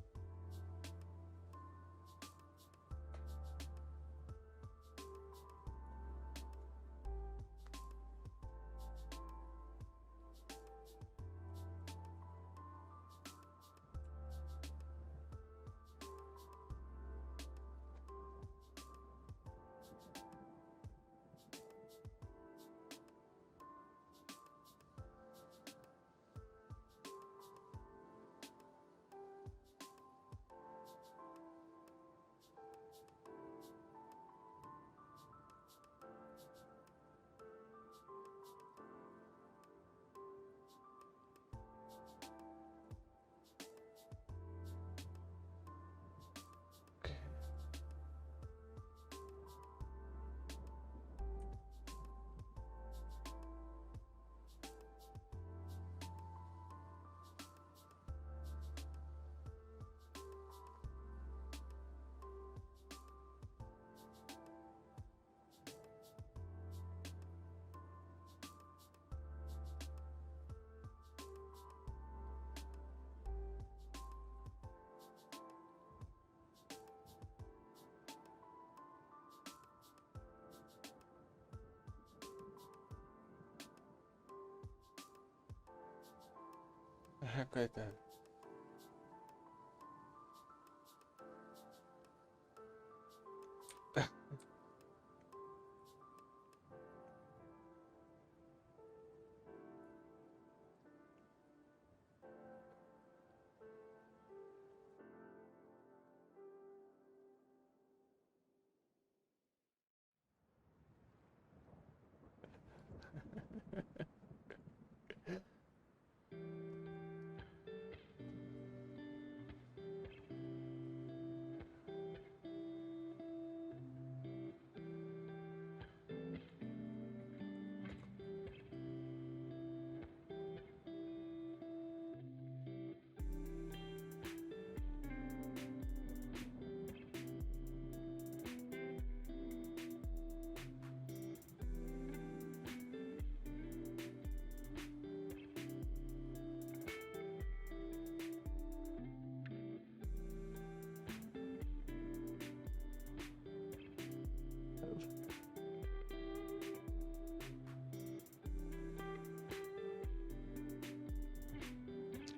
Good then.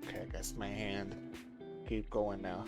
Okay, I guess my hand. Keep going now.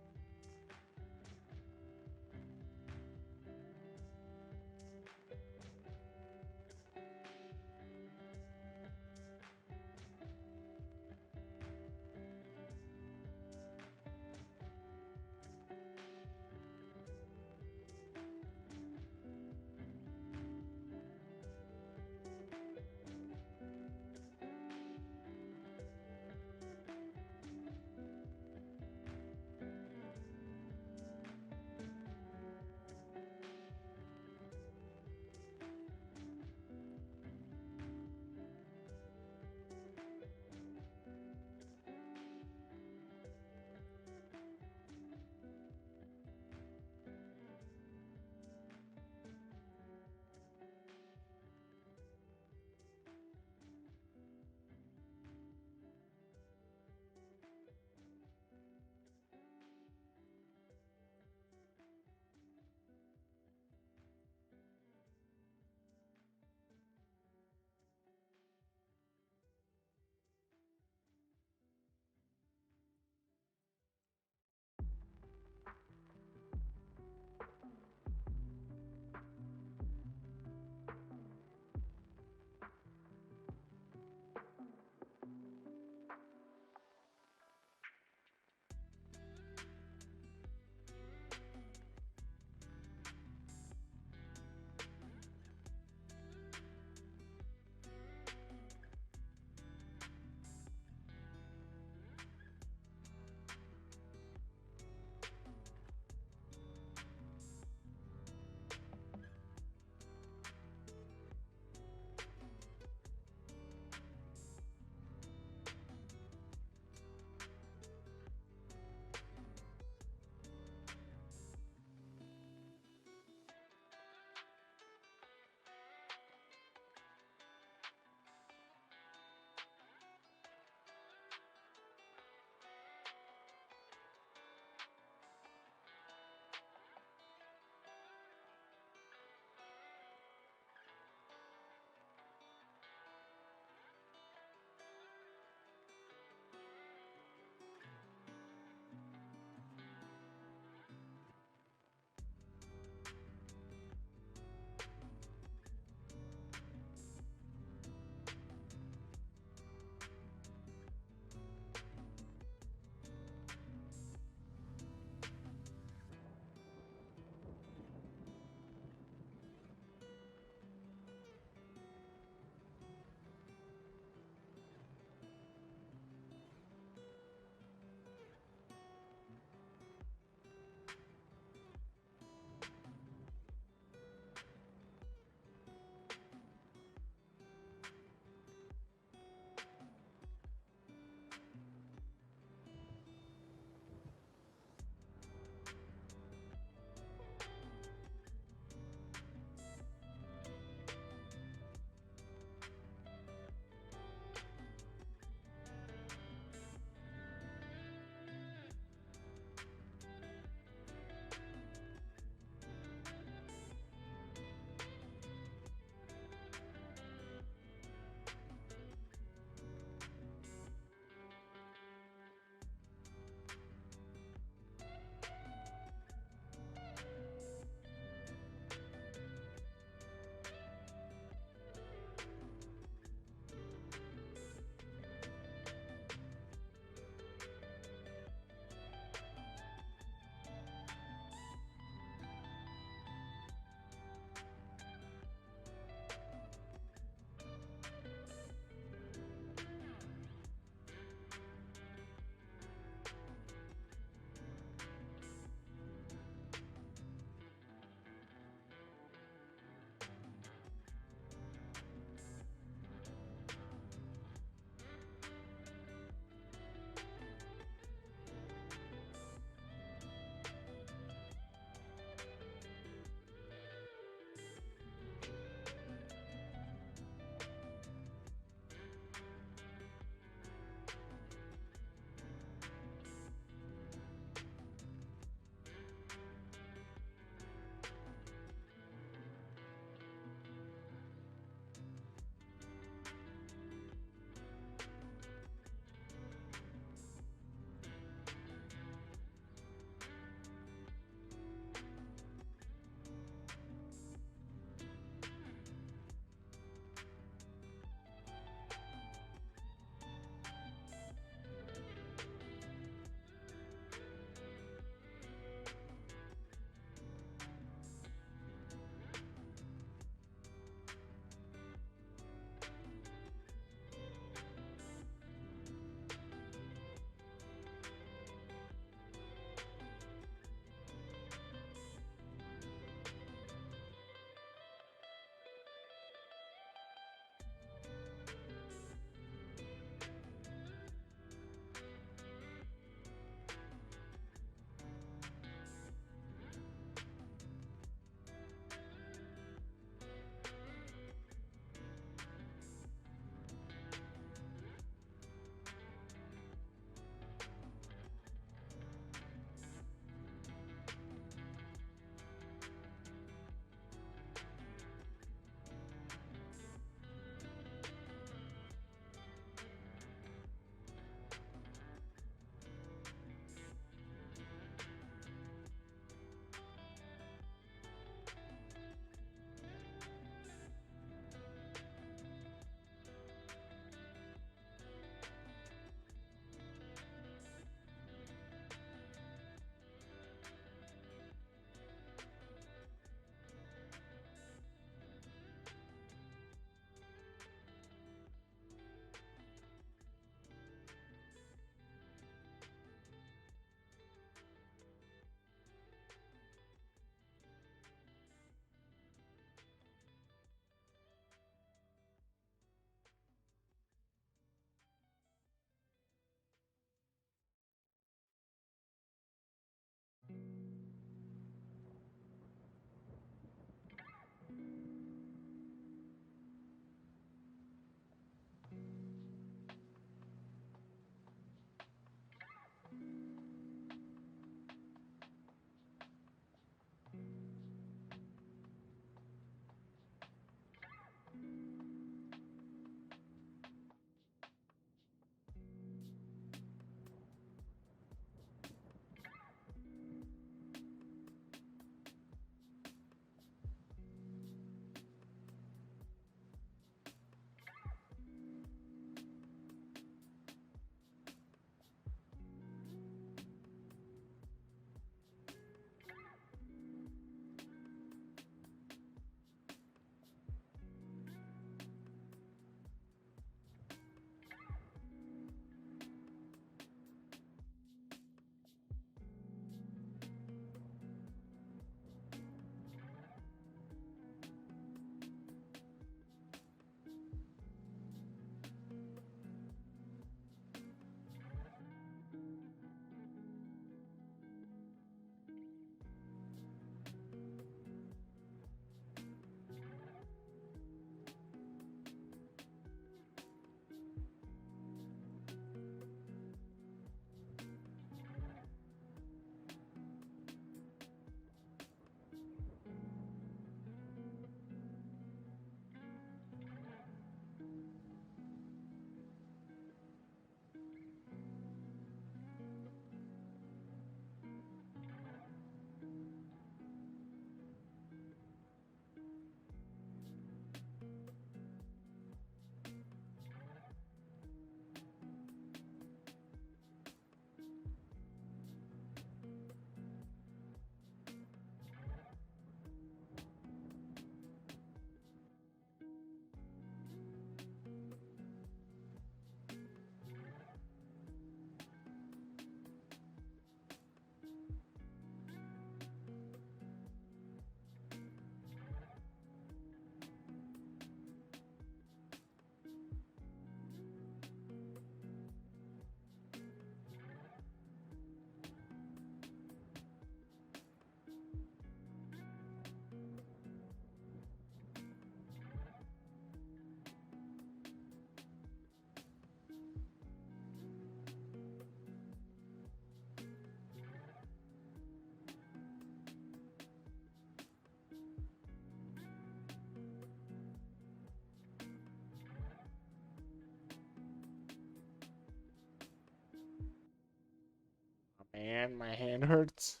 man, my hand hurts.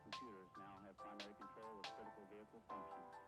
Computers now have primary control of critical vehicle functions.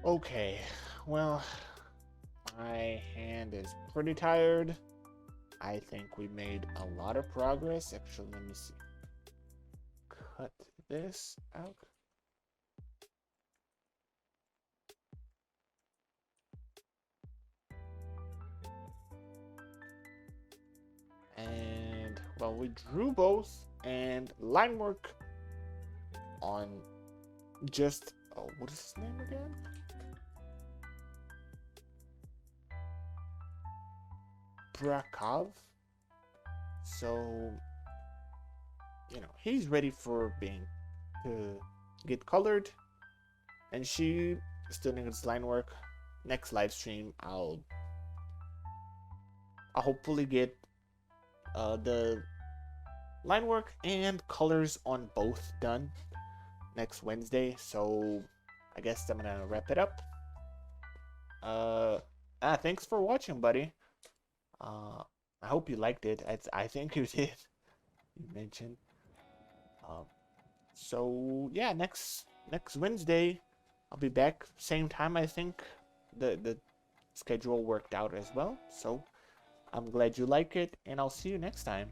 Okay, well, my hand is pretty tired. I think we made a lot of progress. Actually, let me see. Cut this out. And, well, we drew both, and line work on just, oh, what is his name again? Brakav. So, he's ready for being to get colored, and she still needs line work. Next live stream, I'll hopefully get the line work and colors on both done next Wednesday. So I guess I'm gonna wrap it up. Thanks for watching, buddy. I hope you liked it. I think you did. You mentioned. So yeah, next Wednesday, I'll be back same time. I think the schedule worked out as well. So I'm glad you like it, and I'll see you next time.